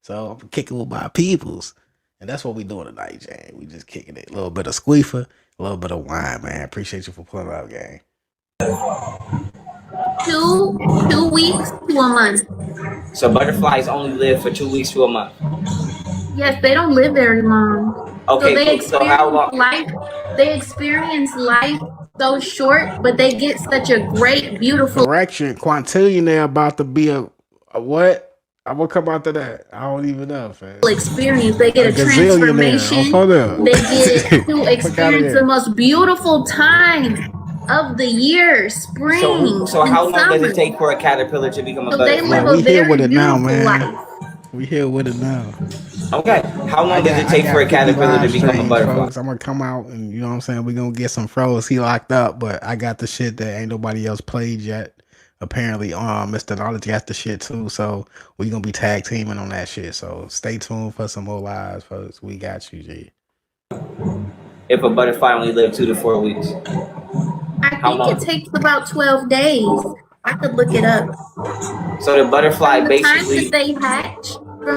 [SPEAKER 2] So I'm kicking with my peoples, and that's what we doing tonight, gang. We just kicking it. A little bit of squeefer, a little bit of wine, man. Appreciate you for pulling up, gang.
[SPEAKER 12] 2 weeks to a month.
[SPEAKER 11] So butterflies only live for 2 weeks to a month.
[SPEAKER 12] Yes, they don't live very long.
[SPEAKER 11] Okay,
[SPEAKER 12] so how long? They experience life so short, but they get such a great, beautiful
[SPEAKER 2] correction. Quintillionaire about to be a what? I'm gonna come out to that. I don't even know, fam.
[SPEAKER 12] Experience. They get a transformation. They get to experience the most beautiful time of the year, spring.
[SPEAKER 11] So how long does it take for a caterpillar to become a butterfly?
[SPEAKER 2] We here with it now, man. We here with it now.
[SPEAKER 11] Okay. How long does it take for a caterpillar to become a butterfly?
[SPEAKER 2] Folks, I'm gonna come out and you know what I'm saying. We're gonna get some froze. He locked up, but I got the shit that ain't nobody else played yet. Apparently, Mr. Knowledge got the shit too. So we gonna be tag teaming on that shit. So stay tuned for some more lives, folks. We got you, G.
[SPEAKER 11] If a butterfly only lived 2 to 4 weeks.
[SPEAKER 12] I think it takes about 12 days. I could look it up.
[SPEAKER 11] So the butterfly
[SPEAKER 12] from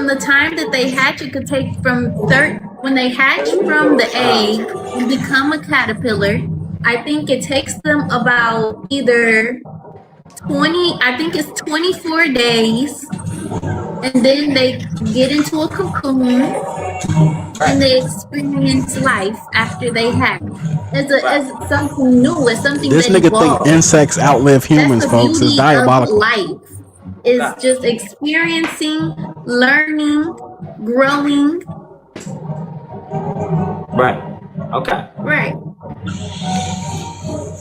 [SPEAKER 12] the time that they hatch, it could take when they hatch from the egg and become a caterpillar. I think it takes them about either 24 days, and then they get into a cocoon and they experience life after they hatch. As something new, as something
[SPEAKER 2] this
[SPEAKER 12] that
[SPEAKER 2] nigga
[SPEAKER 12] evolves.
[SPEAKER 2] think insects outlive humans, folks. It's diabolical.
[SPEAKER 12] Life is just experiencing, learning, growing.
[SPEAKER 11] Right. Okay.
[SPEAKER 12] Right.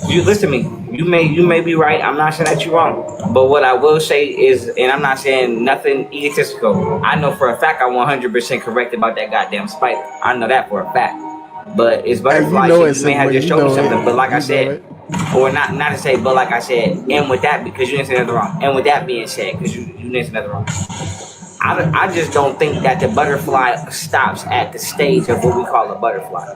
[SPEAKER 11] You listen to me. You may be right. I'm not saying that you're wrong. But what I will say is, and I'm not saying nothing egotistical. I know for a fact I'm 100% correct about that goddamn spider. I know that for a fact. But it's butterflies. You may have just showed me something. But like I said, or not to say, but like I said, and with that, because you didn't say nothing wrong. And with that being said, because you didn't say nothing wrong. I just don't think that the butterfly stops at the stage of what we call a butterfly.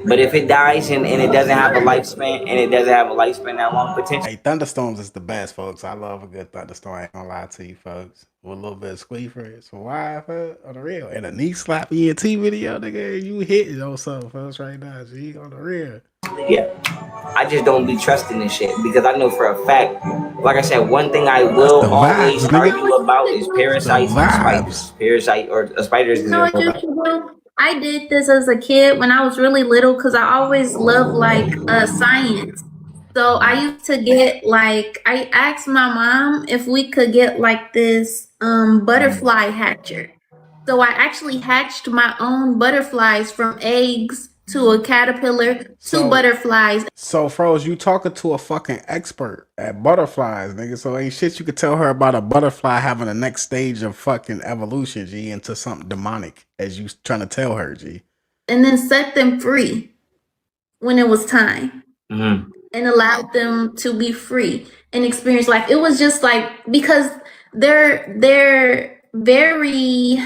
[SPEAKER 11] But if it dies and it doesn't have a lifespan that long, potentially.
[SPEAKER 2] Hey, thunderstorms is the best, folks. I love a good thunderstorm. I ain't gonna lie to you, folks. With a little bit of squeaker, some wide on the real. And a knee slap ENT video, nigga. You hitting on something, folks, right now. G on the real.
[SPEAKER 11] Yeah. I just don't be trusting this shit because I know for a fact, like I said, one thing I will always argue about is parasites and spiders. Spiders is
[SPEAKER 12] I did this as a kid when I was really little because I always loved science. So I used to get I asked my mom if we could get this butterfly hatcher. So I actually hatched my own butterflies from eggs to a caterpillar to butterflies.
[SPEAKER 2] So, Froze, you talking to a fucking expert at butterflies, nigga. So ain't shit you could tell her about a butterfly having the next stage of fucking evolution, G, into something demonic, as you trying to tell her, G.
[SPEAKER 12] And then set them free when it was time.
[SPEAKER 11] Mm-hmm.
[SPEAKER 12] And allowed them to be free and experience life. It was just like, because they're very,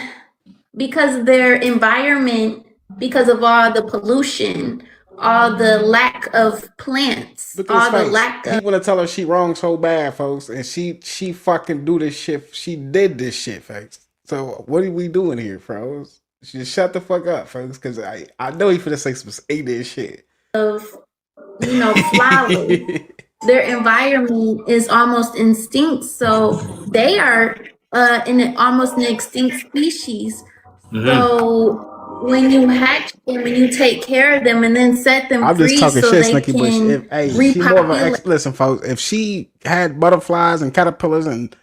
[SPEAKER 12] because their environment, because of all the pollution, all the lack of plants, all the lack of...
[SPEAKER 2] He want to tell her she wrong so bad, folks, and she fucking do this shit. She did this shit, folks. So what are we doing here, Froze? Just shut the fuck up, folks, because I know he finna say some A shit.
[SPEAKER 12] Of, you know, flowers. Their environment is almost extinct, so they are almost an extinct species. Mm-hmm. So when you hatch them and you take care of them and then set them
[SPEAKER 2] I'm
[SPEAKER 12] free,
[SPEAKER 2] just talking
[SPEAKER 12] so
[SPEAKER 2] shit,
[SPEAKER 12] they
[SPEAKER 2] Snooki,
[SPEAKER 12] can
[SPEAKER 2] but she more of an listen, folks. If she had butterflies and caterpillars and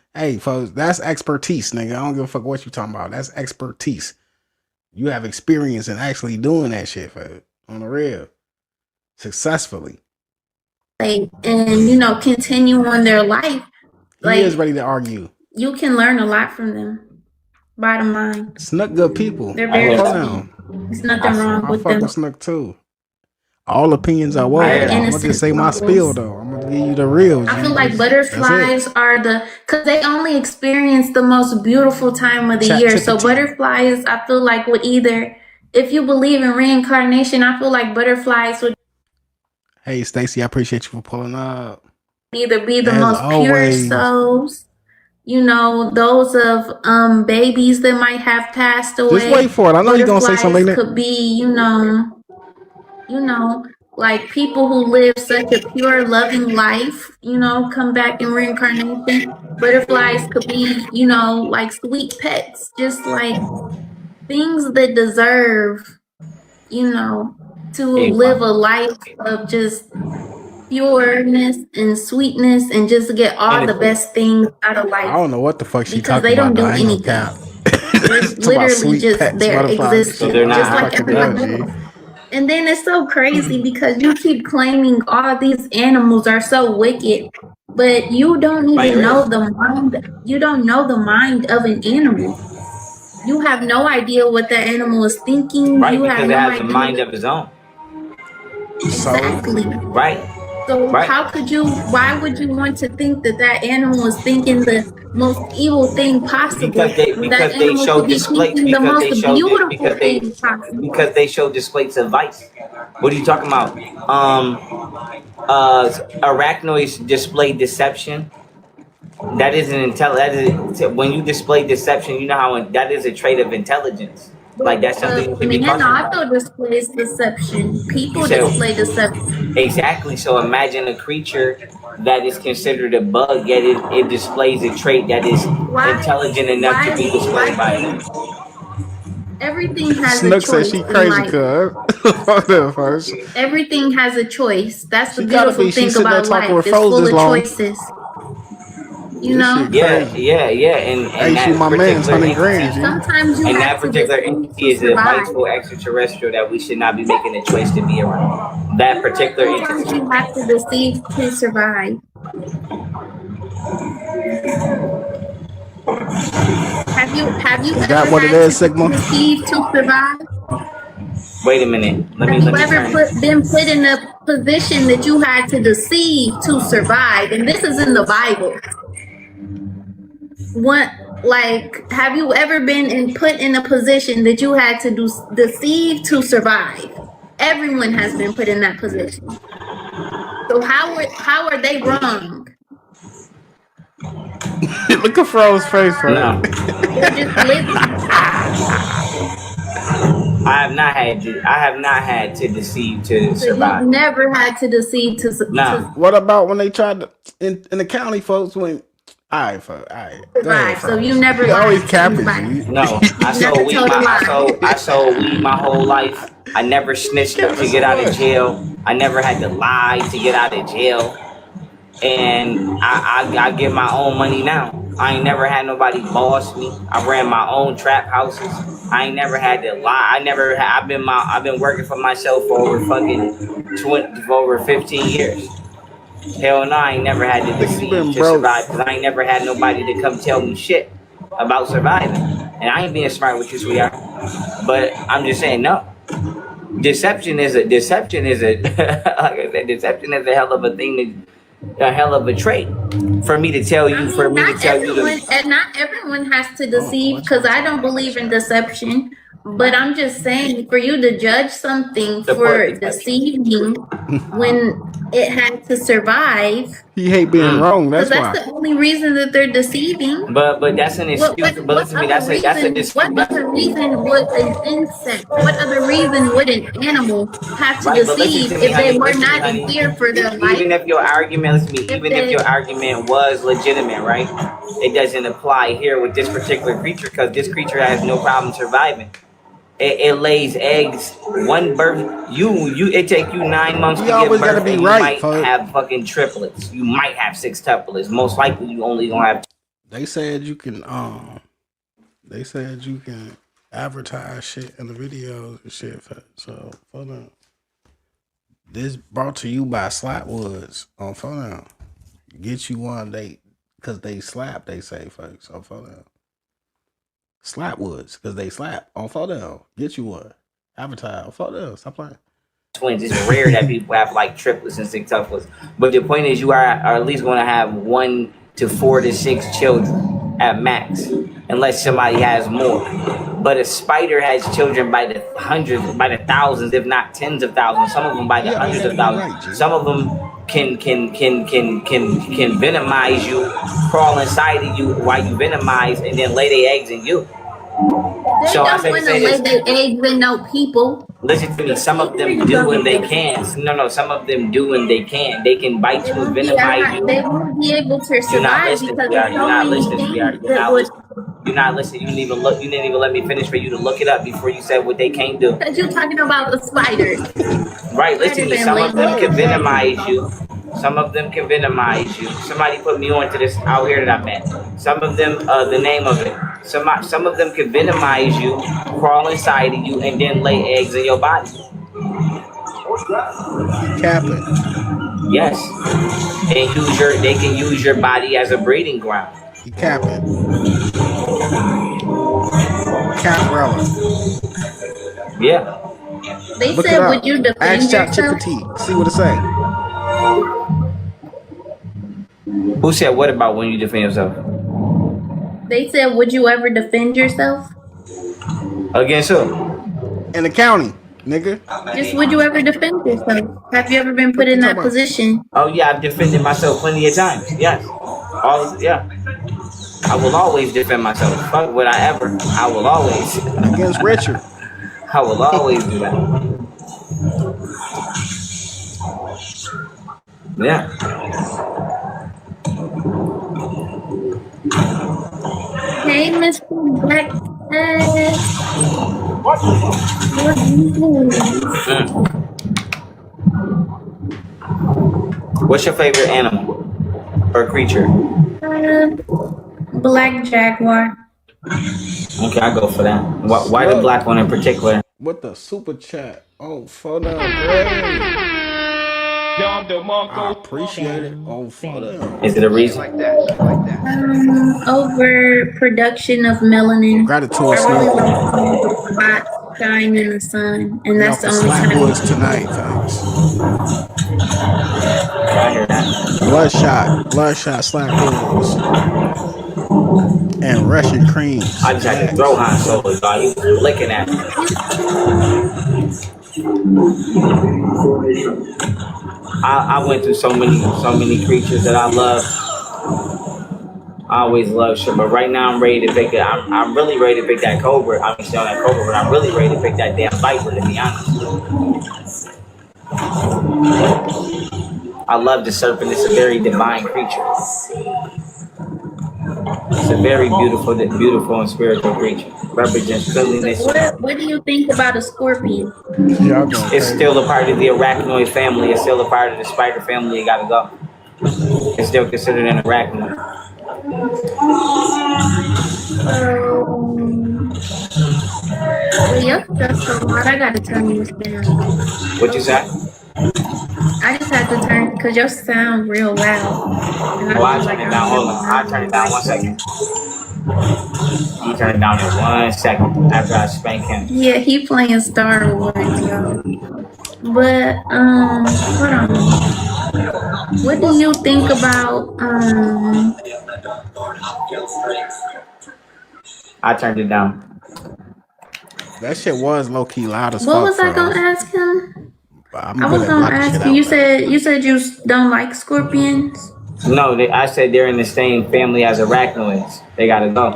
[SPEAKER 2] folks, that's expertise, nigga. I don't give a fuck what you talking about. That's expertise. You have experience in actually doing that shit, folks, on the real, successfully.
[SPEAKER 12] And you know, continue on their life.
[SPEAKER 2] He is ready to argue.
[SPEAKER 12] You can learn a lot from them. Bottom line,
[SPEAKER 2] Snook good people.
[SPEAKER 12] They're very sweet. There's nothing wrong with them.
[SPEAKER 2] I fuck with Snook too. All opinions are welcome. I'm gonna just say my spiel though. I'm gonna give you the real.
[SPEAKER 12] I feel like butterflies are because they only experience the most beautiful time of the year. So butterflies, I feel like would either, if you believe in reincarnation, I feel like butterflies would.
[SPEAKER 2] Hey, Stacey, I appreciate you for pulling up.
[SPEAKER 12] Either be the most pure souls, you know, those of babies that might have passed away.
[SPEAKER 2] Just wait for it. I know you're gonna say something.
[SPEAKER 12] Could be, you know, like people who live such a pure, loving life, you know, come back in reincarnation. Butterflies could be, you know, like sweet pets, just like things that deserve, you know, to live a life of just pureness and sweetness and just get all the best things out of life.
[SPEAKER 2] I don't know what the fuck she
[SPEAKER 12] because
[SPEAKER 2] talking about.
[SPEAKER 12] Because they don't do anything. They're literally just their existence,
[SPEAKER 11] so they're not
[SPEAKER 12] just like everyone else. And then it's so crazy because you keep claiming all these animals are so wicked, but you don't even know the mind. You don't know the mind of an animal. You have no idea what that animal is thinking.
[SPEAKER 11] Right,
[SPEAKER 12] you
[SPEAKER 11] because
[SPEAKER 12] have
[SPEAKER 11] it
[SPEAKER 12] no
[SPEAKER 11] has
[SPEAKER 12] idea.
[SPEAKER 11] a mind of its own.
[SPEAKER 12] Exactly.
[SPEAKER 11] Right.
[SPEAKER 12] So how could you? Why would you want to think that that animal is thinking the most evil thing possible?
[SPEAKER 11] Because they show displays. Because they show displays of vice. What are you talking about? Arachnoids display deception. That isn't intelligence. When you display deception, you know how that is a trait of intelligence. Like that's something you should be talking about.
[SPEAKER 12] Also displays deception. People display deception.
[SPEAKER 11] Exactly. So imagine a creature that is considered a bug, yet it displays a trait that is intelligent enough to be displayed by it.
[SPEAKER 12] Everything has
[SPEAKER 2] Snook
[SPEAKER 12] a choice.
[SPEAKER 2] said she crazy, cuz.
[SPEAKER 12] Everything has a choice. That's the beautiful thing about life. It's
[SPEAKER 2] full
[SPEAKER 12] of choices. You know?
[SPEAKER 11] Yeah. And
[SPEAKER 2] that
[SPEAKER 11] my
[SPEAKER 2] man's $100,000.
[SPEAKER 12] Sometimes you
[SPEAKER 11] and
[SPEAKER 12] have
[SPEAKER 11] that particular entity is a viteful extraterrestrial that we should not be making a choice to be around. That particular entity.
[SPEAKER 12] You have to deceive to survive. Have you
[SPEAKER 2] is that what it is, Sigma?
[SPEAKER 12] Deceive to survive?
[SPEAKER 11] Wait a minute. Let me
[SPEAKER 12] been put in a position that you had to deceive to survive? And this is in the Bible. Have you ever been put in a position that you had to deceive to survive? Everyone has been put in that position. So how are they wrong?
[SPEAKER 2] Look at Fro's face, right?
[SPEAKER 11] No.
[SPEAKER 12] They're just living.
[SPEAKER 11] I have not had to deceive to survive.
[SPEAKER 12] You've never had to deceive to survive.
[SPEAKER 11] No.
[SPEAKER 2] What about when they tried to in the county, folks? When all right.
[SPEAKER 12] Right. So you never
[SPEAKER 2] always capping.
[SPEAKER 11] No, I sold weed my whole life. I never snitched to get out of jail. I never had to lie to get out of jail. And I get my own money now. I ain't never had nobody boss me. I ran my own trap houses. I ain't never had to lie. I've been working for myself for over fucking 15 years. Hell no, I ain't never had to deceive to survive because I ain't never had nobody to come tell me shit about surviving. And I ain't being smart with you, sweetheart. But I'm just saying, no. Deception is a deception is a hell of a thing, a hell of a trait for me to tell you.
[SPEAKER 12] And not everyone has to deceive, because I don't believe in deception. But I'm just saying, for you to judge something for deceiving when it had to survive.
[SPEAKER 2] He hate being wrong. That's why.
[SPEAKER 12] That's the only reason that they're deceiving.
[SPEAKER 11] But that's an excuse. But listen to me. That's a excuse.
[SPEAKER 12] What other reason would an insect? What other reason would an animal have to deceive if they were not in fear for their life?
[SPEAKER 11] Even if your argument, if your argument was legitimate, right? It doesn't apply here with this particular creature because this creature has no problem surviving. It lays eggs. One birth. It take you 9 months to give birth. You might have fucking triplets. You might have 6 tuplets. Most likely, you only gonna have.
[SPEAKER 2] They said you can. They said you can advertise shit in the videos and shit. So hold on. This brought to you by Slapwoods on phone now. Get you one date because they slap. They say folks on phone now. Slapwoods, because they slap on photo. Get you one. Advertise on photo. Stop playing.
[SPEAKER 11] Twins. It's rare that people have like triplets and 6 tuplets. But the point is, you are at least going to have 1 to 4 to 6 children at max, unless somebody has more. But a spider has children by the hundreds, by the thousands, if not tens of thousands. Some of them by the hundreds of thousands. Right, some of them can venomize you, crawl inside of you while you venomize, and then lay their eggs in you.
[SPEAKER 12] They don't want to lay their eggs in no people.
[SPEAKER 11] Listen to me. Some of them do and they can. No. Some of them do and they can. They can bite you and venomize you.
[SPEAKER 12] They won't be able to survive because
[SPEAKER 11] you're not listening. You're not listening. You didn't even look. You didn't even let me finish for you to look it up before you said what they can't do.
[SPEAKER 12] Because you're talking about the spiders.
[SPEAKER 11] Right. Listen to me. Some of them can venomize you. Some of them can venomize you. Somebody put me on to this out here that I met. Some of them, the name of it. Some of them can venomize you, crawl inside of you, and then lay eggs in your body.
[SPEAKER 2] Capping.
[SPEAKER 11] Yes. And they can use your body as a breeding ground.
[SPEAKER 2] You capping. Caprella.
[SPEAKER 11] Yeah.
[SPEAKER 12] They said, would you defend yourself?
[SPEAKER 2] See what it say.
[SPEAKER 11] Who said what about when you defend yourself?
[SPEAKER 12] They said, would you ever defend yourself?
[SPEAKER 11] Against who?
[SPEAKER 2] In the county, nigga.
[SPEAKER 12] Just would you ever defend yourself? Have you ever been put in that position?
[SPEAKER 11] Oh yeah, I've defended myself plenty of times. Yes. Yeah. I will always defend myself. Fuck would I ever. I will always.
[SPEAKER 2] Against Richard.
[SPEAKER 11] I will always do that. Yeah.
[SPEAKER 12] Hey, Mr. Black.
[SPEAKER 11] What's your favorite animal or creature?
[SPEAKER 12] Black jaguar.
[SPEAKER 11] Okay, I go for that. Why the black one in particular?
[SPEAKER 2] What the super chat? Oh, photo. I appreciate it. Oh, photo.
[SPEAKER 11] Is it a reason?
[SPEAKER 4] Like that.
[SPEAKER 12] Overproduction of melanin.
[SPEAKER 2] Gratitude,
[SPEAKER 12] hot shine in the sun, and that's the only time.
[SPEAKER 2] Slapwoods tonight, thanks.
[SPEAKER 11] I hear that.
[SPEAKER 2] Bloodshot, Slapwoods. And Russian cream.
[SPEAKER 11] I just had to throw Han Solo, dog. He was licking at me. I went through so many creatures that I love. I always love shit, but right now I'm ready to pick it. I'm really ready to pick that cobra. I mean, still that cobra, but I'm really ready to pick that damn viper, to be honest. I love the serpent. It's a very divine creature. It's a very beautiful and spiritual creature. Represents cleanliness.
[SPEAKER 12] What do you think about a scorpion?
[SPEAKER 11] It's still a part of the arachnoid family. It's still a part of the spider family. You gotta go. It's still considered an arachnoid.
[SPEAKER 12] Well, your stuff's so hard. I gotta turn this down.
[SPEAKER 11] What you say?
[SPEAKER 12] I just had to turn because your sound real loud. And I
[SPEAKER 11] Oh, I
[SPEAKER 12] feel
[SPEAKER 11] turn
[SPEAKER 12] like
[SPEAKER 11] it
[SPEAKER 12] I
[SPEAKER 11] down.
[SPEAKER 12] don't
[SPEAKER 11] Hold
[SPEAKER 12] really
[SPEAKER 11] on.
[SPEAKER 12] know
[SPEAKER 11] I turn
[SPEAKER 12] you
[SPEAKER 11] it down
[SPEAKER 12] like
[SPEAKER 11] 1 second.
[SPEAKER 12] that.
[SPEAKER 11] You turn it down in 1 second after I spank him.
[SPEAKER 12] Yeah, he playing Star Wars, y'all. But hold on. What do you think about
[SPEAKER 11] I turned it down.
[SPEAKER 2] That shit was low key loud as
[SPEAKER 12] what
[SPEAKER 2] fuck,
[SPEAKER 12] was I
[SPEAKER 2] Pharaoh.
[SPEAKER 12] gonna ask him?
[SPEAKER 2] I'm
[SPEAKER 12] I
[SPEAKER 2] good
[SPEAKER 12] was
[SPEAKER 2] at
[SPEAKER 12] gonna
[SPEAKER 2] blocking shit
[SPEAKER 12] ask you.
[SPEAKER 2] out
[SPEAKER 12] You
[SPEAKER 2] though.
[SPEAKER 12] said you don't like scorpions.
[SPEAKER 11] No, I said they're in the same family as arachnoids. They gotta go.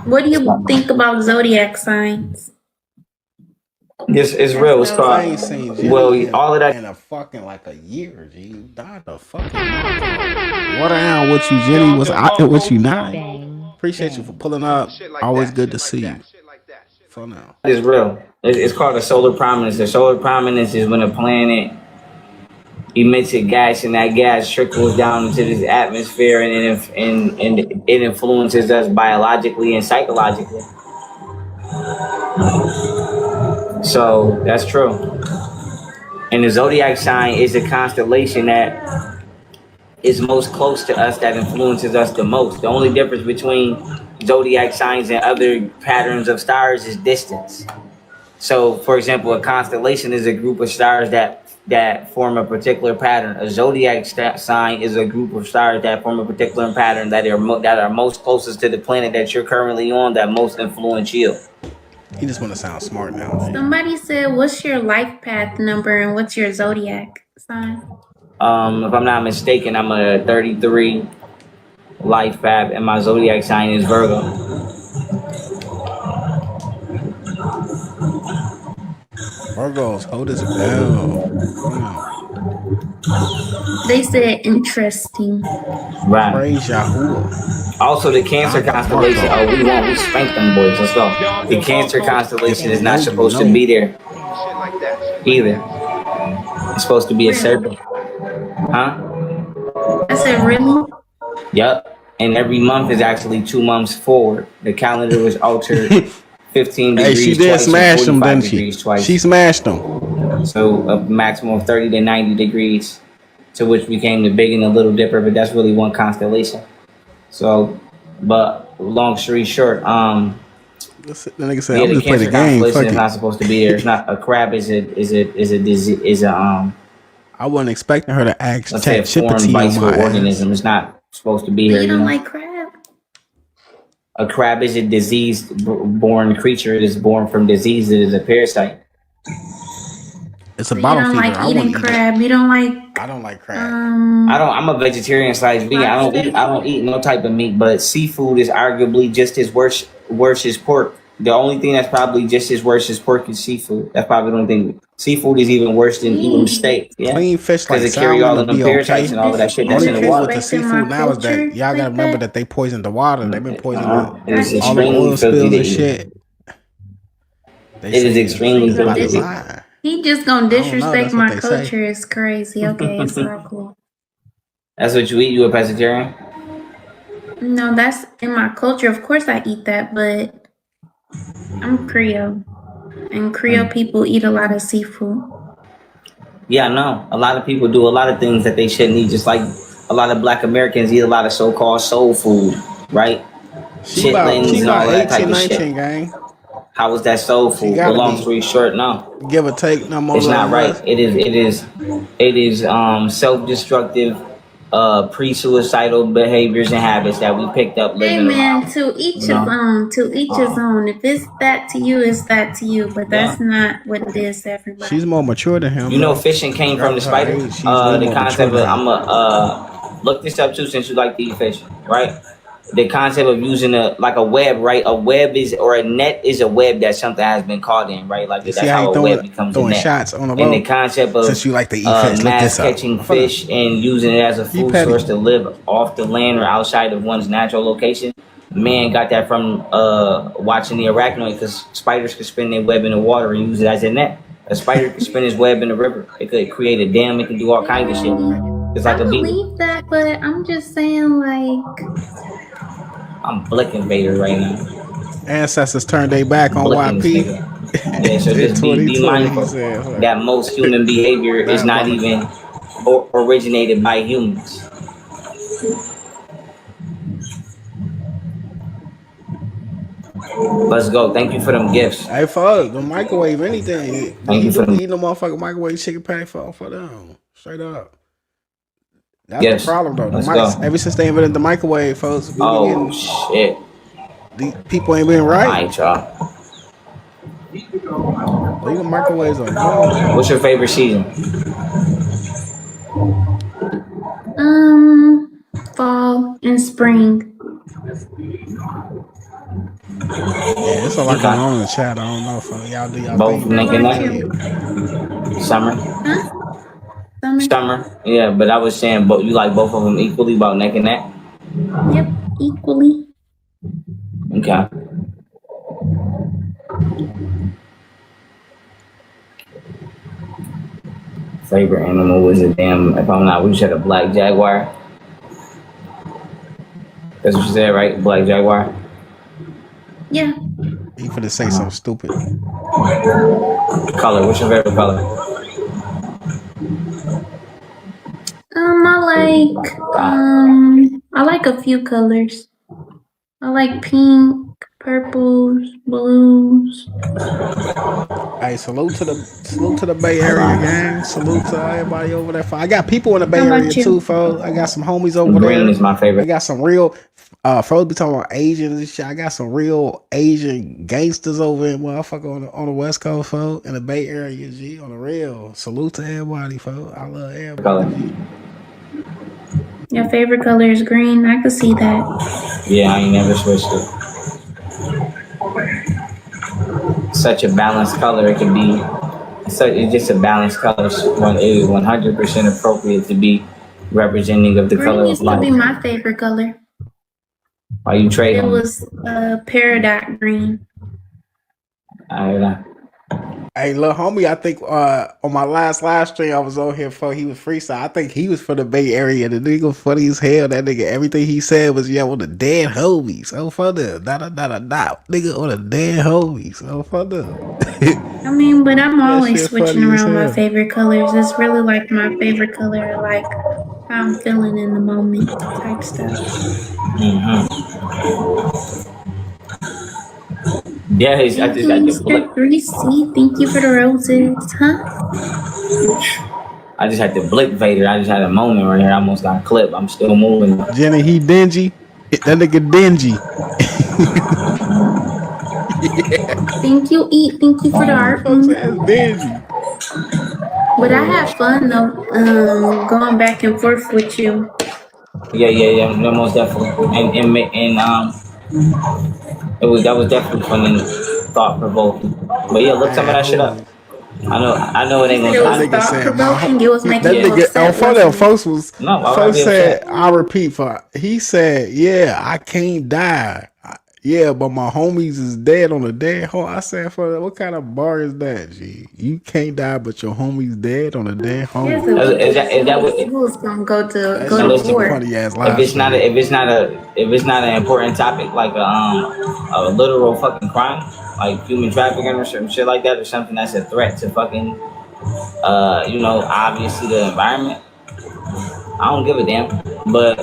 [SPEAKER 12] What do you think about zodiac signs?
[SPEAKER 11] This is real. It's
[SPEAKER 2] I ain't
[SPEAKER 11] called.
[SPEAKER 2] seen Jimmy
[SPEAKER 11] Well,
[SPEAKER 2] in,
[SPEAKER 11] all of that.
[SPEAKER 2] in a fucking like a year, G. You died a fucking month ago. What down with you, Jenny? Was I with you not? Appreciate you for pulling up. Always good to see you. For now.
[SPEAKER 11] It's real. It's called a solar prominence. The solar prominence is when a planet emits a gas and that gas trickles down into this atmosphere and it influences us biologically and psychologically. So that's true. And the zodiac sign is a constellation that is most close to us, that influences us the most. The only difference between zodiac signs and other patterns of stars is distance. So, for example, a constellation is a group of stars that form a particular pattern. A zodiac sign is a group of stars that form a particular pattern that are most closest to the planet that you're currently on, that most influence you.
[SPEAKER 2] He just want to sound smart now.
[SPEAKER 12] Somebody said, "What's your life path number and what's your zodiac sign?"
[SPEAKER 11] If I'm not mistaken, I'm a 33 life path, and my zodiac sign is Virgo.
[SPEAKER 2] Virgo's hold his bell.
[SPEAKER 12] They said interesting.
[SPEAKER 11] Right.
[SPEAKER 2] Praise Yahoo.
[SPEAKER 11] Also, the Cancer constellation. Oh, we spanked them boys. Let's go. The Cancer constellation is not supposed to be there either. It's supposed to be a serpent. Huh?
[SPEAKER 12] I said, really?
[SPEAKER 11] Yep. And every month is actually 2 months forward. The calendar was altered 15 degrees
[SPEAKER 2] Hey, she did
[SPEAKER 11] twice
[SPEAKER 2] smash
[SPEAKER 11] and
[SPEAKER 2] them,
[SPEAKER 11] 45
[SPEAKER 2] didn't she?
[SPEAKER 11] degrees twice.
[SPEAKER 2] She smashed them.
[SPEAKER 11] So a maximum of 30 to 90 degrees, to which became the Big and the Little Dipper, but that's really one constellation. So, but long story short,
[SPEAKER 2] the nigga said,
[SPEAKER 11] yeah,
[SPEAKER 2] I'm
[SPEAKER 11] the
[SPEAKER 2] just playing the
[SPEAKER 11] Cancer
[SPEAKER 2] game.
[SPEAKER 11] constellation
[SPEAKER 2] Fuck
[SPEAKER 11] is
[SPEAKER 2] it.
[SPEAKER 11] not supposed to be there. It's not a crab.
[SPEAKER 2] I wasn't expecting her to ask
[SPEAKER 11] Let's say a foreign
[SPEAKER 2] ChatGPT on
[SPEAKER 11] vitral
[SPEAKER 2] my ass.
[SPEAKER 11] organism. It's not supposed to be
[SPEAKER 12] But
[SPEAKER 11] here.
[SPEAKER 12] you don't
[SPEAKER 11] know?
[SPEAKER 12] like crab?
[SPEAKER 11] A crab is a disease-born creature. It is born from disease. It is a parasite.
[SPEAKER 2] It's a
[SPEAKER 12] So
[SPEAKER 2] bottle
[SPEAKER 12] you don't
[SPEAKER 2] feeder.
[SPEAKER 12] like eating crab. You don't like.
[SPEAKER 2] I don't like crab.
[SPEAKER 11] I'm a vegetarian / vegan. I don't eat no type of meat, but seafood is arguably just as worse as pork. The only thing that's probably just as worse as pork is seafood. That's probably the only thing. Seafood is even worse than eating steak. Yeah.
[SPEAKER 2] Clean fish like
[SPEAKER 11] because it carry all
[SPEAKER 2] salmon
[SPEAKER 11] of
[SPEAKER 2] will
[SPEAKER 11] them
[SPEAKER 2] be
[SPEAKER 11] parasites
[SPEAKER 2] okay.
[SPEAKER 11] and all of that shit that's
[SPEAKER 2] Only
[SPEAKER 11] in the
[SPEAKER 2] thing
[SPEAKER 11] water.
[SPEAKER 2] with the seafood now is that y'all gotta remember that they poisoned the water. They've been poisoning
[SPEAKER 11] It is
[SPEAKER 2] all the
[SPEAKER 11] extremely
[SPEAKER 2] oil
[SPEAKER 11] filthy
[SPEAKER 2] spills
[SPEAKER 11] to
[SPEAKER 2] and
[SPEAKER 11] eat.
[SPEAKER 2] shit.
[SPEAKER 11] It is extremely filthy to eat.
[SPEAKER 12] He just gonna disrespect
[SPEAKER 2] that's what
[SPEAKER 12] my
[SPEAKER 2] they say.
[SPEAKER 12] culture. It's crazy. Okay, it's all cool.
[SPEAKER 11] That's what you eat? You a pescatarian?
[SPEAKER 12] No, that's in my culture. Of course, I eat that, but I'm Creole, and Creole people eat a lot of seafood.
[SPEAKER 11] Yeah, I know. A lot of people do a lot of things that they shouldn't eat. Just like a lot of Black Americans eat a lot of so-called soul food, right?
[SPEAKER 2] She about 18, 19, gang.
[SPEAKER 11] How is that soul food? But long story short, no.
[SPEAKER 2] Give or take, no more.
[SPEAKER 11] It's not right. It is self-destructive, pre-suicidal behaviors and habits that we picked up
[SPEAKER 12] Hey
[SPEAKER 11] living around.
[SPEAKER 12] man, to each his own. To each his own. If it's that to you, it's that to you. But that's not what it is to everybody.
[SPEAKER 2] She's more mature than him.
[SPEAKER 11] You know, fishing came from the spider. The concept of look this up too, since you like to eat fish, right? The concept of using a web, right? A web a net is a web that something has been caught in, right? Like that's how a web becomes a net.
[SPEAKER 2] Shots on the
[SPEAKER 11] and the concept of
[SPEAKER 2] since you like to eat fish,
[SPEAKER 11] mass catching fish and using it as a food source to live off the land or outside of one's natural location. Man got that from watching the arachnoid, because spiders could spin their web in the water and use it as a net. A spider could spin his web in the river. It could create a dam. It can do all kinds of shit. It's like
[SPEAKER 12] I
[SPEAKER 11] a beagle.
[SPEAKER 12] believe that, but I'm just saying, like,
[SPEAKER 11] I'm Blicking Vader right now.
[SPEAKER 2] Ancestors turned their back on
[SPEAKER 11] Blicking this
[SPEAKER 2] YP.
[SPEAKER 11] nigga. Yeah, so
[SPEAKER 2] In
[SPEAKER 11] just be
[SPEAKER 2] 2020, he
[SPEAKER 11] mindful
[SPEAKER 2] said, fuck.
[SPEAKER 11] that most human behavior is not even originated by humans. Let's go. Thank you for them gifts.
[SPEAKER 2] Hey, fuck, the microwave, anything.
[SPEAKER 11] Thank you
[SPEAKER 2] You
[SPEAKER 11] for
[SPEAKER 2] do
[SPEAKER 11] them.
[SPEAKER 2] be eating the motherfucking microwave chicken patty for them. Straight up. That's
[SPEAKER 11] Yes.
[SPEAKER 2] the problem, though.
[SPEAKER 11] Let's go.
[SPEAKER 2] Ever since they invented the microwave, folks, we
[SPEAKER 11] Oh,
[SPEAKER 2] getting,
[SPEAKER 11] shit.
[SPEAKER 2] the people ain't been right.
[SPEAKER 11] All right, y'all.
[SPEAKER 2] Leave the microwaves alone.
[SPEAKER 11] What's your favorite season?
[SPEAKER 12] Fall and spring.
[SPEAKER 2] Yeah, it's a lot going on in the chat. I don't know if y'all do y'all
[SPEAKER 11] Both
[SPEAKER 2] thing.
[SPEAKER 11] neck and neck. Summer. Summer. Yeah, but I was saying, but you like both of them equally, about neck and neck.
[SPEAKER 12] Yep, equally.
[SPEAKER 11] Okay. Favorite animal was a damn. If I'm not, we just had a black jaguar. That's what you said, right? Black jaguar.
[SPEAKER 12] Yeah.
[SPEAKER 2] You finna say something stupid.
[SPEAKER 11] Color. What's your favorite color?
[SPEAKER 12] I like a few colors. I like pink, purples, blues.
[SPEAKER 2] Hey, salute to the Bay Area gang. Salute to everybody over there. I got people in the Bay Area too, folks. I got some homies over there.
[SPEAKER 11] Green is my favorite.
[SPEAKER 2] I got some real folks be talking about Asians and shit. I got some real Asian gangsters over in motherfucker on the West Coast, folks, in the Bay Area, G, on the real. Salute to everybody, folks. I love everybody. G.
[SPEAKER 12] Your favorite color is green. I could see that.
[SPEAKER 11] Yeah, I ain't never switched it. Such a balanced color. It can be. It's just a balanced color. It is 100% appropriate to be representing of the
[SPEAKER 12] Green
[SPEAKER 11] color of
[SPEAKER 12] used to
[SPEAKER 11] life.
[SPEAKER 12] be my favorite color.
[SPEAKER 11] Why you trade
[SPEAKER 12] It
[SPEAKER 11] them?
[SPEAKER 12] was peridot green.
[SPEAKER 11] I hear that.
[SPEAKER 2] Hey, little homie, I think on my last live stream I was on here for, he was freestyle. I think he was from the Bay Area. The nigga funny as hell. That nigga, everything he said was, yeah, on the dead homies. Oh, funny. Nigga on the dead homies. Oh, funny.
[SPEAKER 12] I mean, but I'm always
[SPEAKER 2] shit
[SPEAKER 12] switching
[SPEAKER 2] funny as
[SPEAKER 12] around my
[SPEAKER 2] hell.
[SPEAKER 12] favorite colors. It's really like my favorite color, like how I'm feeling in the moment type stuff.
[SPEAKER 11] Yeah, I
[SPEAKER 12] Thank you, Mr. 3C. Thank you for the roses, huh?
[SPEAKER 11] I just had to blick Vader. I just had a moment right here. I almost got a clip. I'm still moving.
[SPEAKER 2] Jenny, he dingy. That nigga dingy.
[SPEAKER 12] Thank you, Eat. Thank you for the art.
[SPEAKER 2] Dingy.
[SPEAKER 12] But I had fun though, going back and forth with you.
[SPEAKER 11] Yeah, most definitely. And that was definitely fun and thought provoking. But yeah, look some of that shit up. I know it ain't gonna.
[SPEAKER 12] It was thought provoking. It was making you upset.
[SPEAKER 2] Folks was.
[SPEAKER 11] No,
[SPEAKER 2] folks said, I repeat, he said, yeah, I can't die. Yeah, but my homies is dead on the dead home. I said, what kind of bar is that, G? You can't die, but your homies dead on the dead home.
[SPEAKER 12] Yes, is that what it was gonna go to war?
[SPEAKER 2] Funny ass
[SPEAKER 11] if it's not an important topic like a literal fucking crime, like human trafficking or some shit like that, or something that's a threat to fucking obviously the environment, I don't give a damn. But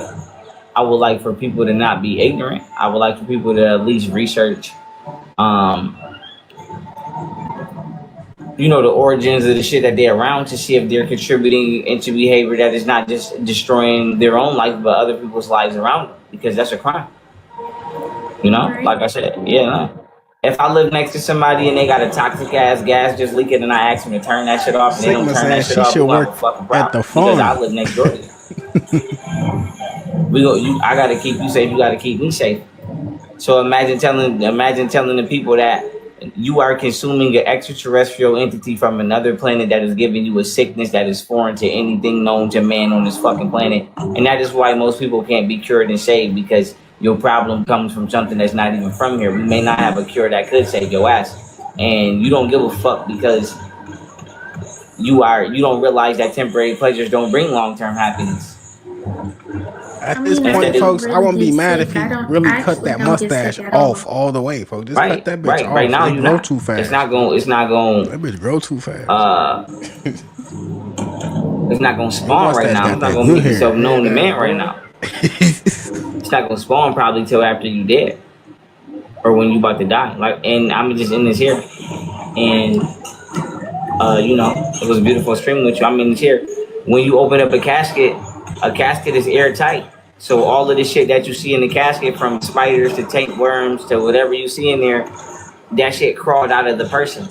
[SPEAKER 11] I would like for people to not be ignorant. I would like for people to at least research, the origins of the shit that they're around, to see if they're contributing into behavior that is not just destroying their own life, but other people's lives around them, because that's a crime. Like I said, if I live next to somebody and they got a toxic ass gas just leaking and I ask them to turn that shit off and they don't turn that shit off, we have a fucking problem, because I live next door to them. I gotta keep you safe, you gotta keep me safe. So imagine telling the people that you are consuming an extraterrestrial entity from another planet that is giving you a sickness that is foreign to anything known to man on this fucking planet. And that is why most people can't be cured and saved, because your problem comes from something that's not even from here. We may not have a cure that could save your ass. And you don't give a fuck because you don't realize that temporary pleasures don't bring long-term happiness.
[SPEAKER 2] At this point, folks, I won't be mad if he really cut that mustache off all the way, folks. Just cut that bitch off.
[SPEAKER 11] Right now,
[SPEAKER 2] it
[SPEAKER 11] you
[SPEAKER 2] grow
[SPEAKER 11] not.
[SPEAKER 2] too fast.
[SPEAKER 11] It's not going.
[SPEAKER 2] That bitch grow too fast.
[SPEAKER 11] It's not gonna spawn right now. It's not gonna make yourself known to man right now. It's not gonna spawn probably till after you dead, or when you about to die. Like, and I'm just in this here, and you know, it was beautiful streaming with you. I'm in this here. When you open up a casket is airtight. So all of the shit that you see in the casket, from spiders to tapeworms to whatever you see in there, that shit crawled out of the person.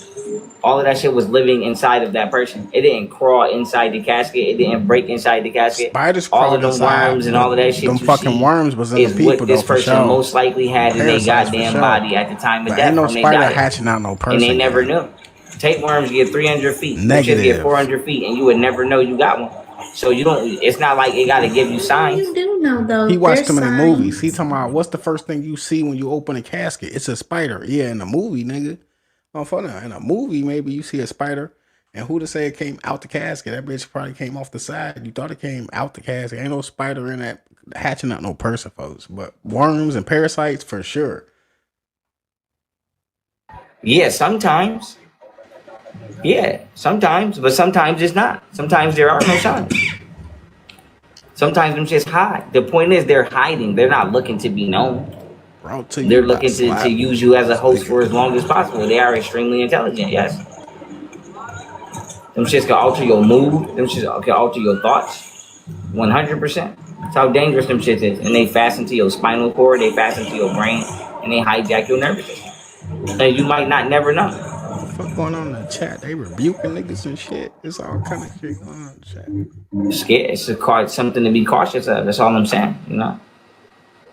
[SPEAKER 11] All of that shit was living inside of that person. It didn't crawl inside the casket. It didn't break inside the casket.
[SPEAKER 2] Spiders
[SPEAKER 11] all of them
[SPEAKER 2] inside,
[SPEAKER 11] worms and all of that shit.
[SPEAKER 2] Them fucking worms was in the people,
[SPEAKER 11] what this
[SPEAKER 2] though, for
[SPEAKER 11] person
[SPEAKER 2] sure.
[SPEAKER 11] most likely had in their goddamn body at the time of death.
[SPEAKER 2] Ain't no
[SPEAKER 11] when they
[SPEAKER 2] spider
[SPEAKER 11] died.
[SPEAKER 2] hatching out no person.
[SPEAKER 11] And they never knew. Tapeworms get 300 feet.
[SPEAKER 2] Negative.
[SPEAKER 11] Just get 400 feet, and you would never know you got one. So you don't. It's not like it got to give you signs.
[SPEAKER 12] You do know though.
[SPEAKER 2] He watched too many
[SPEAKER 12] signs.
[SPEAKER 2] movies. He talking about what's the first thing you see when you open a casket? It's a spider. Yeah, in a movie, nigga. Oh, for now, in a movie, maybe you see a spider, and who to say it came out the casket? That bitch probably came off the side. You thought it came out the casket. Ain't no spider in that hatching out no person, folks. But worms and parasites for sure.
[SPEAKER 11] Yeah, sometimes. Yeah, sometimes, but sometimes it's not. Sometimes there are no signs. Sometimes them just hide. The point is they're hiding. They're not looking to be known. They're looking to use you as a host for as long as possible. They are extremely intelligent, yes. Them shits can alter your mood. Them shits can alter your thoughts. 100%. That's how dangerous them shits is. And they fasten to your spinal cord. They fasten to your brain. And they hijack your nervous system. And you might not never know.
[SPEAKER 2] What's going on in the chat? They rebuking niggas and shit. It's all kind of shit going on in the chat.
[SPEAKER 11] Scared. It's something to be cautious of. That's all I'm saying, you know?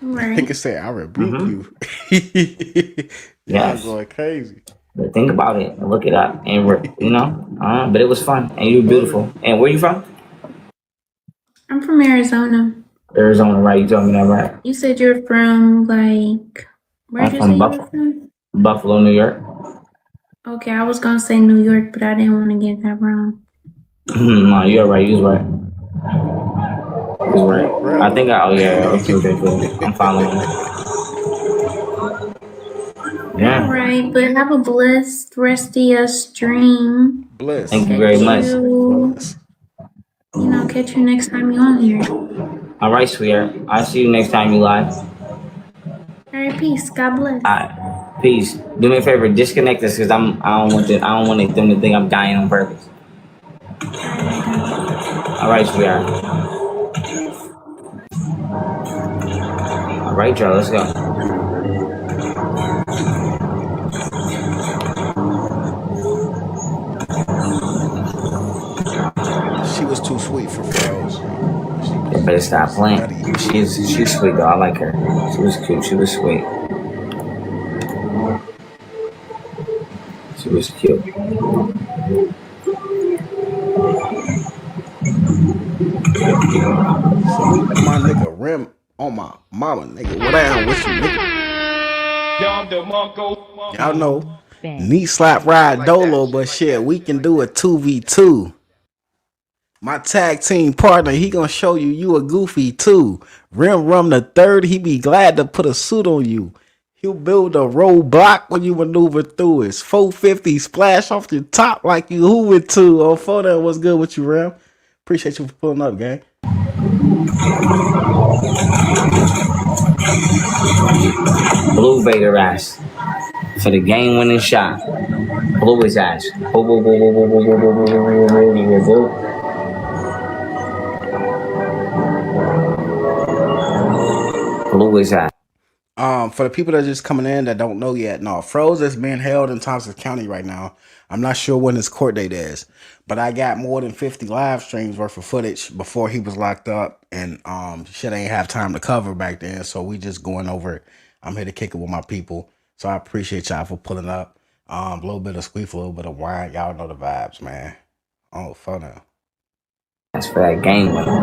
[SPEAKER 12] Right.
[SPEAKER 2] Nigga say, I rebuke you.
[SPEAKER 11] Yes.
[SPEAKER 2] Y'all going crazy.
[SPEAKER 11] But think about it and look it up. And, you know? But it was fun. And you were beautiful. And where you from?
[SPEAKER 12] I'm from Arizona.
[SPEAKER 11] Arizona, right? You told me that, right?
[SPEAKER 12] You said you're from, like, where'd you say you were from?
[SPEAKER 11] Buffalo, New York.
[SPEAKER 12] Okay, I was gonna say New York, but I didn't want to get that wrong.
[SPEAKER 11] No, you're right. You was right. You was right. I think okay, cool. I'm following you. Yeah.
[SPEAKER 12] All right, but have a blessed rest of your stream.
[SPEAKER 2] Bless.
[SPEAKER 11] Thank you very much.
[SPEAKER 12] Catch you next time you're on here.
[SPEAKER 11] All right, sweetheart. I'll see you next time you live.
[SPEAKER 12] All right, peace. God bless.
[SPEAKER 11] All right. Peace. Do me a favor, disconnect this because I don't want them to think I'm dying on purpose. All right, sweetheart. All right, y'all, let's go.
[SPEAKER 2] She was too sweet for Pharaoh's.
[SPEAKER 11] You better stop playing. She's sweet though. I like her. She was cute. She was sweet. She was cute.
[SPEAKER 2] So my nigga Rim on my mama, nigga. What down with you, nigga? Y'all know knee slap ride dolo, but shit, we can do a 2v2. My tag team partner, he gonna show you a goofy too. Rim the third, he be glad to put a suit on you. He'll build a roadblock when you maneuver through it. 450 splash off your top like you hooving to. Oh, photo, what's good with you, Rim? Appreciate you for pulling up, gang.
[SPEAKER 11] Blue Vader ass for the game-winning shot. Blue his ass. Blue his ass.
[SPEAKER 2] For the people that are just coming in that don't know yet, no, Pharaoh is being held in Thompson County right now. I'm not sure when his court date is, but I got more than 50 live streams worth of footage before he was locked up, and shit ain't have time to cover back then, so we just going over it. I'm here to kick it with my people, so I appreciate y'all for pulling up. A little bit of squeak, a little bit of wine. Y'all know the vibes, man. Oh, fun now.
[SPEAKER 11] That's for that game winner.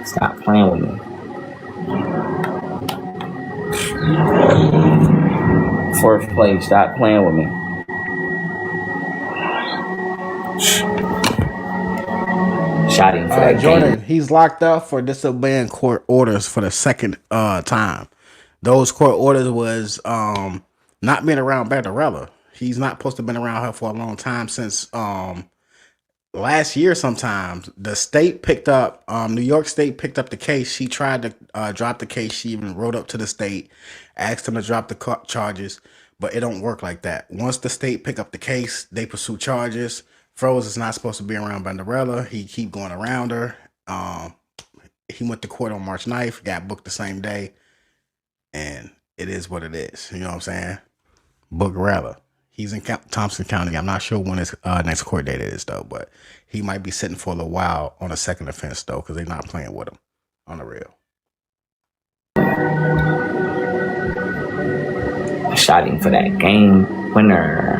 [SPEAKER 11] Stop playing with me. Fourth place, stop playing with me. Shot him for that
[SPEAKER 2] Jordan,
[SPEAKER 11] game.
[SPEAKER 2] he's locked up for disobeying court orders for the second time. Those court orders was not being around Banderella. He's not supposed to have been around her for a long time since last year sometime. The state picked up, New York State picked up the case. She tried to drop the case. She even wrote up to the state, asked them to drop the charges, but it don't work like that. Once the state pick up the case, they pursue charges. Froze is not supposed to be around Banderella. He keep going around her. He went to court on March 9th, got booked the same day, and it is what it is. You know what I'm saying? Bookerella. He's in Thompson County. I'm not sure when his next court date is, though, but he might be sitting for a little while on a second offense, though, because they're not playing with him on the real.
[SPEAKER 11] I shot him for that game winner.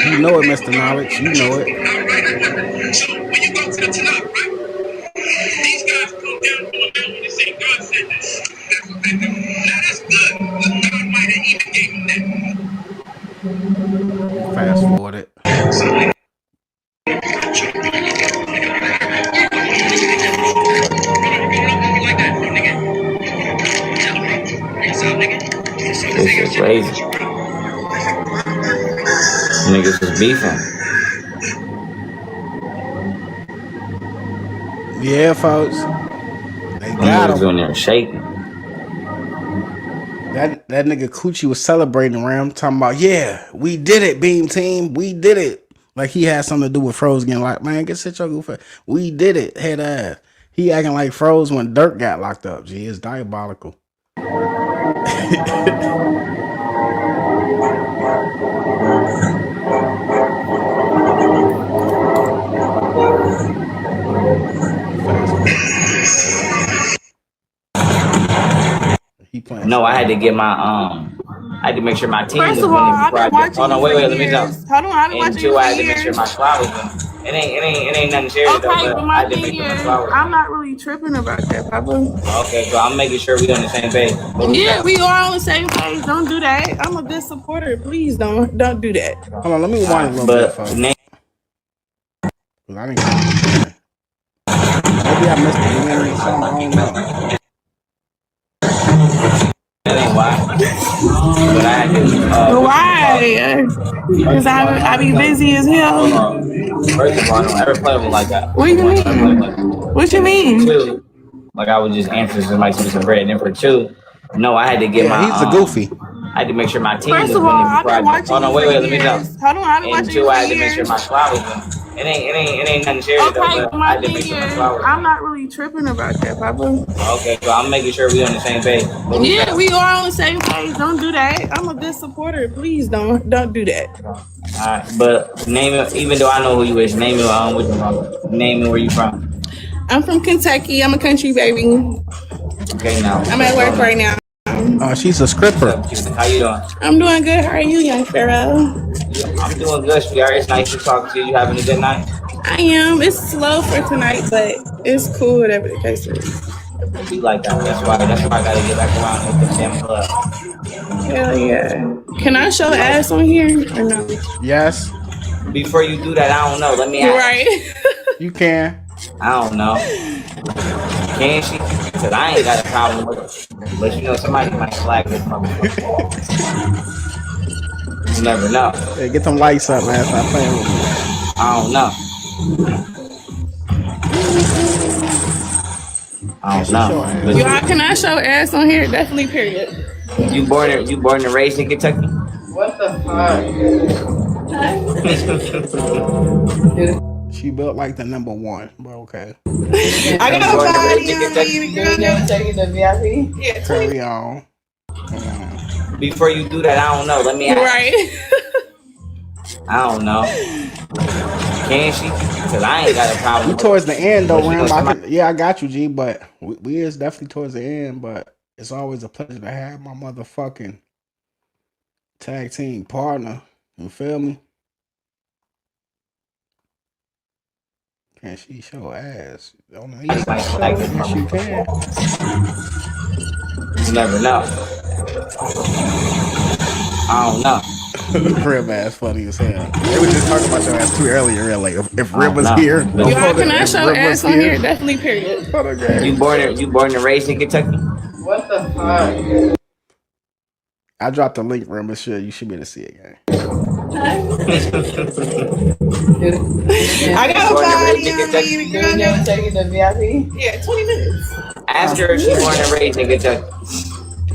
[SPEAKER 2] You know it, Mr. Knowledge. You know it.
[SPEAKER 14] So when you go to the top, right? These guys come down on the level and say God said this. That's what they do. Now that's good. God might have even gave them that.
[SPEAKER 2] Fast forward it.
[SPEAKER 11] This is crazy. Niggas was beefing.
[SPEAKER 2] Yeah, folks. They got him.
[SPEAKER 11] Doing there shaking.
[SPEAKER 2] That nigga Coochie was celebrating around, talking about, yeah, we did it, Beam Team. We did it. Like he had something to do with Froze getting like, man, get sit your goof. We did it, head ass. He acting like Froze when Dirk got locked up. Gee, it's diabolical.
[SPEAKER 11] No, I had to get my I had to make sure my team
[SPEAKER 15] First
[SPEAKER 11] was
[SPEAKER 15] of all,
[SPEAKER 11] winning
[SPEAKER 15] I've
[SPEAKER 11] before I
[SPEAKER 15] been
[SPEAKER 11] did.
[SPEAKER 15] watching
[SPEAKER 11] Hold on,
[SPEAKER 15] you
[SPEAKER 11] wait,
[SPEAKER 15] for
[SPEAKER 11] let me know.
[SPEAKER 15] years. Hold on, I've been watching you for
[SPEAKER 11] I had to make
[SPEAKER 15] years.
[SPEAKER 11] sure my squad was winning. It ain't nothing serious
[SPEAKER 15] Okay,
[SPEAKER 11] though,
[SPEAKER 15] but
[SPEAKER 11] but I
[SPEAKER 15] my
[SPEAKER 11] had to
[SPEAKER 15] thing
[SPEAKER 11] make sure my
[SPEAKER 15] is,
[SPEAKER 11] squad was
[SPEAKER 15] I'm not really tripping about that, Papa.
[SPEAKER 11] Okay, so I'm making sure we on the same page.
[SPEAKER 15] Yeah, we are on the same page. Don't do that. I'm a good supporter. Please don't do that.
[SPEAKER 2] Hold on, let me rewind a little bit, folks. I didn't get maybe I missed the beginning or something. I don't know.
[SPEAKER 11] That ain't why. But I had to.
[SPEAKER 15] Why? Because I be busy as hell.
[SPEAKER 11] First of all, I don't ever play with me like that.
[SPEAKER 15] What do you mean? What you mean?
[SPEAKER 11] Two, like I would just answer somebody some bread. And then for two, no, I had to get my.
[SPEAKER 2] He's a goofy.
[SPEAKER 11] I had to make sure my team
[SPEAKER 15] First
[SPEAKER 11] was
[SPEAKER 15] of
[SPEAKER 11] winning
[SPEAKER 15] all, I've
[SPEAKER 11] before I
[SPEAKER 15] been
[SPEAKER 11] did.
[SPEAKER 15] watching
[SPEAKER 11] Hold on,
[SPEAKER 15] you
[SPEAKER 11] wait,
[SPEAKER 15] for
[SPEAKER 11] let me know.
[SPEAKER 15] years. Hold on, I've been watching you
[SPEAKER 11] two,
[SPEAKER 15] for
[SPEAKER 11] I had to make sure
[SPEAKER 15] years.
[SPEAKER 11] my squad was winning. It ain't nothing serious
[SPEAKER 15] Okay,
[SPEAKER 11] though,
[SPEAKER 15] but
[SPEAKER 11] but I
[SPEAKER 15] my
[SPEAKER 11] had to
[SPEAKER 15] thing
[SPEAKER 11] make sure my
[SPEAKER 15] is,
[SPEAKER 11] squad was
[SPEAKER 15] I'm not really tripping about that, Papa.
[SPEAKER 11] Okay, so I'm making sure we on the same page.
[SPEAKER 15] Yeah, we are on the same page. Don't do that. I'm a good supporter. Please don't do that.
[SPEAKER 11] Alright, but name it. Even though I know who you is, name it. Where you from? Name it where you from.
[SPEAKER 15] I'm from Kentucky. I'm a country baby.
[SPEAKER 11] Okay, now
[SPEAKER 15] I'm at work right now.
[SPEAKER 2] She's a scripper.
[SPEAKER 11] How you doing?
[SPEAKER 15] I'm doing good. How are you, young Pharaoh?
[SPEAKER 11] I'm doing good, sweetheart. It's nice to talk to you. You having a good night?
[SPEAKER 15] I am. It's slow for tonight, but it's cool, whatever the case is.
[SPEAKER 11] Be like that. That's why I gotta get back around with the damn club.
[SPEAKER 15] Hell yeah. Can I show ass on here or no?
[SPEAKER 2] Yes.
[SPEAKER 11] Before you do that, I don't know. Let me ask.
[SPEAKER 15] Right.
[SPEAKER 2] You can.
[SPEAKER 11] I don't know. Can she? Because I ain't got a problem with it. But you know, somebody might flag this motherfucker. You never know.
[SPEAKER 2] Hey, get them lights up, man. Stop playing with me.
[SPEAKER 11] I don't know. I don't know.
[SPEAKER 15] Y'all, can I show ass on here? Definitely, period.
[SPEAKER 11] You born and raised in Kentucky?
[SPEAKER 15] What the
[SPEAKER 2] fuck? She built like the number one, but okay.
[SPEAKER 15] I got a body on me. The VIP. Yeah,
[SPEAKER 2] carry on.
[SPEAKER 11] Before you do that, I don't know. Let me ask.
[SPEAKER 15] Right.
[SPEAKER 11] I don't know. Can she? Because I ain't got a problem.
[SPEAKER 2] We towards the end though, Ram. Yeah, I got you, G. But we is definitely towards the end. But it's always a pleasure to have my motherfucking tag team partner. You feel me? Can she show ass? On the East Coast show? Yes, you can.
[SPEAKER 11] You never know. I don't know.
[SPEAKER 2] Rib ass funny as hell. They were just talking about your ass too earlier. Like if Rib was
[SPEAKER 11] no.
[SPEAKER 2] here,
[SPEAKER 11] No.
[SPEAKER 15] Y'all can
[SPEAKER 2] if
[SPEAKER 15] show
[SPEAKER 2] Rib
[SPEAKER 15] ass
[SPEAKER 2] was
[SPEAKER 15] on
[SPEAKER 2] here,
[SPEAKER 15] here. Definitely period.
[SPEAKER 11] You born and raised in Kentucky?
[SPEAKER 15] What the fuck?
[SPEAKER 2] I dropped the link, Rib. Sure, you should be able to see it, gang.
[SPEAKER 15] I got a body on me. The girl never take it to VIP. Yeah, 20 minutes.
[SPEAKER 11] Ask her if she's born and raised in Kentucky.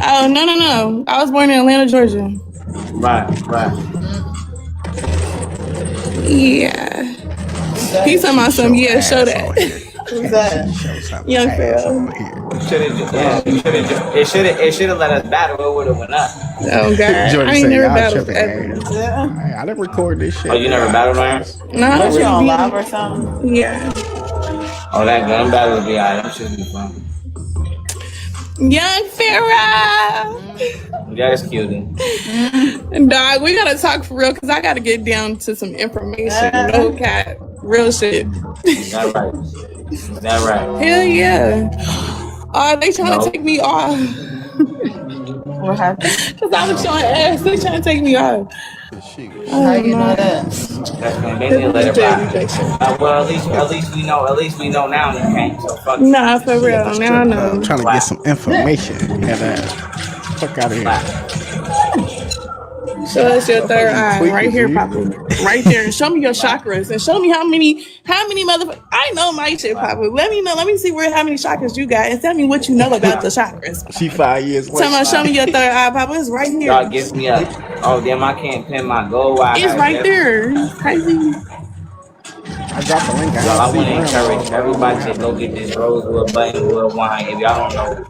[SPEAKER 15] Oh no! I was born in Atlanta, Georgia.
[SPEAKER 11] Right.
[SPEAKER 15] Yeah. He's talking about some. Yeah, show that. Who's that? Young Pharaoh.
[SPEAKER 11] It should have let us battle. It would have went up.
[SPEAKER 15] Oh God, I ain't never battled ever.
[SPEAKER 2] Yeah. I didn't record this shit.
[SPEAKER 11] Oh, you never battled on?
[SPEAKER 15] No,
[SPEAKER 16] Was you on live or something?
[SPEAKER 15] Yeah.
[SPEAKER 11] Oh, that gun battle would be alright. That should be fun.
[SPEAKER 15] Young Pharaoh.
[SPEAKER 11] Yeah, it's cute.
[SPEAKER 15] Dog, we gotta talk for real because I gotta get down to some information. No cat, real shit.
[SPEAKER 11] That right. That right.
[SPEAKER 15] Hell yeah. Oh, they trying to take me off.
[SPEAKER 16] What happened?
[SPEAKER 15] Because I was showing ass. They trying to take me off.
[SPEAKER 16] How you know that?
[SPEAKER 11] They need to let it ride. Well, at least we know. At least we know now. You can't. So fuck.
[SPEAKER 15] Nah, for real. Now I know.
[SPEAKER 2] I'm trying to get some information. Yeah, that. Fuck out of here.
[SPEAKER 15] Show us your third eye right here, Papa. Right there. And show me your chakras. And show me how many motherfuckers. I know my shit, Papa. Let me know. Let me see how many chakras you got. And tell me what you know about the chakras.
[SPEAKER 2] She 5 years late.
[SPEAKER 15] Show me your third eye, Papa. It's right here.
[SPEAKER 11] Y'all give me a. Oh, damn, I can't pin my gold eye.
[SPEAKER 15] It's right there. It's crazy.
[SPEAKER 2] I dropped the link.
[SPEAKER 11] I want to encourage everybody to go get this Rosewood Buttonwood wine. If y'all don't know,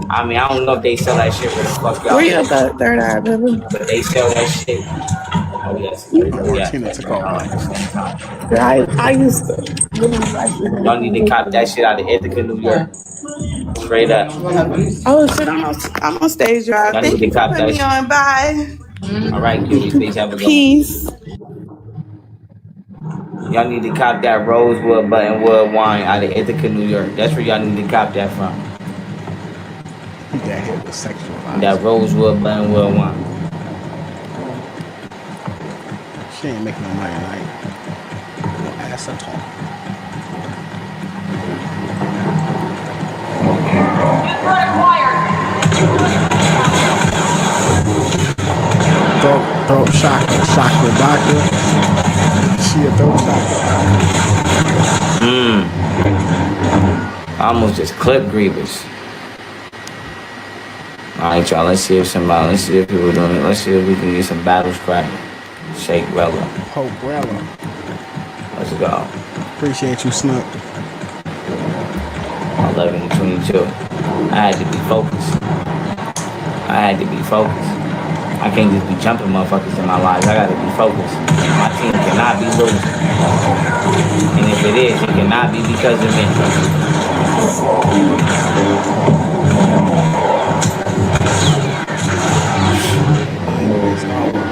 [SPEAKER 11] I mean, I don't know if they sell that shit for the fuck y'all.
[SPEAKER 15] Where you got third eye, baby?
[SPEAKER 11] But they sell that shit. Oh, yes.
[SPEAKER 15] I used to.
[SPEAKER 11] Y'all need to cop that shit out of Ithaca, New York. Straight up.
[SPEAKER 15] Oh, shit, I'm on stage, y'all.
[SPEAKER 11] Y'all
[SPEAKER 15] Thank
[SPEAKER 11] need to
[SPEAKER 15] you for
[SPEAKER 11] cop
[SPEAKER 15] putting
[SPEAKER 11] that
[SPEAKER 15] me
[SPEAKER 11] shit.
[SPEAKER 15] on. Bye.
[SPEAKER 11] All right, cuties, please have a go.
[SPEAKER 15] Peace.
[SPEAKER 11] Y'all need to cop that Rosewood Buttonwood wine out of Ithaca, New York. That's where y'all need to cop that from.
[SPEAKER 2] That hit was sexualized.
[SPEAKER 11] That Rosewood Buttonwood wine.
[SPEAKER 2] She ain't making no money tonight. No ass at all. Throat chakra doctor. She a throat chakra.
[SPEAKER 11] I almost just clipped Grievous. Alright, y'all, let's see if people doing it. Let's see if we can get some battle scrapping. Shake Rella.
[SPEAKER 2] Hope Rella.
[SPEAKER 11] Let's go.
[SPEAKER 2] Appreciate you, Snook.
[SPEAKER 11] 11 to 22. I had to be focused. I can't just be jumping motherfuckers in my lives. I gotta be focused. My team cannot be losing. And if it is, it cannot be because of me.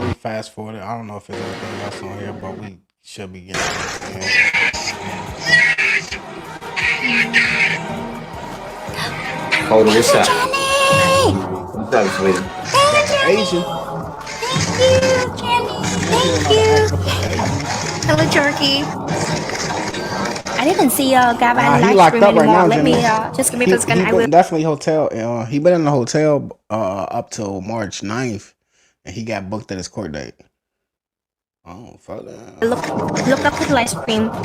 [SPEAKER 2] We fast forward. I don't know if there's anything else on here, but we should be getting it.
[SPEAKER 11] Hold this up. What's up, sweetie?
[SPEAKER 2] Asian.
[SPEAKER 17] Thank you. Hello, Jerky. I didn't see y'all got my
[SPEAKER 2] He
[SPEAKER 17] live
[SPEAKER 2] locked
[SPEAKER 17] stream
[SPEAKER 2] up right
[SPEAKER 17] anymore.
[SPEAKER 2] now.
[SPEAKER 17] Let me just give me a second. I will.
[SPEAKER 2] Definitely hotel. He been in the hotel up till March 9th, and he got booked at his court date. Oh, fuck that.
[SPEAKER 17] Look up the live stream. I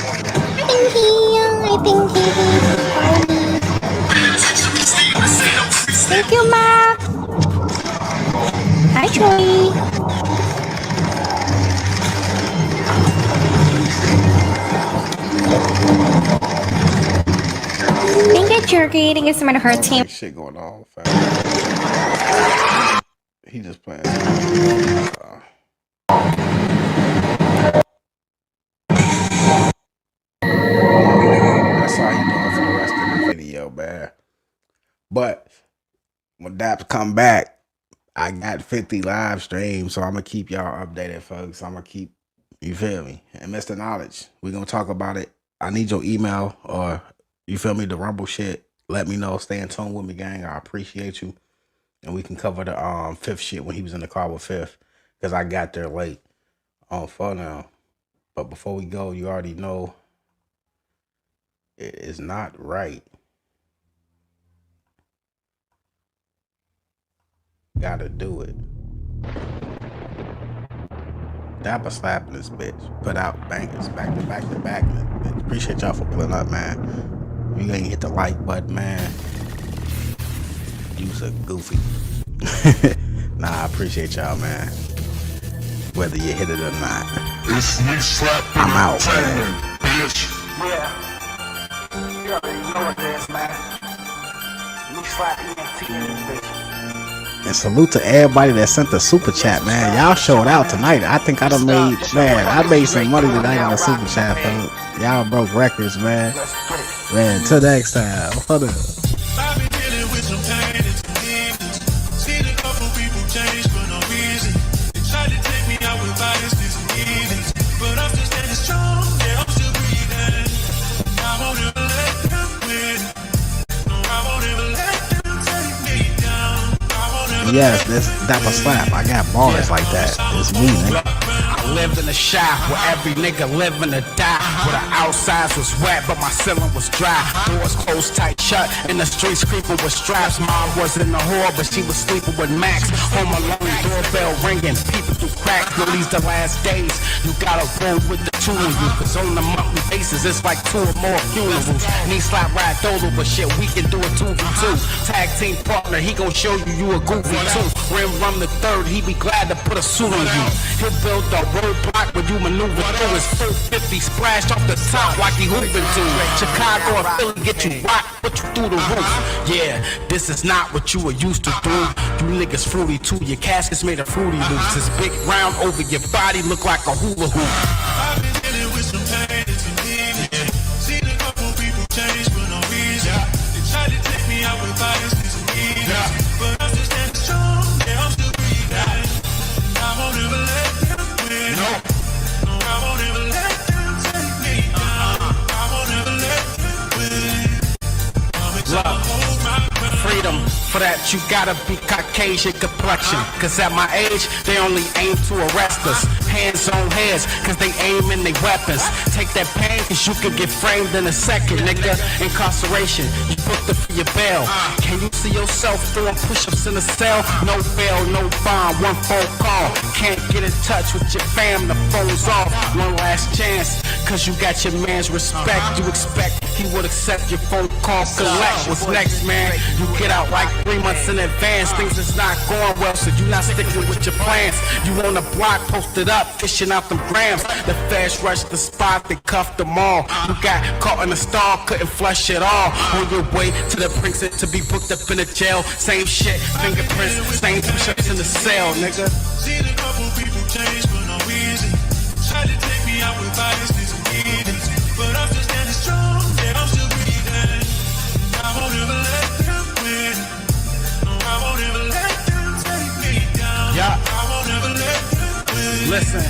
[SPEAKER 17] think he. Thank you, Ma. Hi, Troy. Thank you, Jerky. Thank you so much for her team.
[SPEAKER 2] Shit going on. Fast. He just playing. That's all he doing for the rest of the video, man. But when Daps come back, I got 50 live streams, so I'm gonna keep y'all updated, folks. I'm gonna keep, you feel me? And Mr. Knowledge, we're gonna talk about it. I need your email or, you feel me, the Rumble shit. Let me know. Stay in tune with me, gang. I appreciate you. And we can cover the fifth shit when he was in the car with Fifth. because I got there late on phone now. But before we go, you already know it is not right. Gotta do it. Dapper slapping this bitch. Put out bangers back to back to back. Appreciate y'all for pulling up, man. If you ain't hit the like button, man, you's a goofy. Nah, I appreciate y'all, man. Whether you hit it or not. I'm out, man.
[SPEAKER 8] Yeah. You already know what it is, man. Me slap ENT in this bitch.
[SPEAKER 2] And salute to everybody that sent the super chat, man. Y'all showed out tonight. I think I done made, man, I made some money tonight on the super chat, fam. Y'all broke records, man. Man, till next time. Hold up.
[SPEAKER 14] I've been dealing with some pain and some demons. Seen a couple people change for no reason. They tried to take me out with viruses and heathens. But I'm still standing strong, yeah, I'm still breathing. I won't ever let them win. No, I won't ever let them take me down.
[SPEAKER 2] Yes, that was slap. I got bars like that. It's me, nigga.
[SPEAKER 8] I lived in a shop where every nigga living to die. Where the outsides was wet, but my ceiling was dry. Doors closed tight shut, in the streets creeping with straps. Mom wasn't a whore, but she was sleeping with Max. Home alone, doorbell ringing, peeping through cracks. Know these the last days. You gotta roll with the two of you, cause on the monthly basis, it's like 2 or more funerals. Knee slap ride dolo, but shit, we can do it 2v2. Tag team partner, he gon' show you a goofy too. Rim Rum the third, he be glad to put a suit on you. He'll build a roadblock when you maneuver through his 450 splashed off the top like he hooping to. Chicago or Philly get you rocked, put you through the roof. Yeah, this is not what you were used to do. You niggas fruity too, your casket's made of fruity loops. This big round over your body look like a hula hoop.
[SPEAKER 14] I've been dealing with some pain and some demons. Seen a couple people change for no reason. They tried to take me out with viruses and heathens. But I'm still standing strong, yeah, I'm still breathing. I won't ever let them win. No, I won't ever let them take me down. I won't ever let them win.
[SPEAKER 8] Freedom, for that you gotta be Caucasian complexion. Cause at my age, they only aim to arrest us. Hands on heads, cause they aim in their weapons. Take that pain, cause you could get framed in a second, nigga. Incarceration, you booked it for your bail. Can you see yourself doing push-ups in a cell? No bail, no bond, one phone call. Can't get in touch with your fam, the phone's off. One last chance, cause you got your man's respect. You expect he would accept your phone call, collect. What's next, man? You get out like 3 months in advance. Things is not going well, so you not sticking with your plans. You on the block, posted up, fishing out them grams. The feds rushed the spot, they cuffed them all. You got caught in a stall, couldn't flush it all. On your way to the precinct to be booked up in a jail. Same shit, fingerprints, same push-ups in the cell, nigga.
[SPEAKER 14] Seen a couple people change for no reason. Tried to take me out with viruses and heathens. But I'm still standing strong, yeah, I'm still breathing. I won't ever let them win. No, I won't ever let them take me down.
[SPEAKER 8] Yeah.
[SPEAKER 14] I won't ever let them win.
[SPEAKER 8] Listen.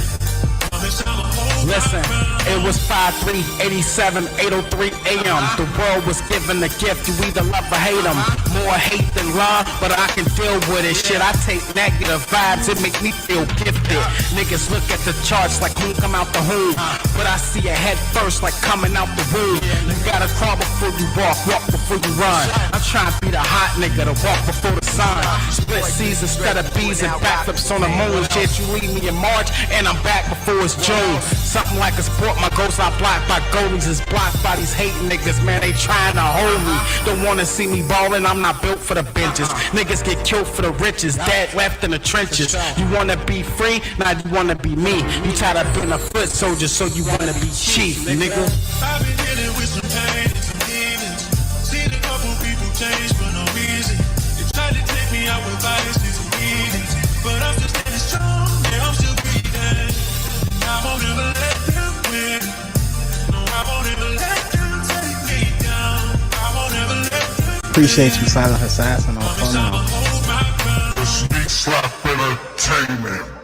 [SPEAKER 8] Listen, it was 5/3/87, 8:03 a.m. The world was given a gift, you either love or hate them. More hate than love, but I can deal with it. Shit, I take negative vibes, it make me feel gifted. Niggas look at the charts like who come out the womb, but I see a head first like coming out the womb. You gotta crawl before you walk before you run. I'm trying to be the hot nigga to walk before the sun. Split C's instead of B's and backflips on the moon. Shit, you leave me in March and I'm back before it's June. Something like a sport, my ghosts are blocked by goldies. Is blocked by these hating niggas, man, they trying to hold me. Don't wanna see me ballin', I'm not built for the benches. Niggas get killed for the riches, dead left in the trenches. You wanna be free, now you wanna be me. You tired of being a foot soldier, so you wanna be chief, nigga.
[SPEAKER 14] I've been dealing with some pain and some demons. Seen a couple people change for no reason. They tried to take me out with viruses and heathens. But I'm still standing strong, yeah, I'm still breathing. I won't ever let them win. No, I won't ever let them take me down. I won't ever let them.
[SPEAKER 2] Appreciate you, Silent Assassin, on phone.
[SPEAKER 14] Hold my ground.
[SPEAKER 1] Sneak slap entertainment.